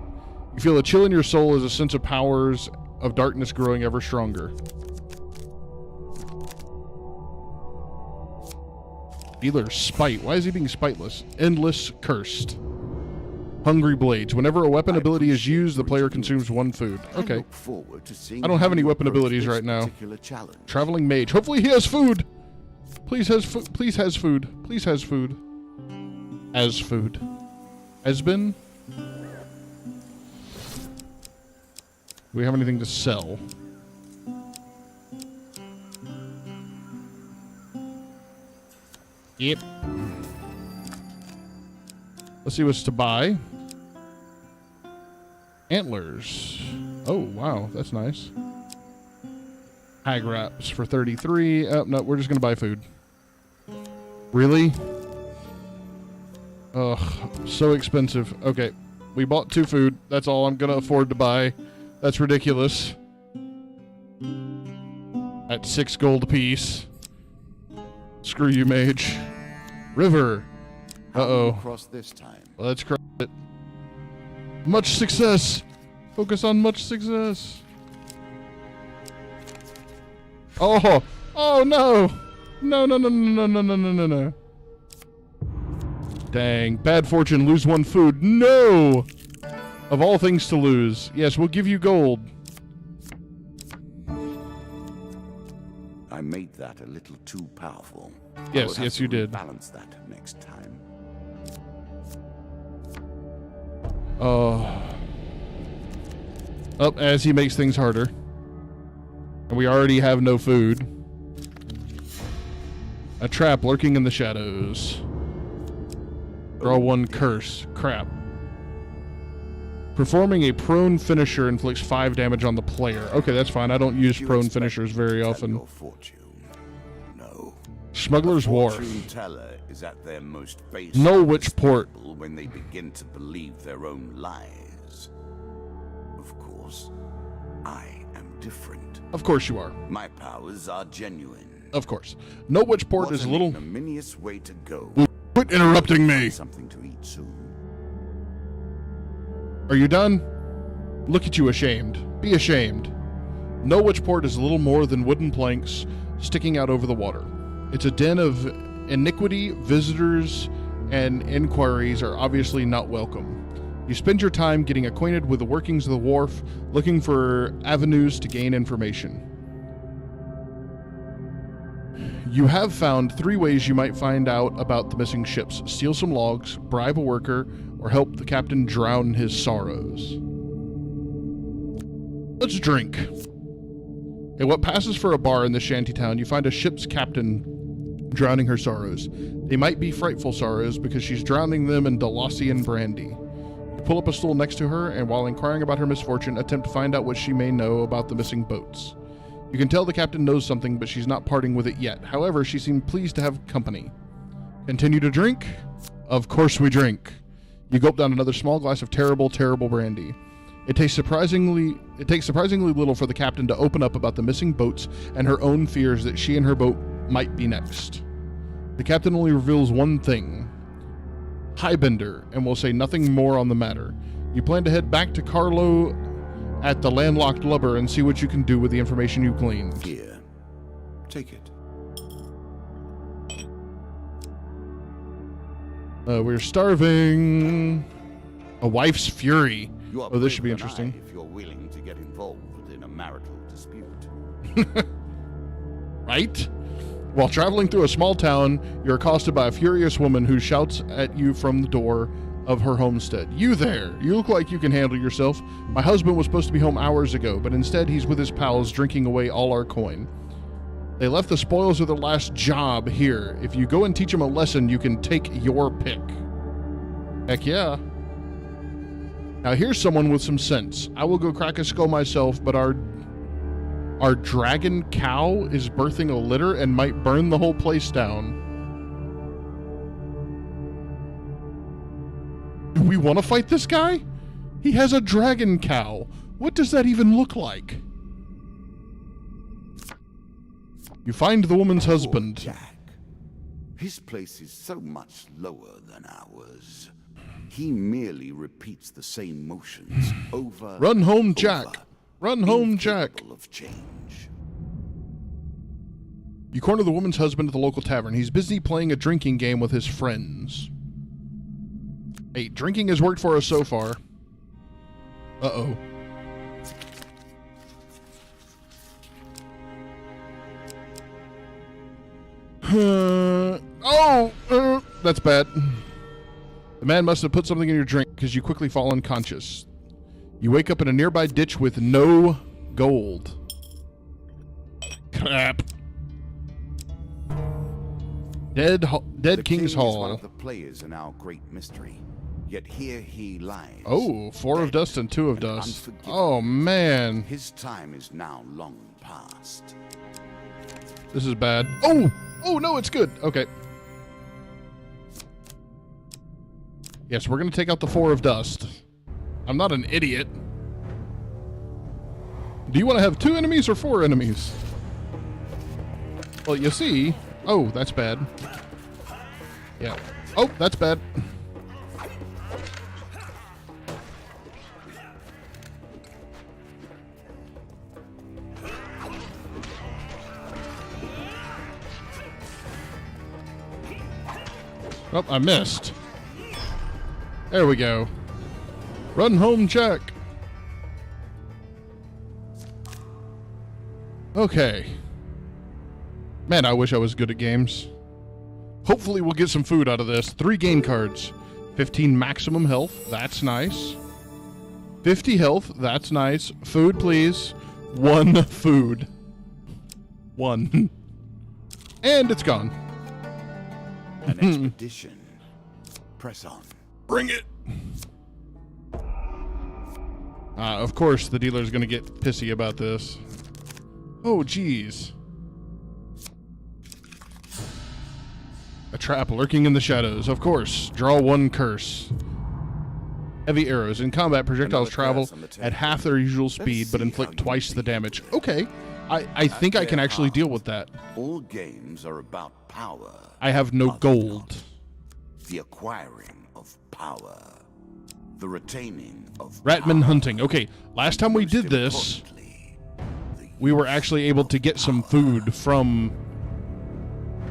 You feel a chill in your soul as a sense of powers of darkness growing ever stronger. Dealer Spite. Why is he being spiteless? Endless Cursed. Hungry Blades. Whenever a weapon ability is used, the player consumes 1 food. Okay. I don't have any weapon abilities right now. Traveling Mage. Hopefully he has food. Please has food. Please has food. Please has food. As food. Has been. Do we have anything to sell? Yep. Let's see what's to buy. Antlers. Oh, wow. That's nice. Hag wraps for 33. Oh, no, we're just going to buy food. Really? Ugh, so expensive. Okay, we bought 2 food. That's all I'm going to afford to buy. That's ridiculous. At 6 gold apiece. Screw you, mage. River. Uh-oh. Cross this time. Let's cross it. Much success. Focus on much success. Oh. Oh, no. No, no, no, no, no, no, no, no, no. Dang. Bad fortune. Lose 1 food. No. Of all things to lose. Yes, we'll give you gold. I made that a little too powerful. Yes, yes, you did. Balance that next time. Oh. Up as he makes things harder. And we already have no food. A trap lurking in the shadows. Draw 1 curse. Crap. Performing a prone finisher inflicts 5 damage on the player. Okay, that's fine. I don't use prone finishers very often. No. Smuggler's Wharf. Fortune teller is at their most base. Norwich Port. When they begin to believe their own lies. Of course, I am different. Of course you are. My powers are genuine. Of course. Norwich Port is a little... ignominious way to go. Quit interrupting me. Something to eat soon. Are you done? Look at you ashamed. Be ashamed. Norwich Port is little more than wooden planks sticking out over the water. It's a den of iniquity. Visitors and inquiries are obviously not welcome. You spend your time getting acquainted with the workings of the wharf, looking for avenues to gain information. You have found 3 ways you might find out about the missing ships: steal some logs, bribe a worker, or help the captain drown his sorrows. Let's drink. In what passes for a bar in the shantytown, you find a ship's captain drowning her sorrows. They might be frightful sorrows because she's drowning them in Delassian brandy. You pull up a stool next to her, and while inquiring about her misfortune, attempt to find out what she may know about the missing boats. You can tell the captain knows something, but she's not parting with it yet. However, she seemed pleased to have company. Continue to drink. Of course we drink. You gulp down another small glass of terrible, terrible brandy. It takes surprisingly little for the captain to open up about the missing boats and her own fears that she and her boat might be next. The captain only reveals one thing. Highbender, and will say nothing more on the matter. You plan to head back to Carlo at the landlocked lubber and see what you can do with the information you gleaned. Here, take it. We're starving. A wife's fury. You are Oh, this should be braver than interesting. I if you're willing to get involved in a marital dispute. Right? While traveling through a small town, you're accosted by a furious woman who shouts at you from the door of her homestead. You there! You look like you can handle yourself. My husband was supposed to be home hours ago, but instead he's with his pals drinking away all our coin. They left the spoils of their last job here. If you go and teach them a lesson, you can take your pick. Heck yeah. Now here's someone with some sense. I will go crack a skull myself, but our dragon cow is birthing a litter and might burn the whole place down. Do we want to fight this guy? He has a dragon cow. What does that even look like? You find the woman's Poor husband. Jack. His place is so much lower than ours. He merely repeats the same motions over. Run home, and Jack. over, Run home, Jack. incapable of change. You corner the woman's husband at the local tavern. He's busy playing a drinking game with his friends. Hey, drinking has worked for us so far. Uh-oh. That's bad. The man must have put something in your drink because you quickly fall unconscious. You wake up in a nearby ditch with no gold. Crap. Dead The King's king Hall. is one of the players in our great mystery. Yet here he lies. Oh, 4 of dead dust and 2 of and dust. unforgiven. Oh, man. His time is now long past. This is bad. Oh! Oh, no, it's good. Okay. Yes, we're going to take out the 4 of dust. I'm not an idiot. Do you want to have 2 enemies or 4 enemies? Well, you see... Oh, that's bad. Yeah. Oh, that's bad. Oh, I missed. There we go. Run home, Jack. Okay. Man, I wish I was good at games. Hopefully we'll get some food out of this. 3 game cards. 15 maximum health. That's nice. 50 health. That's nice. Food, please. 1 food. 1. And it's gone. An expedition. Press on. Bring it. Of course, the dealer's going to get pissy about this. Oh, geez. A trap lurking in the shadows. Of course. Draw 1 curse. Heavy arrows. In combat, projectiles Another travel curse on the table. at half their usual Let's speed, but see inflict how you twice the feel. damage. Okay. I think I can their actually deal with that. All games are about power. I have no Are they gold. not? The acquiring of power. The retaining of Ratman power. hunting. Okay, last time we Most did this, importantly, the we were use actually able to of get some power. food from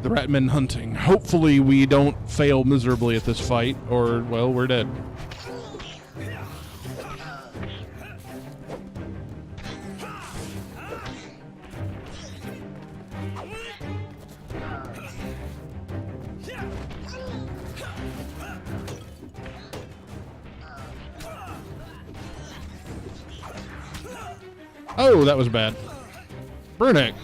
the Ratman hunting. Hopefully we don't fail miserably at this fight, or, well, we're dead. Oh, that was bad. Burnick.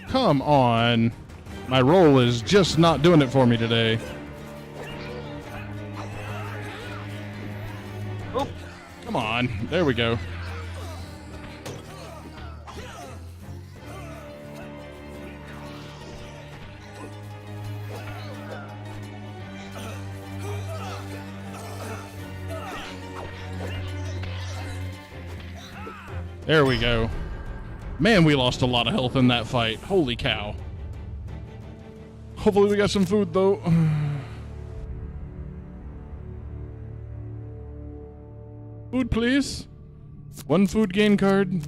Come on. My roll is just not doing it for me today. Oh, come on. There we go. There we go. Man, we lost a lot of health in that fight. Holy cow. Hopefully we got some food, though. Food, please. 1 food gain card.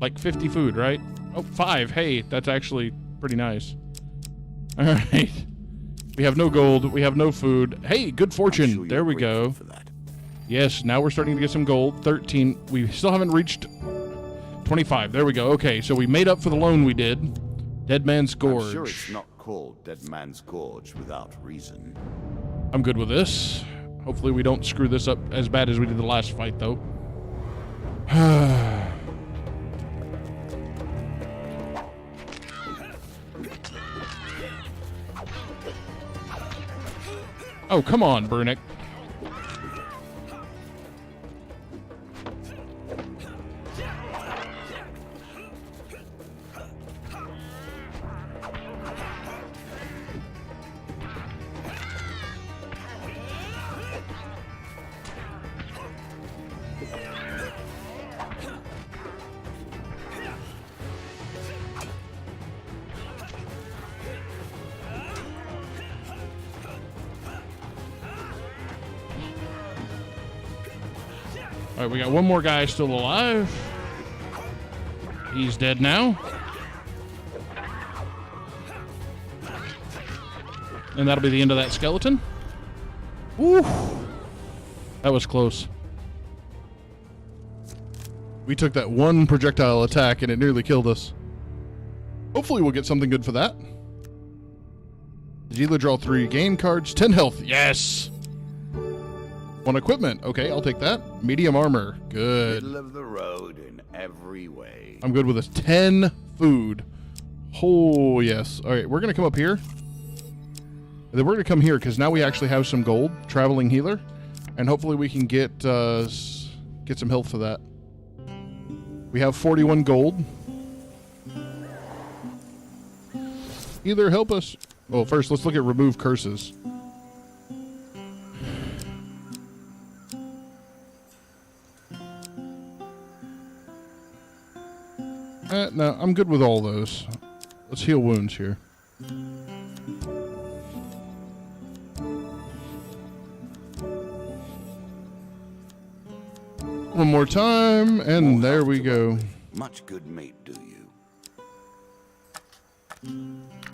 Like 50 food, right? Oh, 5. Hey, that's actually pretty nice. All right. We have no gold. We have no food. Hey, good fortune. Sure there we go. For that. Yes, now we're starting to get some gold. 13. We still haven't reached 25. There we go. Okay, so we made up for the loan we did. Dead Man's Gorge. I'm sure it's not called Dead Man's Gorge without reason. I'm good with this. Hopefully we don't screw this up as bad as we did the last fight, though. Oh, come on, Brunick. All right, we got one more guy still alive. He's dead now. And that'll be the end of that skeleton. Woo! That was close. We took that one projectile attack and it nearly killed us. Hopefully we'll get something good for that. The dealer draw 3 game cards, 10 health. Yes! 1 equipment. Okay, I'll take that. Medium armor. Good. Middle of the road in every way. I'm good with this. 10 food. Oh, yes. All right, we're going to come up here. And then we're going to come here because now we actually have some gold. Traveling healer. And hopefully we can get some health for that. We have 41 gold. Healer, help us. Oh, first, let's look at remove curses. No, I'm good with all those. Let's heal wounds here. One more time, and there we go. Much good mate, do you?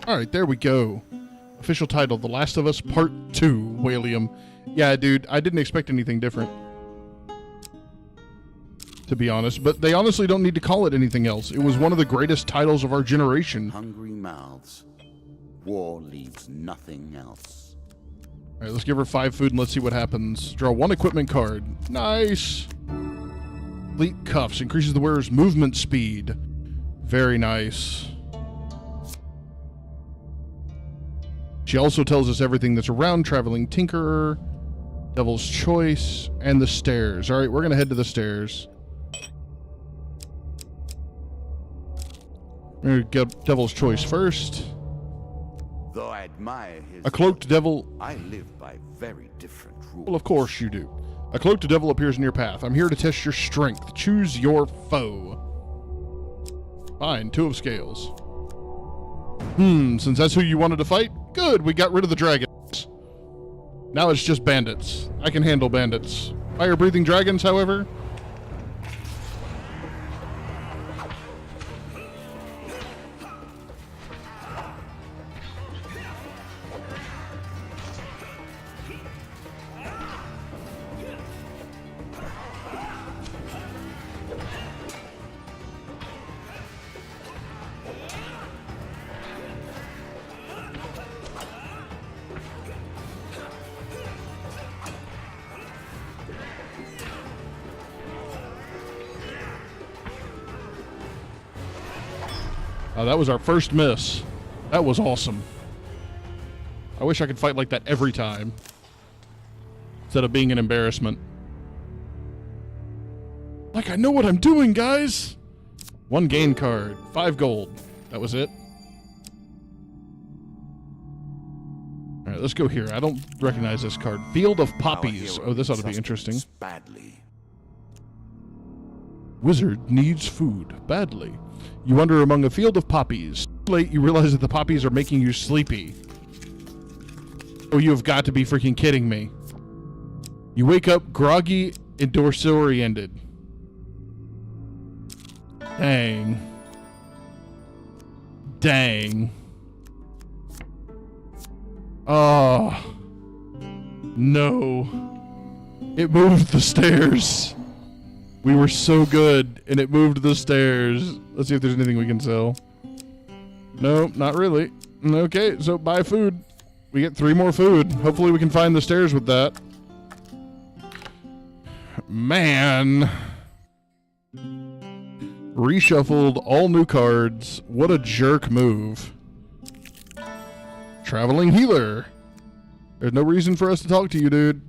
All right, there we go. Official title, The Last of Us Part 2, Whalium. Yeah, dude, I didn't expect anything different, to be honest, but they honestly don't need to call it anything else. It was one of the greatest titles of our generation. Hungry mouths. War leaves nothing else. All right, let's give her 5 food and let's see what happens. Draw 1 equipment card. Nice. Elite cuffs increases the wearer's movement speed. Very nice. She also tells us everything that's around. Traveling Tinkerer, Devil's Choice, and the stairs. All right, we're going to head to the stairs. We're going to get Devil's Choice first. Though I admire his... A cloaked devil... I live by very different rules. Well, of course you do. A cloaked devil appears in your path. I'm here to test your strength. Choose your foe. Fine, 2 of scales. Since that's who you wanted to fight, good, we got rid of the dragons. Now it's just bandits. I can handle bandits. Fire-breathing dragons, however... that was our first miss. That was awesome. I wish I could fight like that every time, instead of being an embarrassment. Like, I know what I'm doing, guys! 1 gain card, 5 gold. That was it. Alright, let's go here. I don't recognize this card. Field of Poppies. Oh, this ought to be interesting. Badly. Wizard needs food. Badly. You wander among a field of poppies. Late, you realize that the poppies are making you sleepy. Oh, you have got to be freaking kidding me. You wake up groggy and disoriented. Dang. Dang. Oh. No. It moved the stairs. We were so good, and it moved the stairs. Let's see if there's anything we can sell. No, not really. Okay, so buy food. We get 3 more food. Hopefully we can find the stairs with that. Man. Reshuffled all new cards. What a jerk move. Traveling healer. There's no reason for us to talk to you, dude.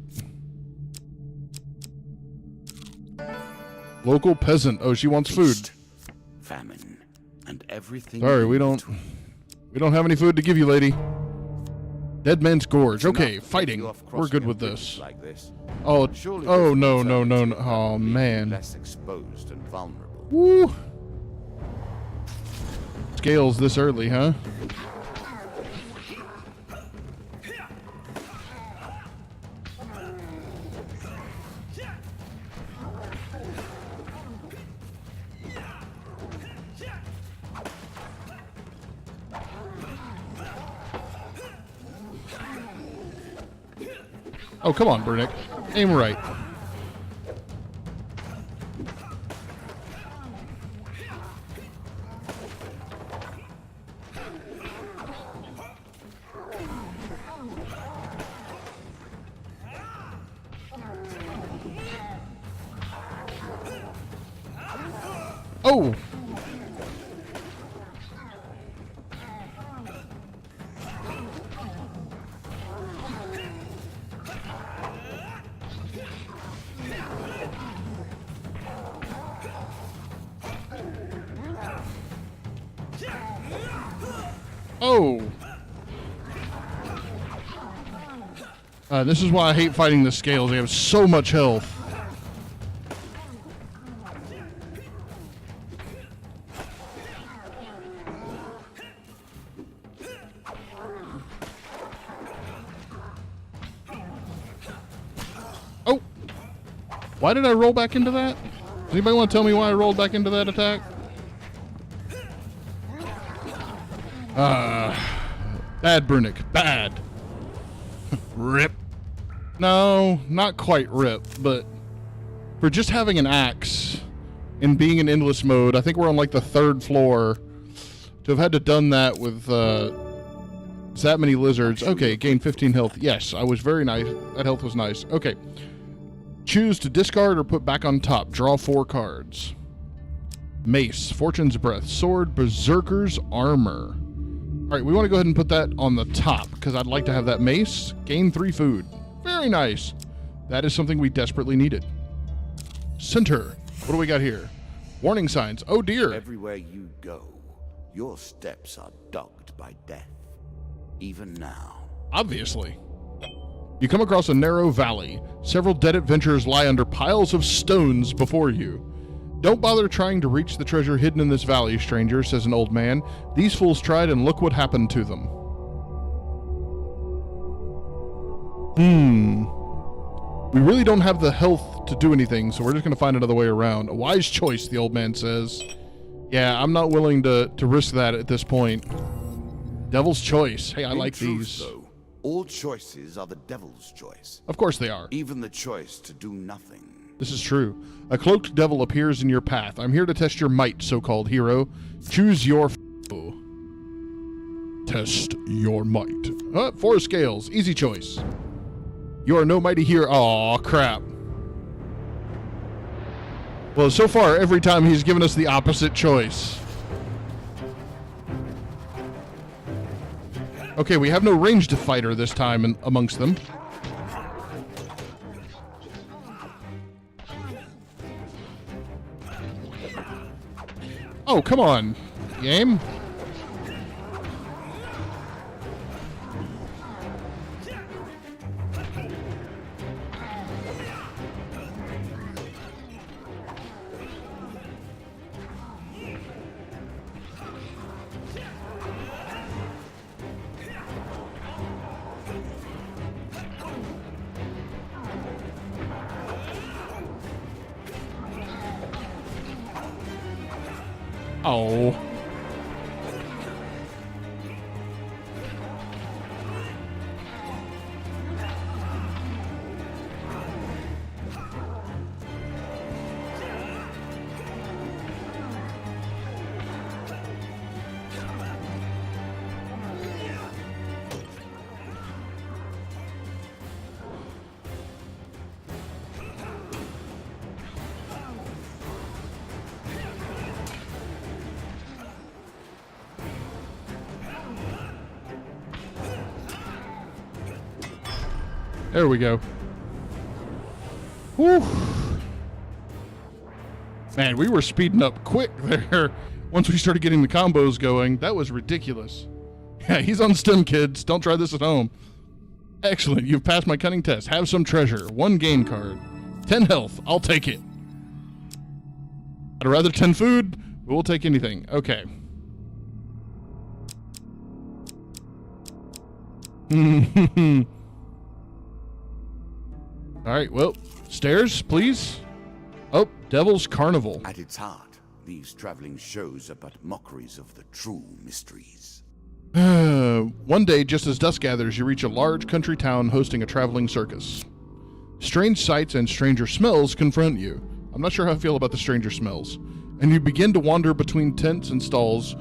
Local peasant. Oh, she wants food. Famine and everything. Sorry, we don't have any food to give you, lady. Dead Man's Gorge. Okay, fighting. We're good with this. Like this. Oh, Surely oh this no, will no, turn no, you no. to Oh be man. Less exposed and vulnerable. Woo. Scales this early, huh? Oh, come on, Burnick. Aim right. Oh! Oh! This is why I hate fighting the scales. They have so much health. Oh! Why did I roll back into that? Does anybody want to tell me why I rolled back into that attack? Bad, Brunick. Bad. Rip. No, not quite rip, but for just having an axe and being in endless mode, I think we're on like the 3rd floor. To have had to done that with that many lizards. Okay, gain 15 health. Yes, I was very nice. That health was nice. Okay. Choose to discard or put back on top. Draw 4 cards. Mace, Fortune's Breath, Sword, Berserker's Armor. All right, we want to go ahead and put that on the top because I'd like to have that mace. Gain 3 food. Very nice. That is something we desperately needed. Center. What do we got here? Warning signs. Oh dear. Everywhere you go, your steps are dogged by death. Even now. Obviously. You come across a narrow valley. Several dead adventurers lie under piles of stones before you. Don't bother trying to reach the treasure hidden in this valley, stranger, says an old man. These fools tried and look what happened to them. We really don't have the health to do anything, so we're just going to find another way around. A wise choice, the old man says. Yeah, I'm not willing to risk that at this point. Devil's choice. Hey, I like these. Though, all choices are the devil's choice. Of course they are. Even the choice to do nothing. This is true. A cloaked devil appears in your path. I'm here to test your might, so-called hero. Choose your foe. Test your might. 4 scales. Easy choice. You are no mighty hero. Aw, crap. Well, so far, every time he's given us the opposite choice. Okay, we have no ranged fighter this time amongst them. Oh, come on, game. Oh. There we go. Whew. Man, we were speeding up quick there. Once we started getting the combos going, that was ridiculous. Yeah, he's on stim, kids. Don't try this at home. Excellent. You've passed my cunning test. Have some treasure. 1 game card. 10 health. I'll take it. I'd rather 10 food, but we'll take anything. Okay. All right, well, stairs, please. Oh, Devil's Carnival. At its heart, these traveling shows are but mockeries of the true mysteries. One day, just as dusk gathers, you reach a large country town hosting a traveling circus. Strange sights and stranger smells confront you. I'm not sure how I feel about the stranger smells. And you begin to wander between tents and stalls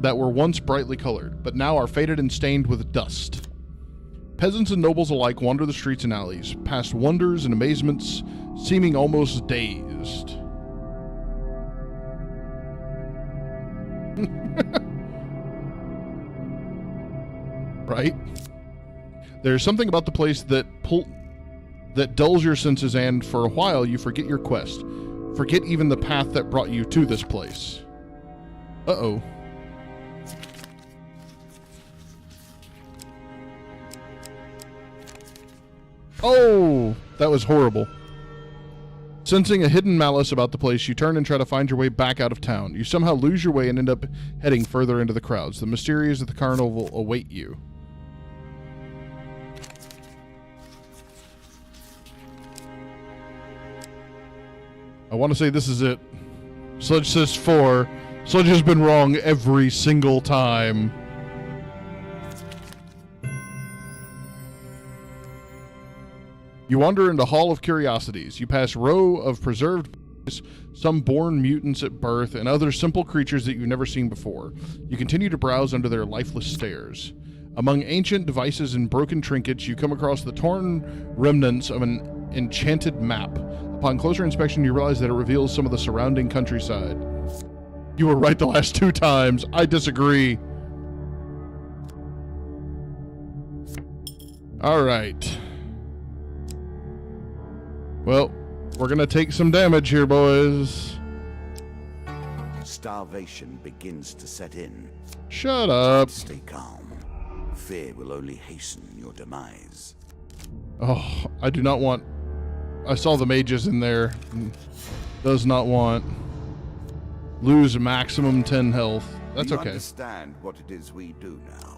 that were once brightly colored, but now are faded and stained with dust. Peasants and nobles alike wander the streets and alleys, past wonders and amazements, seeming almost dazed. Right? There's something about the place that dulls your senses, and for a while you forget your quest. Forget even the path that brought you to this place. Uh-oh. Oh, that was horrible. Sensing a hidden malice about the place, you turn and try to find your way back out of town. You somehow lose your way and end up heading further into the crowds. The mysteries of the carnival await you. I want to say this is it. Sludge says 4. Sludge has been wrong every single time. You wander into Hall of Curiosities. You pass row of preserved bodies, some born mutants at birth, and other simple creatures that you've never seen before. You continue to browse under their lifeless stares. Among ancient devices and broken trinkets, you come across the torn remnants of an enchanted map. Upon closer inspection, you realize that it reveals some of the surrounding countryside. You were right the last 2 times. I disagree. All right. Well, we're gonna take some damage here, boys. Starvation begins to set in. Shut up. Stay calm. Fear will only hasten your demise. Oh, I do not want... I saw the mages in there. Does not want... Lose maximum 10 health. That's do you okay. Understand what it is we do now?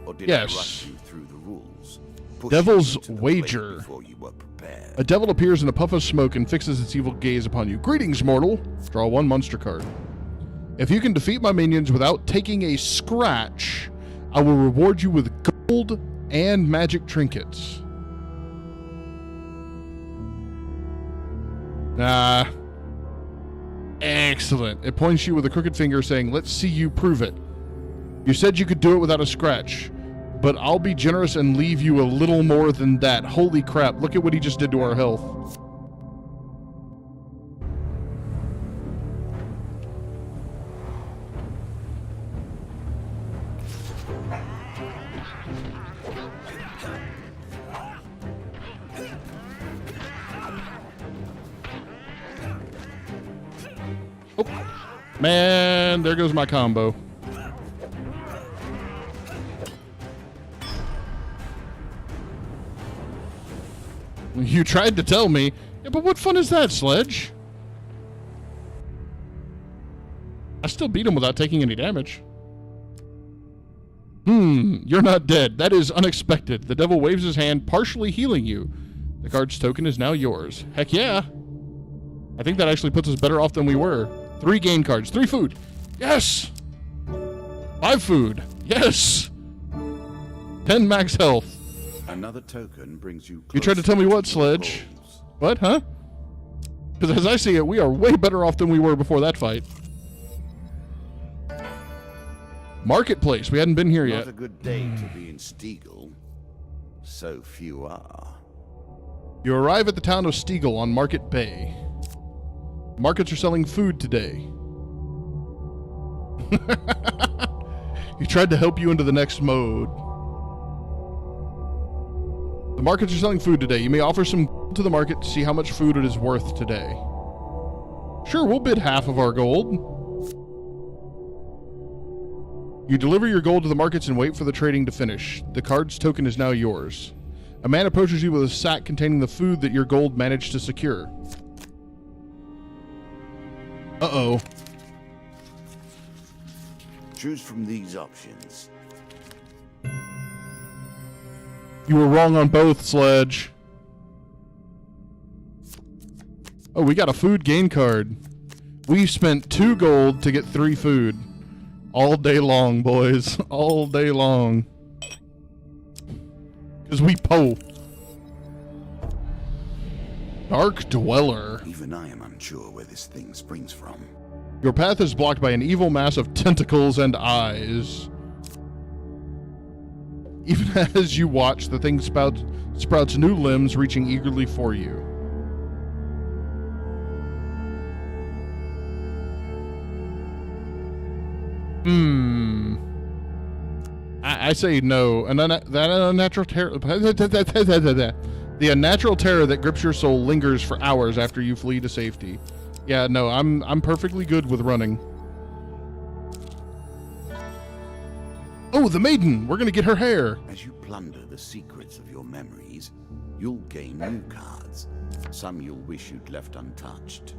Or did Yes. I rush you through the rules? Devil's Push you into the Wager. place before you were prepared. A devil appears in a puff of smoke and fixes its evil gaze upon you. Greetings, mortal. Draw 1 monster card. If you can defeat my minions without taking a scratch, I will reward you with gold and magic trinkets. Nah. Excellent. It points you with a crooked finger saying, let's see you prove it. You said you could do it without a scratch, but I'll be generous and leave you a little more than that. Holy crap, look at what he just did to our health. Oh, man, there goes my combo. You tried to tell me. Yeah, but what fun is that, Sledge? I still beat him without taking any damage. You're not dead. That is unexpected. The devil waves his hand, partially healing you. The guard's token is now yours. Heck yeah. I think that actually puts us better off than we were. 3 gain cards. 3 food. Yes! 5 food. Yes! 10 max health. Another token brings you. You tried to tell me what, Sledge? What, huh? Because as I see it, we are way better off than we were before that fight. Marketplace. We hadn't been here yet. Not a good day to be in Stiegel. So few are. You arrive at the town of Stiegel on Market Bay. Markets are selling food today. He tried to help you into the next mode. The markets are selling food today. You may offer some gold to the market to see how much food it is worth today. Sure, we'll bid half of our gold. You deliver your gold to the markets and wait for the trading to finish. The card's token is now yours. A man approaches you with a sack containing the food that your gold managed to secure. Uh-oh. Choose from these options. You were wrong on both, Sledge. Oh, we got a food gain card. We spent 2 gold to get 3 food. All day long, boys. All day long. Because we po. Dark Dweller. Even I am unsure where this thing springs from. Your path is blocked by an evil mass of tentacles and eyes. Even as you watch, the thing sprouts new limbs, reaching eagerly for you. I say no. That unnatural terror. The unnatural terror that grips your soul lingers for hours after you flee to safety. Yeah, no, I'm perfectly good with running. Oh, the maiden! We're gonna get her hair. As you plunder the secrets of your memories, you'll gain new cards. Some you'll wish you'd left untouched.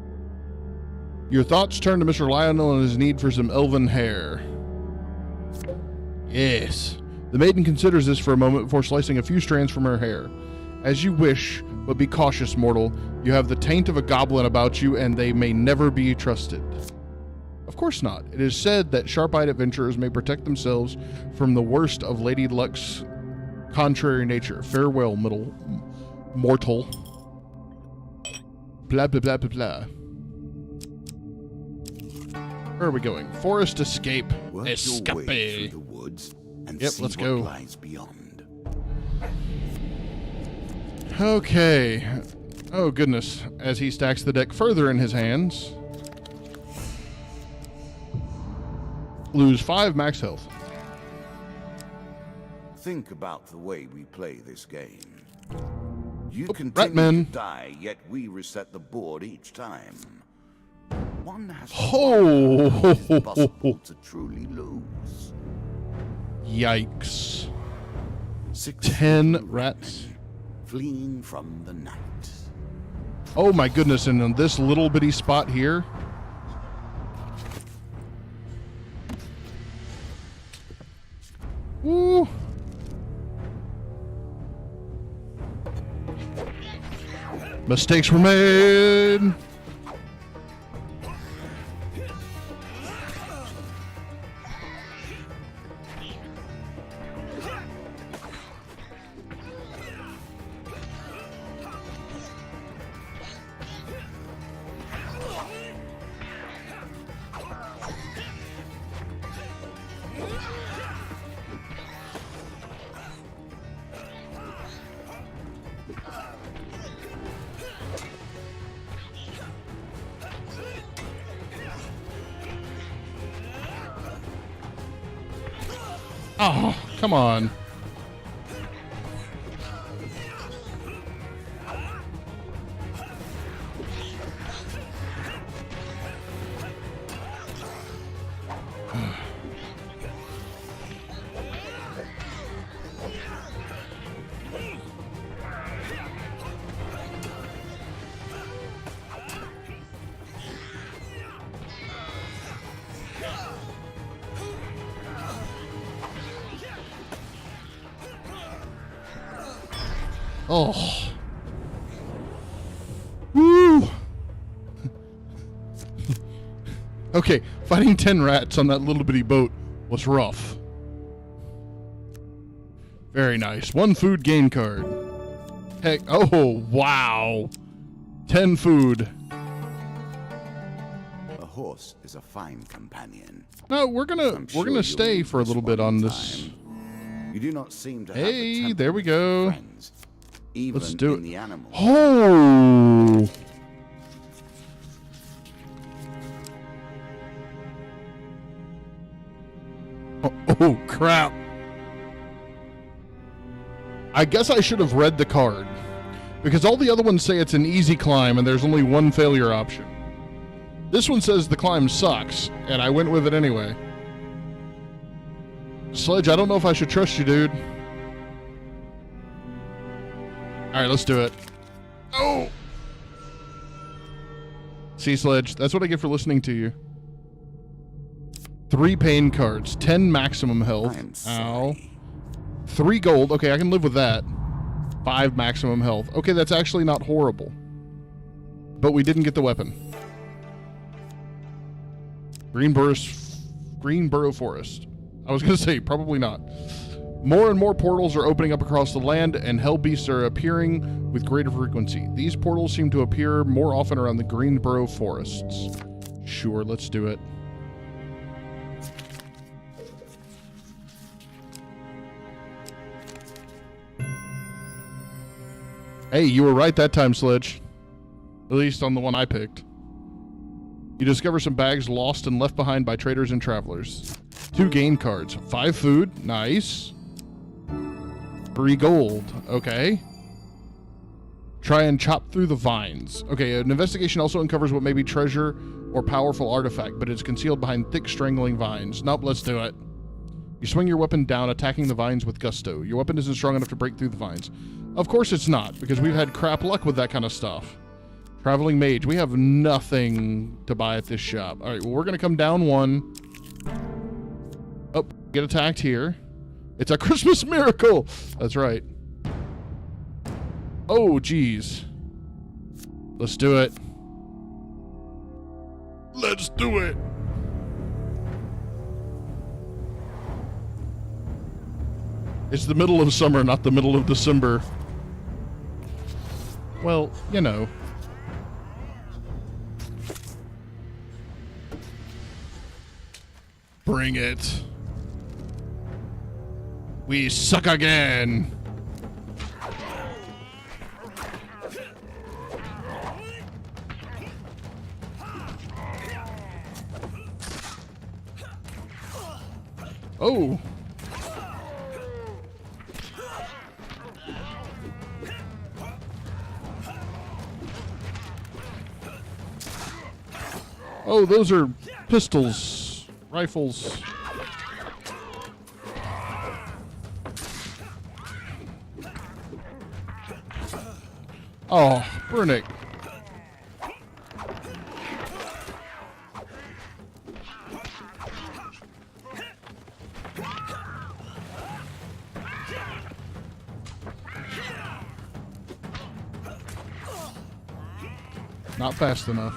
Your thoughts turn to Mr. Lionel and his need for some elven hair. Yes. The maiden considers this for a moment before slicing a few strands from her hair. As you wish, but be cautious, mortal. You have the taint of a goblin about you, and they may never be trusted. Of course not. It is said that sharp-eyed adventurers may protect themselves from the worst of Lady Luck's contrary nature. Farewell, mortal. Blah, blah, blah, blah, blah. Where are we going? Forest escape. Work your way through the woods and see let's what go. lies beyond. Okay. Oh, goodness. As he stacks the deck further in his hands. Lose 5 max health. Think about the way we play this game. You Oh, continue Ratman. to die, yet we reset the board each time. One has to Oh. wonder if it's possible to truly lose. Yikes. 6 10 little rats. men fleeing from the night. Oh my goodness, and in this little bitty spot here. Woo. Mistakes were made. Oh, come on. Oh. Woo! Okay, fighting 10 rats on that little bitty boat was rough. Very nice. 1 food gain card. Heck, oh, wow. 10 food. A horse is a fine companion. No, we're gonna stay for a little bit on this. You do not seem to have Hey, the there we temperament go. of friends, even Let's do in it. the animals. Oh. Oh, crap. I guess I should have read the card, because all the other ones say it's an easy climb and there's only 1 failure option. This one says the climb sucks, and I went with it anyway. Sledge, I don't know if I should trust you, dude. Alright, let's do it. Oh! See, Sledge, that's what I get for listening to you. 3 pain cards, 10 maximum health. I am Ow. sorry. 3 gold. Okay, I can live with that. 5 maximum health. Okay, that's actually not horrible. But we didn't get the weapon. Greenboro Forest. I was going to say, probably not. More and more portals are opening up across the land, and hell beasts are appearing with greater frequency. These portals seem to appear more often around the Greenboro Forests. Sure, let's do it. Hey, you were right that time, Sledge. At least on the one I picked. You discover some bags lost and left behind by traders and travelers. 2 gain cards. 5 food. Nice. 3 gold. Okay. Try and chop through the vines. Okay, an investigation also uncovers what may be treasure or powerful artifact, but it's concealed behind thick, strangling vines. Nope, let's do it. You swing your weapon down, attacking the vines with gusto. Your weapon isn't strong enough to break through the vines. Of course it's not, because we've had crap luck with that kind of stuff. Traveling mage. We have nothing to buy at this shop. All right, well, we're going to come down 1. Oh, get attacked here. It's a Christmas miracle. That's right. Oh, geez. Let's do it. Let's do it. It's the middle of summer, not the middle of December. Well, you know. Bring it. We suck again. Oh. Oh, those are pistols, rifles. Oh, Burnick. Not fast enough.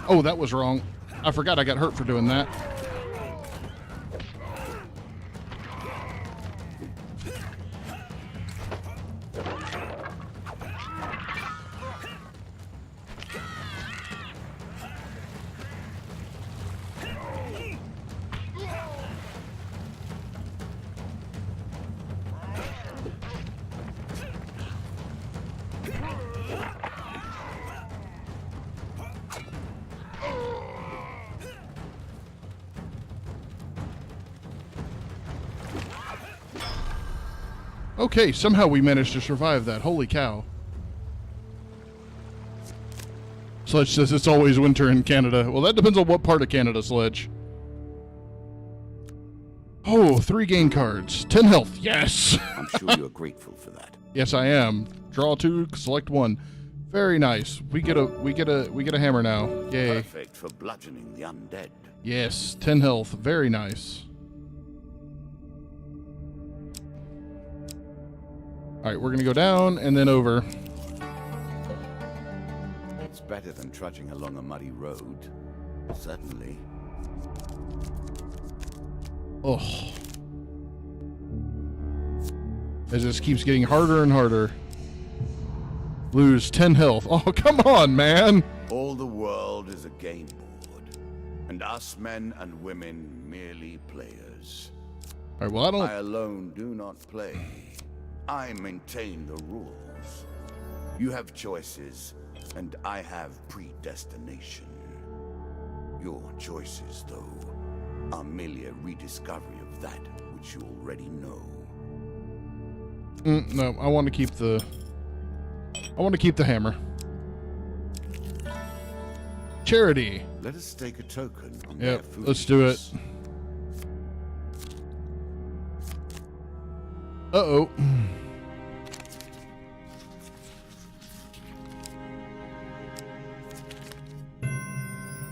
Oh, that was wrong. I forgot I got hurt for doing that. Okay, somehow we managed to survive that. Holy cow. Sledge says it's always winter in Canada. Well, that depends on what part of Canada, Sledge. Oh, 3 gain cards. 10 health. Yes! I'm sure you're grateful for that. Yes, I am. Draw 2, select 1. Very nice. We get a hammer now. Yay. Perfect for bludgeoning the undead. Yes, 10 health. Very nice. All right, we're going to go down and then over. It's better than trudging along a muddy road. Certainly. Oh. As this keeps getting harder and harder. Lose 10 health. Oh, come on, man. All the world is a game board, and us men and women merely players. All right, well, I alone do not play. I maintain the rules. You have choices, and I have predestination. Your choices, though, are merely a rediscovery of that which you already know. No, I want to keep the hammer. Charity. Let us stake a token on Yep, their let's do it. foolishness. Uh-oh.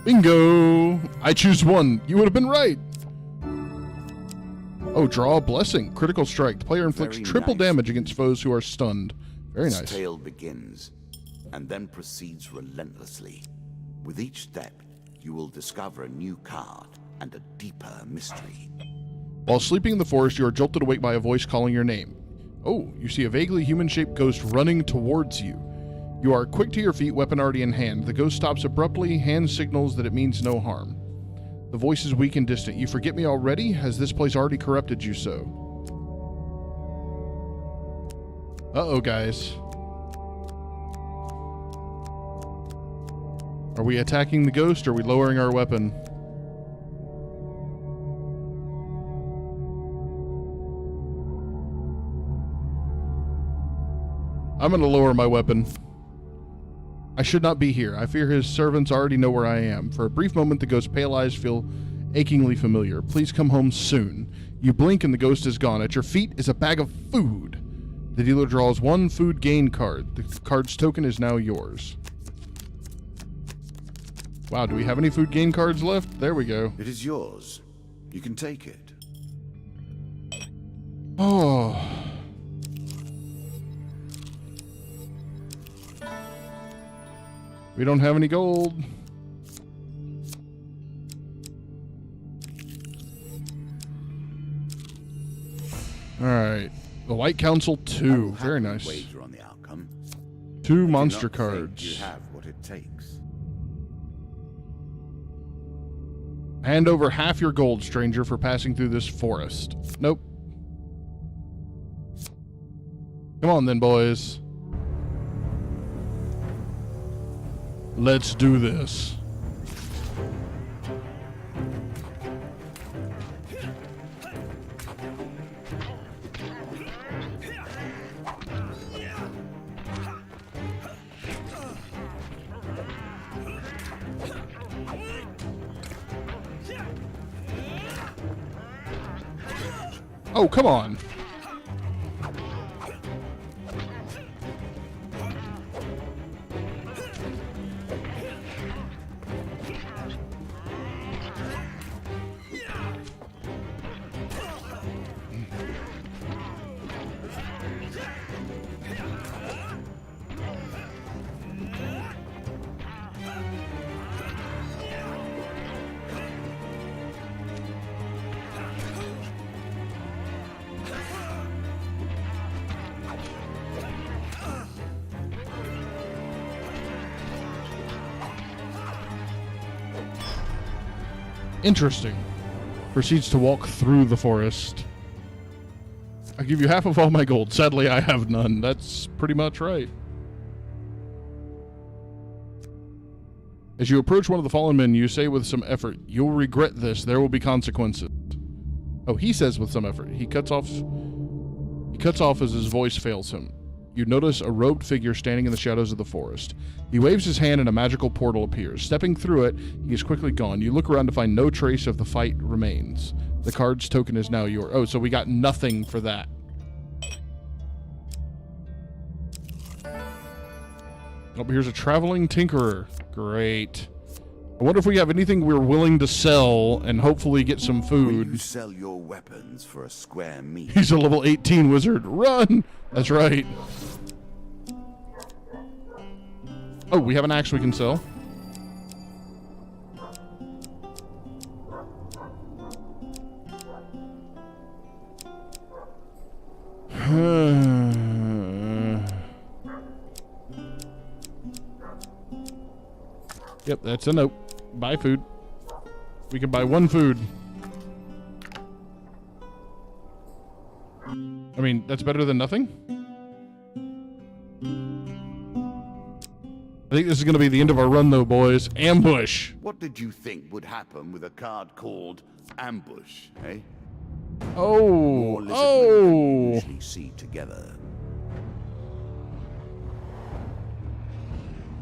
Bingo! I choose 1. You would have been right. Oh, draw a blessing. Critical strike. The player inflicts Very triple nice. damage against foes who are stunned. Very This nice. tale begins, and then proceeds relentlessly. With each step, you will discover a new card and a deeper mystery. While sleeping in the forest, you are jolted awake by a voice calling your name. Oh, you see a vaguely human-shaped ghost running towards you. You are quick to your feet, weapon already in hand. The ghost stops abruptly, hand signals that it means no harm. The voice is weak and distant. You forget me already? Has this place already corrupted you so? Uh-oh, guys. Are we attacking the ghost or are we lowering our weapon? I'm going to lower my weapon. I should not be here. I fear his servants already know where I am. For a brief moment, the ghost's pale eyes feel achingly familiar. Please come home soon. You blink and the ghost is gone. At your feet is a bag of food. The dealer draws 1 food gain card. The card's token is now yours. Wow, do we have any food gain cards left? There we go. It is yours. You can take it. Oh. We don't have any gold. Alright. The White Council I 2. will Very happily nice. wager on the outcome. 2 I do monster not think cards. You have what it takes. Hand over half your gold, stranger, for passing through this forest. Nope. Come on then, boys. Let's do this. Oh, come on. Interesting. Proceeds to walk through the forest. I'll give you half of all my gold. Sadly, I have none. That's pretty much right. As you approach one of the fallen men, you say with some effort, "You'll regret this. There will be consequences." Oh, he says with some effort. He cuts off as his voice fails him. You notice a robed figure standing in the shadows of the forest. He waves his hand and a magical portal appears. Stepping through it, he is quickly gone. You look around to find no trace of the fight remains. The card's token is now yours. Oh, so we got nothing for that. Oh, here's a traveling tinkerer. Great. I wonder if we have anything we're willing to sell and hopefully get some Will you food. sell your weapons for a square meal? He's a level 18 wizard. Run! That's right. Oh, we have an axe we can sell. Yep, that's a note. Buy food. We can buy one food. I mean, that's better than nothing. I think this is going to be the end of our run, though, boys. Ambush. What did you think would happen with a card called Ambush, eh? Oh, More lizardmen than you oh. usually see together.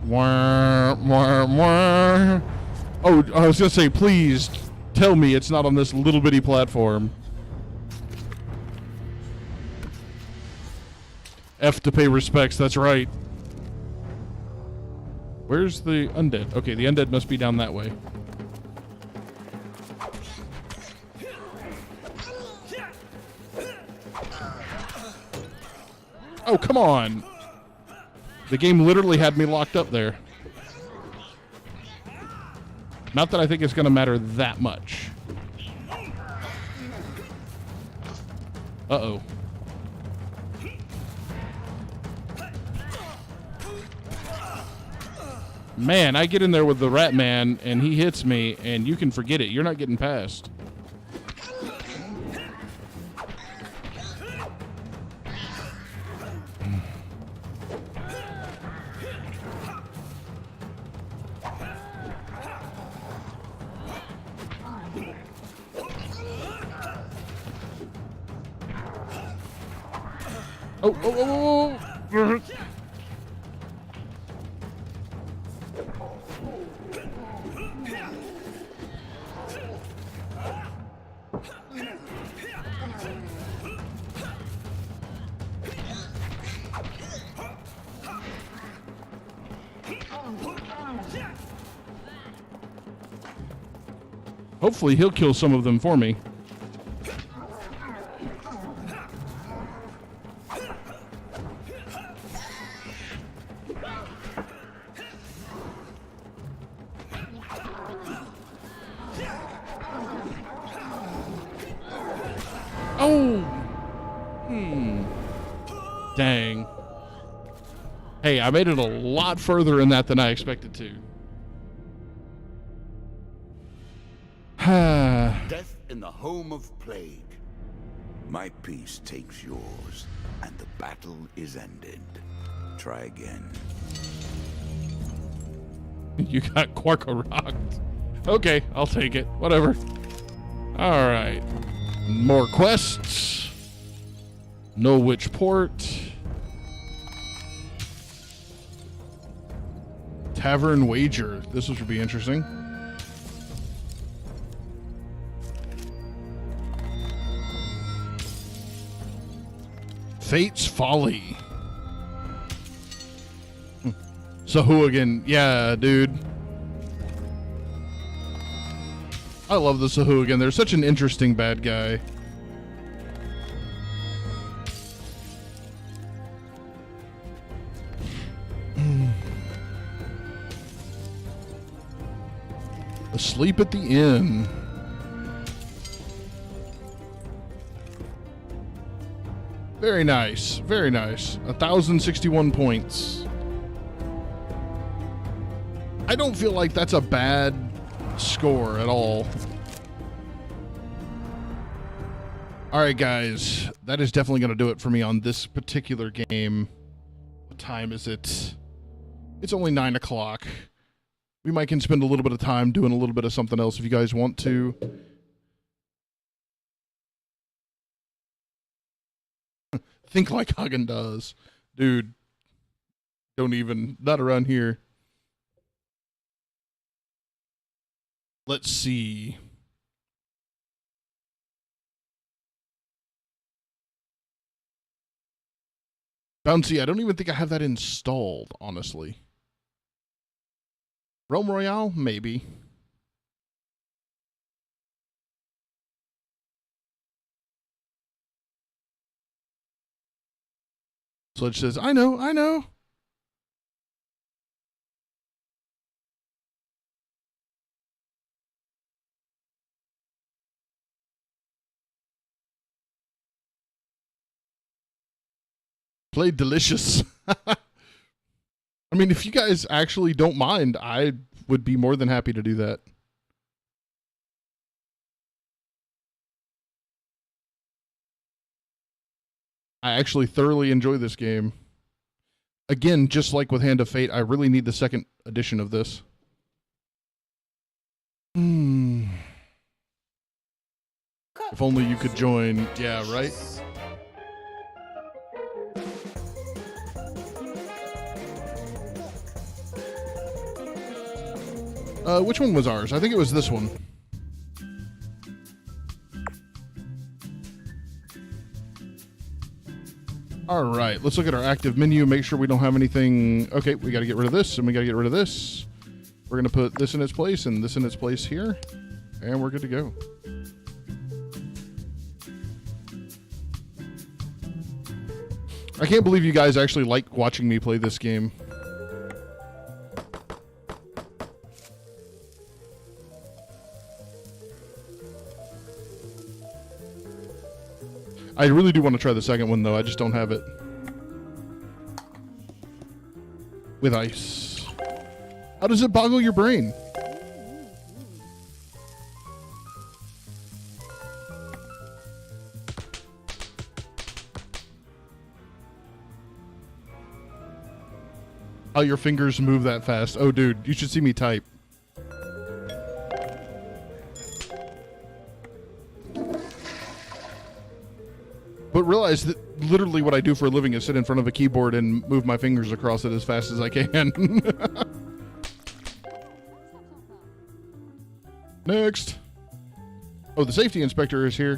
Wah, wah, wah. Oh, I was going to say, please tell me it's not on this little bitty platform. F to pay respects, that's right. Where's the undead? Okay, the undead must be down that way. Oh, come on. The game literally had me locked up there. Not that I think it's going to matter that much. Uh-oh. Man, I get in there with the rat man, and he hits me, and you can forget it. You're not getting past. Oh, oh, oh, oh, oh. Hopefully he'll kill some of them for me. Oh! Dang. Hey, I made it a lot further in that than I expected to. Death in the home of plague. My piece takes yours, and the battle is ended. Try again. You got Quarka rocked. Okay, I'll take it. Whatever. All right. More quests. Know which port. Tavern wager. This should be interesting. Fate's Folly. Sahuagin. Yeah, dude. I love the Sahuagin. They're such an interesting bad guy. Asleep at the inn. Very nice. Very nice. 1,061 points. I don't feel like that's a bad score at all. All right, guys. That is definitely going to do it for me on this particular game. What time is it? It's only 9 o'clock. We might can spend a little bit of time doing a little bit of something else if you guys want to. Think like Hagen does. Dude, don't even, not around here. Let's see. Bouncy, I don't even think I have that installed, honestly. Realm Royale? Maybe. Sledge says, I know, I know. Played delicious. I mean, if you guys actually don't mind, I would be more than happy to do that. I actually thoroughly enjoy this game. Again, just like with Hand of Fate, I really need the second edition of this. If only you could join. Yeah, right? Which one was ours? I think it was this one. All right, let's look at our active menu, make sure we don't have anything. Okay, we got to get rid of this, and we got to get rid of this. We're going to put this in its place and this in its place here, and we're good to go. I can't believe you guys actually like watching me play this game. I really do want to try the second one, though. I just don't have it. With ice. How does it boggle your brain? How your fingers move that fast. Oh, dude, you should see me type. But realize that literally what I do for a living is sit in front of a keyboard and move my fingers across it as fast as I can. Next. Oh, the safety inspector is here.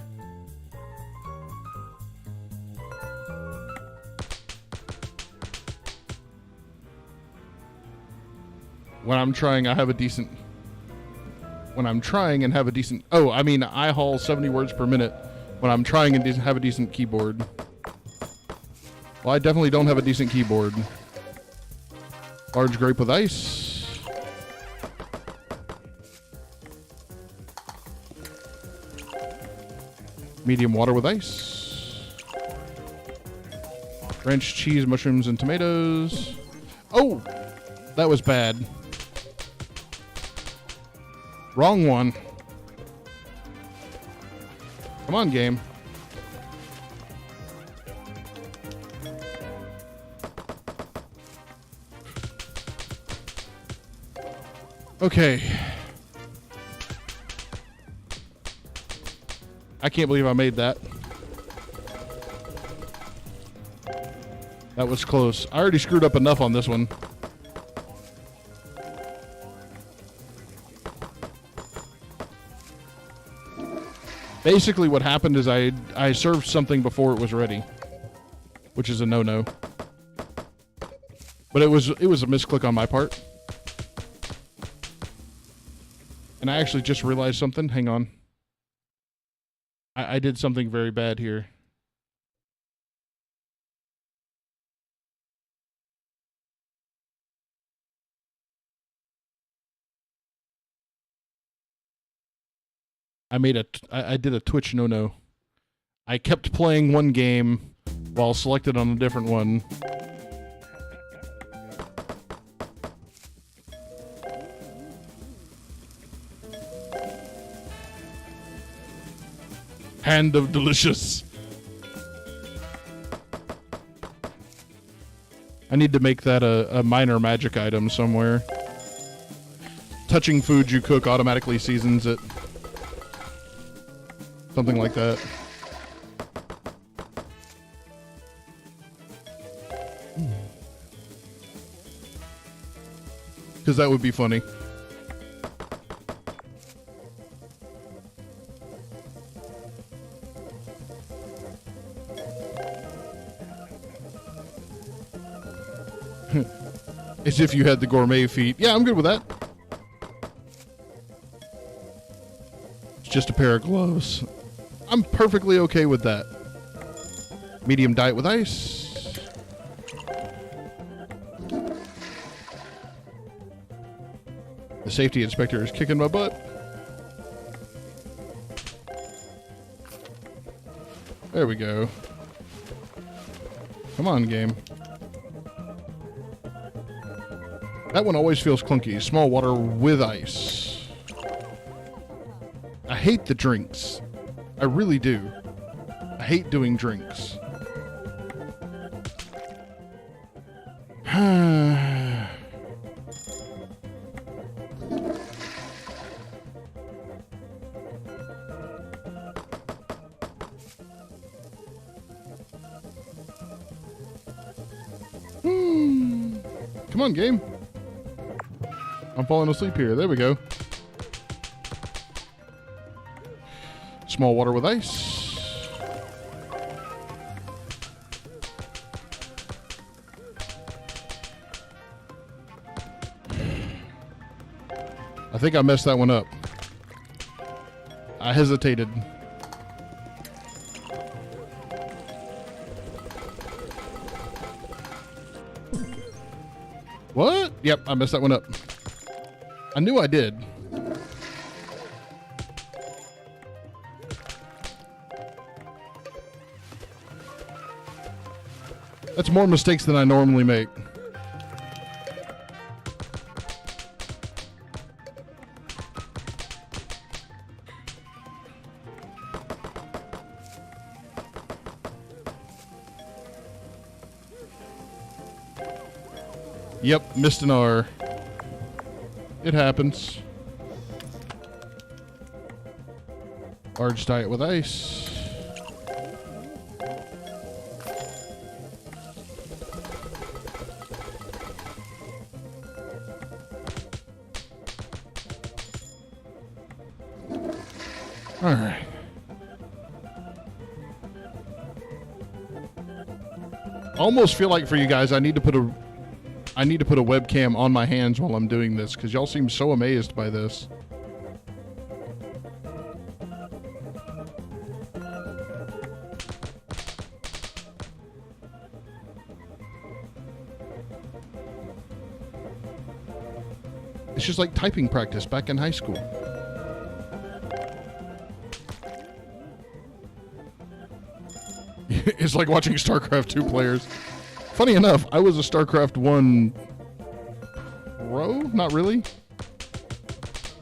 When I'm trying, I have a decent... When I'm trying and have a decent... Oh, I mean, I haul 70 words per minute. When I'm trying and have a decent keyboard. Well, I definitely don't have a decent keyboard. Large grape with ice. Medium water with ice. Ranch, cheese, mushrooms, and tomatoes. Oh! That was bad. Wrong one. Come on, game. Okay. I can't believe I made that. That was close. I already screwed up enough on this one. Basically, what happened is I served something before it was ready, which is a no-no. But it was a misclick on my part, and I actually just realized something. Hang on, I did something very bad here. I did a Twitch no-no. I kept playing one game while selected on a different one. Hand of Delicious. I need to make that a minor magic item somewhere. Touching food you cook automatically seasons it. Something like that. Because that would be funny. As if you had the gourmet feat. Yeah, I'm good with that. just a pair of gloves. I'm perfectly okay with that. Medium diet with ice. The safety inspector is kicking my butt. There we go. Come on, game. That one always feels clunky. Small water with ice. I hate the drinks. I really do. I hate doing drinks. Come on, game. I'm falling asleep here. There we go. Small water with ice. I think I messed that one up. I hesitated. What? Yep, I messed that one up. I knew I did. That's more mistakes than I normally make. Yep, missed an R. It happens. Large diet with ice. All right. I almost feel like for you guys, I need to put a webcam on my hands while I'm doing this because y'all seem so amazed by this. It's just like typing practice back in high school. It's like watching StarCraft 2 players. Funny enough, I was a StarCraft 1 pro? Not really.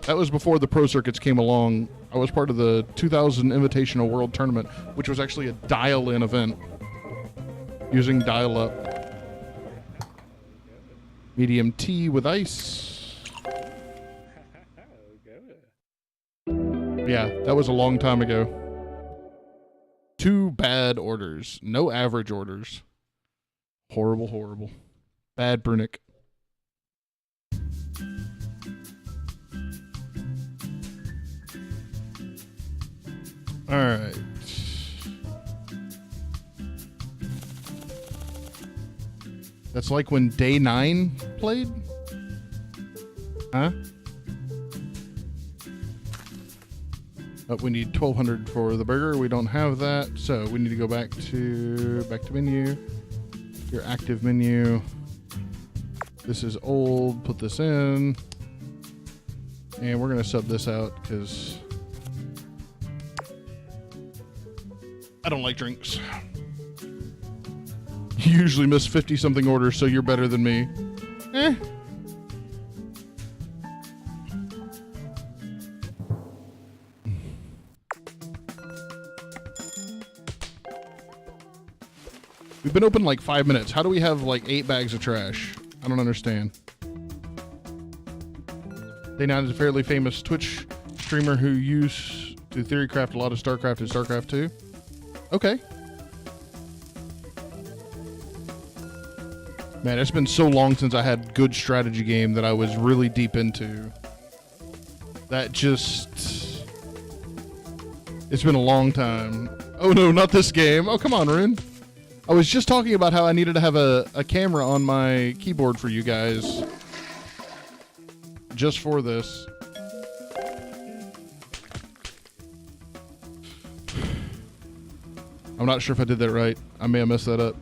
That was before the pro circuits came along. I was part of the 2000 Invitational World Tournament, which was actually a dial-in event using dial-up. Medium tea with ice. Yeah, that was a long time ago. 2 bad orders. No average orders. Horrible, horrible. Bad Brunick. All right. That's like when Day 9 played? Huh? Oh, we need 1200 for the burger. We don't have that, so we need to go back to menu. Your active menu. This is old. Put this in. And we're going to sub this out because I don't like drinks. You usually miss 50-something orders, so you're better than me. Eh. We've been open like 5 minutes. How do we have like 8 bags of trash? I don't understand. Day 9 is a fairly famous Twitch streamer who used to theorycraft a lot of StarCraft and StarCraft 2. Okay. Man, it's been so long since I had good strategy game that I was really deep into. That just... It's been a long time. Oh no, not this game. Oh, come on, Rune. I was just talking about how I needed to have a camera on my keyboard for you guys. Just for this. I'm not sure if I did that right. I may have messed that up.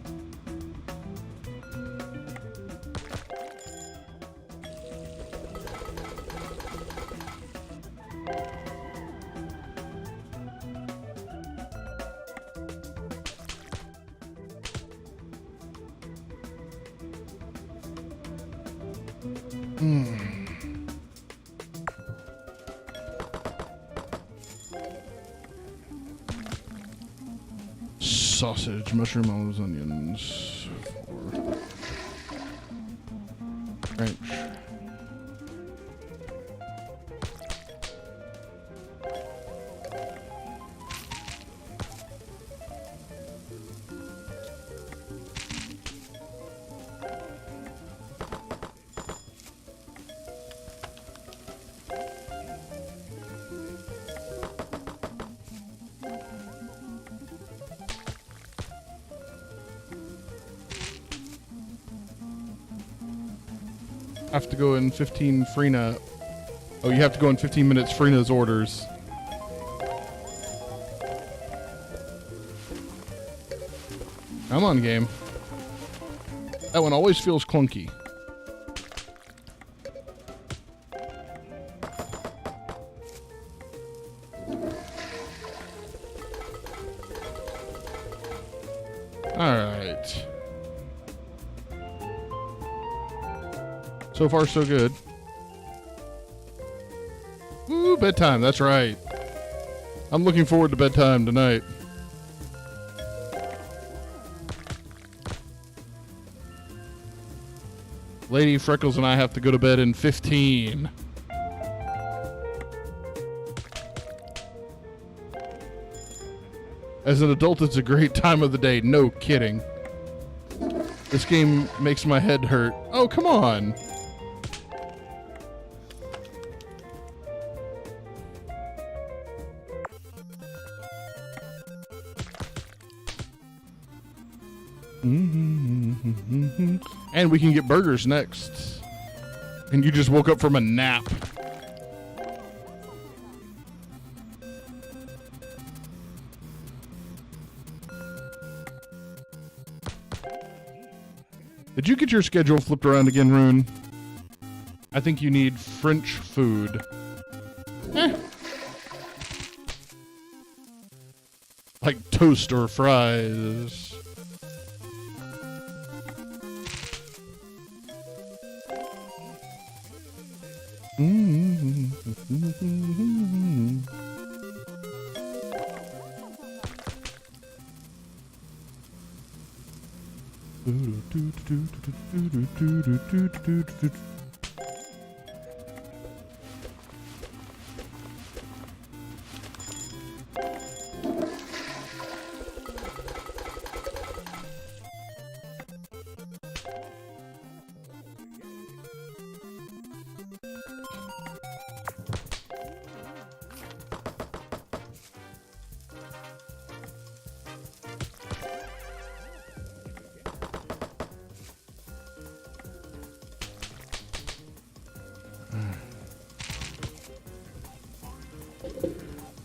Sausage, mushroom, olives, onions. French. Have to go in 15 Frina. Oh, you have to go in 15 minutes Frina's orders. Come on, game. That one always feels clunky. All right. So far, so good. Ooh, bedtime. That's right. I'm looking forward to bedtime tonight. Lady Freckles and I have to go to bed in 15. As an adult, it's a great time of the day. No kidding. This game makes my head hurt. Oh, come on. And we can get burgers next. And you just woke up from a nap. Did you get your schedule flipped around again, Rune? I think you need French food. Like toast or fries.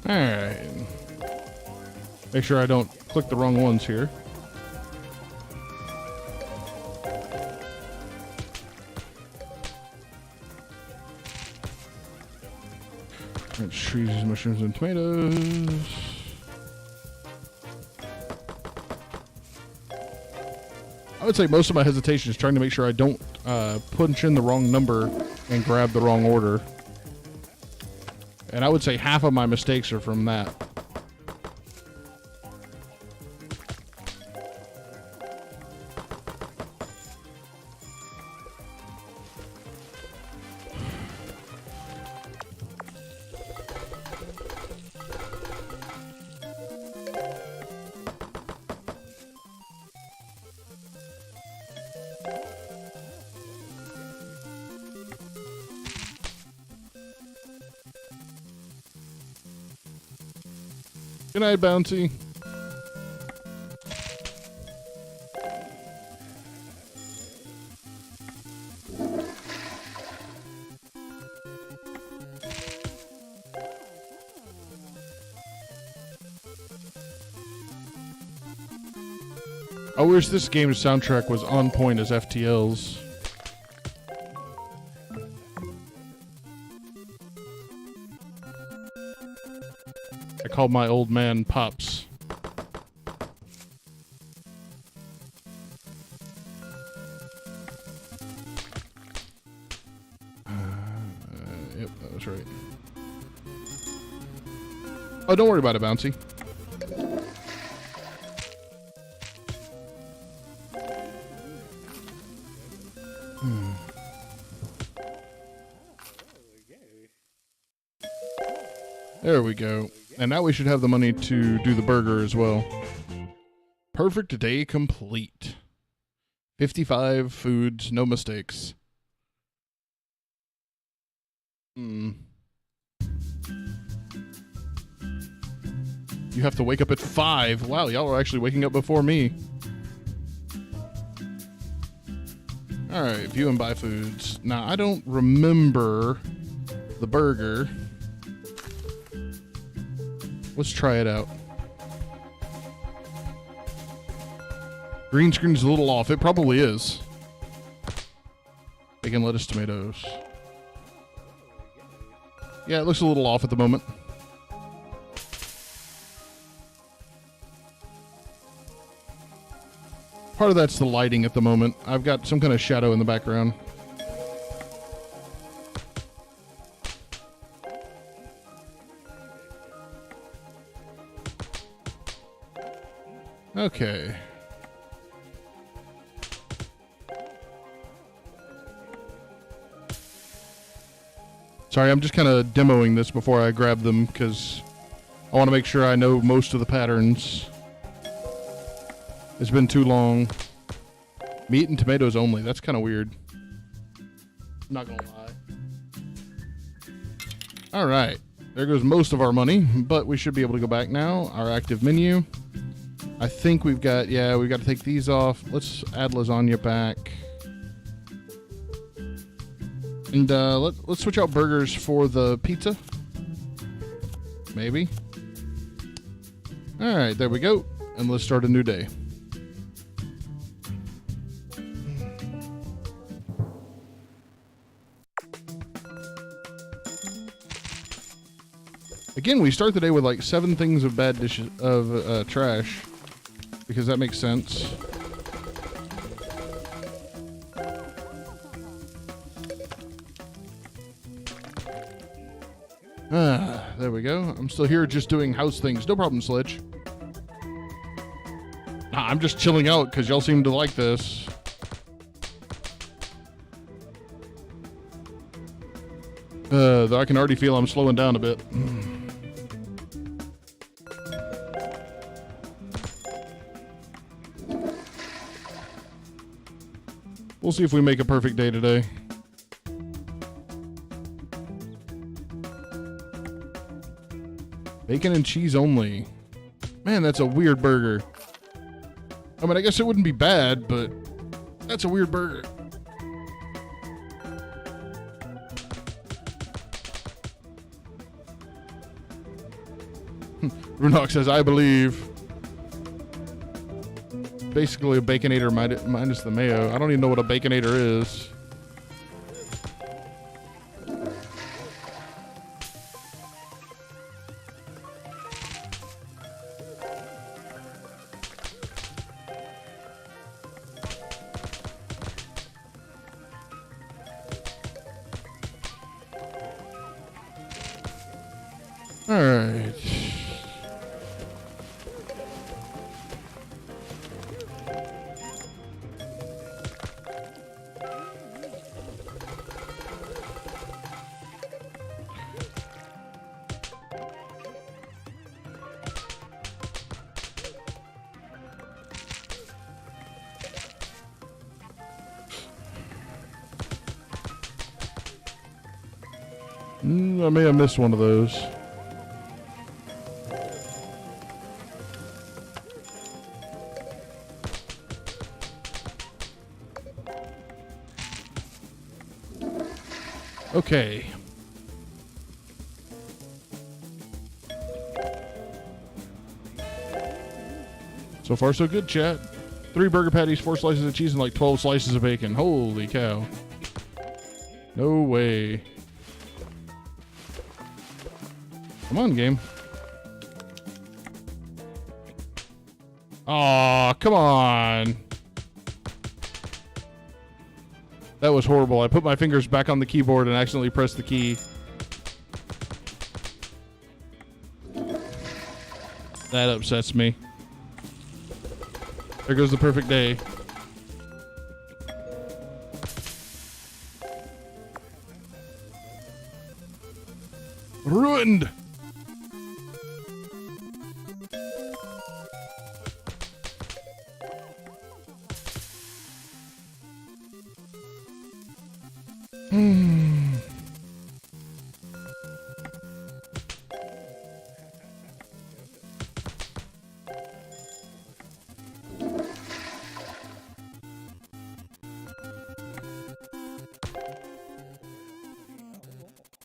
Alright. Make sure I don't click the wrong ones here. Trees, mushrooms, and tomatoes. I would say most of my hesitation is trying to make sure I don't punch in the wrong number and grab the wrong order. And I would say half of my mistakes are from that. Good night, Bouncy. I wish this game's soundtrack was on point as FTL's. I called my old man Pops. Yep, that was right. Oh, don't worry about it, Bouncy. There we go. And now we should have the money to do the burger as well. Perfect day complete. 55 foods, no mistakes. You have to wake up at 5. Wow, y'all are actually waking up before me. Alright, view and buy foods. Now, I don't remember the burger. Let's try it out. Green screen's a little off. It probably is. Bacon, lettuce, tomatoes. Yeah, it looks a little off at the moment. Part of that's the lighting at the moment. I've got some kind of shadow in the background. Okay. Sorry, I'm just kind of demoing this before I grab them because I want to make sure I know most of the patterns. It's been too long. Meat and tomatoes only. That's kind of weird. I'm not going to lie. All right. There goes most of our money, but we should be able to go back now. Our active menu. I think we've got, yeah, we've got to take these off. Let's add lasagna back. And let's switch out burgers for the pizza. Maybe. All right, there we go. And let's start a new day. Again, we start the day with like 7 things of bad dishes of trash. Because that makes sense. There we go. I'm still here just doing house things. No problem, Sledge. Nah, I'm just chilling out because y'all seem to like this. Though I can already feel I'm slowing down a bit. We'll see if we make a perfect day today. Bacon and cheese only. Man, that's a weird burger. I mean, I guess it wouldn't be bad, but that's a weird burger. Runok says, I believe. Basically a Baconator minus the mayo. I don't even know what a Baconator is. All right. I may have missed one of those. Okay. So far, so good, chat. 3 burger patties, 4 slices of cheese, and like 12 slices of bacon. Holy cow. No way. Come on, game. Aw, come on. That was horrible. I put my fingers back on the keyboard and accidentally pressed the key. That upsets me. There goes the perfect day. Ruined!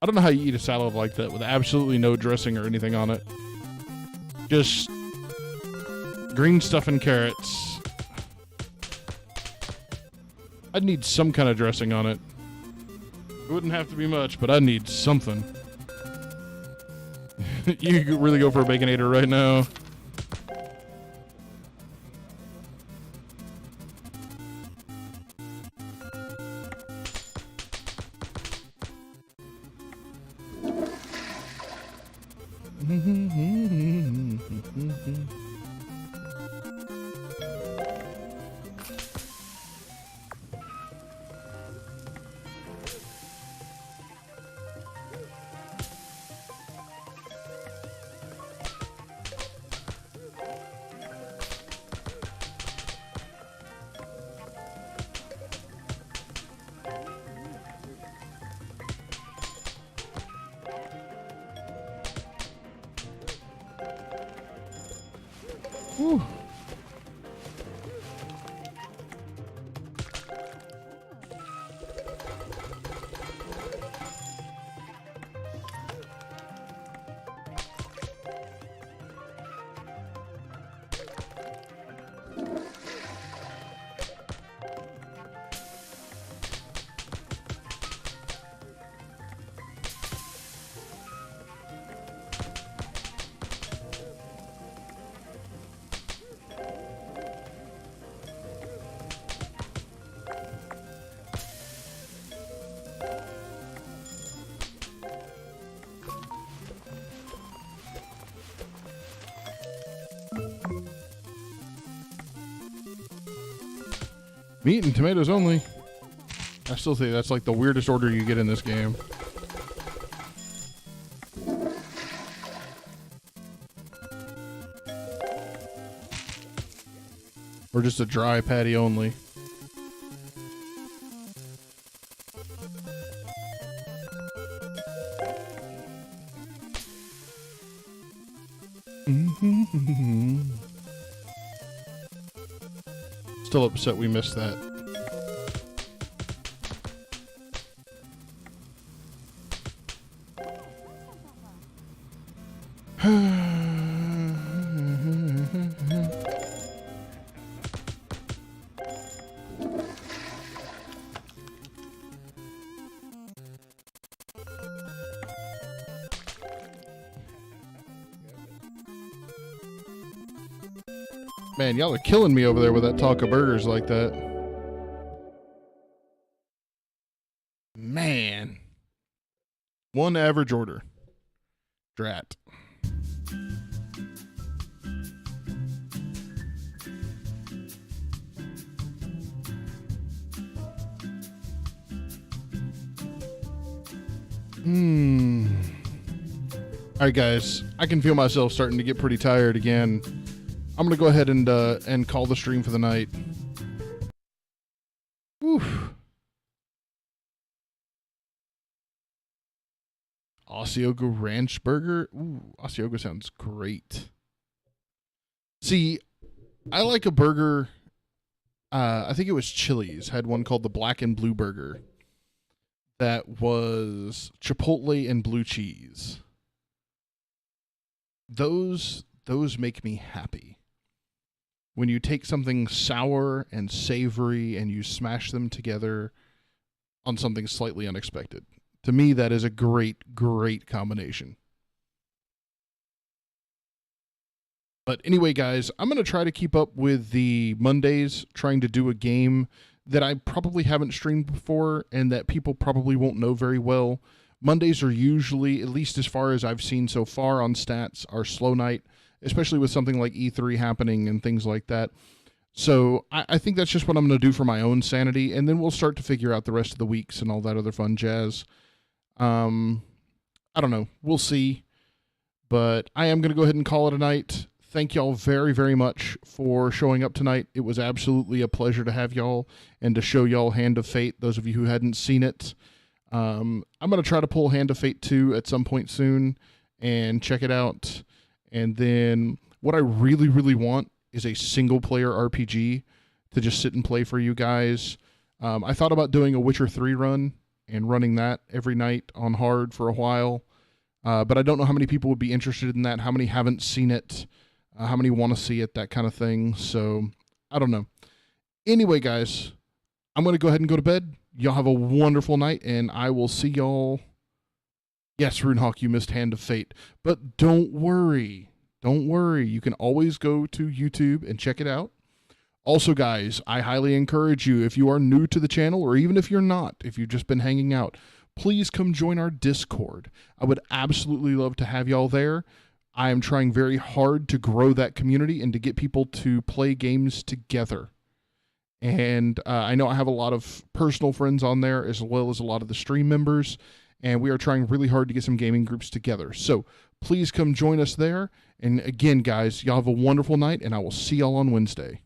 I don't know how you eat a salad like that with absolutely no dressing or anything on it. Just green stuff and carrots. I'd need some kind of dressing on it. It wouldn't have to be much, but I'd need something. You could really go for a Baconator right now. Whew. Meat and tomatoes only. I still think that's like the weirdest order you get in this game. Or just a dry patty only. Still upset we missed that. Man, y'all are killing me over there with that talk of burgers like that. Man. One average order. Drat. Alright guys, I can feel myself starting to get pretty tired again. I'm going to go ahead and call the stream for the night. Oof. Osceola Ranch Burger. Ooh, Osceola sounds great. See, I like a burger. I think it was Chili's had one called the Black and Blue Burger. That was Chipotle and blue cheese. Those make me happy. when you take something sour and savory and you smash them together on something slightly unexpected. To me, that is a great, great combination. But anyway, guys, I'm going to try to keep up with the Mondays, trying to do a game that I probably haven't streamed before and that people probably won't know very well. Mondays are usually, at least as far as I've seen so far on stats, are slow night, especially with something like E3 happening and things like that. So I think that's just what I'm going to do for my own sanity, and then we'll start to figure out the rest of the weeks and all that other fun jazz. I don't know. We'll see. But I am going to go ahead and call it a night. Thank y'all very, very much for showing up tonight. It was absolutely a pleasure to have y'all and to show y'all Hand of Fate, those of you who hadn't seen it. I'm going to try to pull Hand of Fate 2 at some point soon and check it out. And then what I really, really want is a single-player RPG to just sit and play for you guys. I thought about doing a Witcher 3 run and running that every night on hard for a while. But I don't know how many people would be interested in that, how many haven't seen it, how many want to see it, that kind of thing. So, I don't know. Anyway, guys, I'm going to go ahead and go to bed. Y'all have a wonderful night, and I will see y'all. Yes, Runehawk, you missed Hand of Fate. But don't worry. Don't worry. You can always go to YouTube and check it out. Also, guys, I highly encourage you, if you are new to the channel, or even if you're not, if you've just been hanging out, please come join our Discord. I would absolutely love to have y'all there. I am trying very hard to grow that community and to get people to play games together. And I know I have a lot of personal friends on there, as well as a lot of the stream members, and we are trying really hard to get some gaming groups together. So please come join us there. And again, guys, y'all have a wonderful night, and I will see y'all on Wednesday.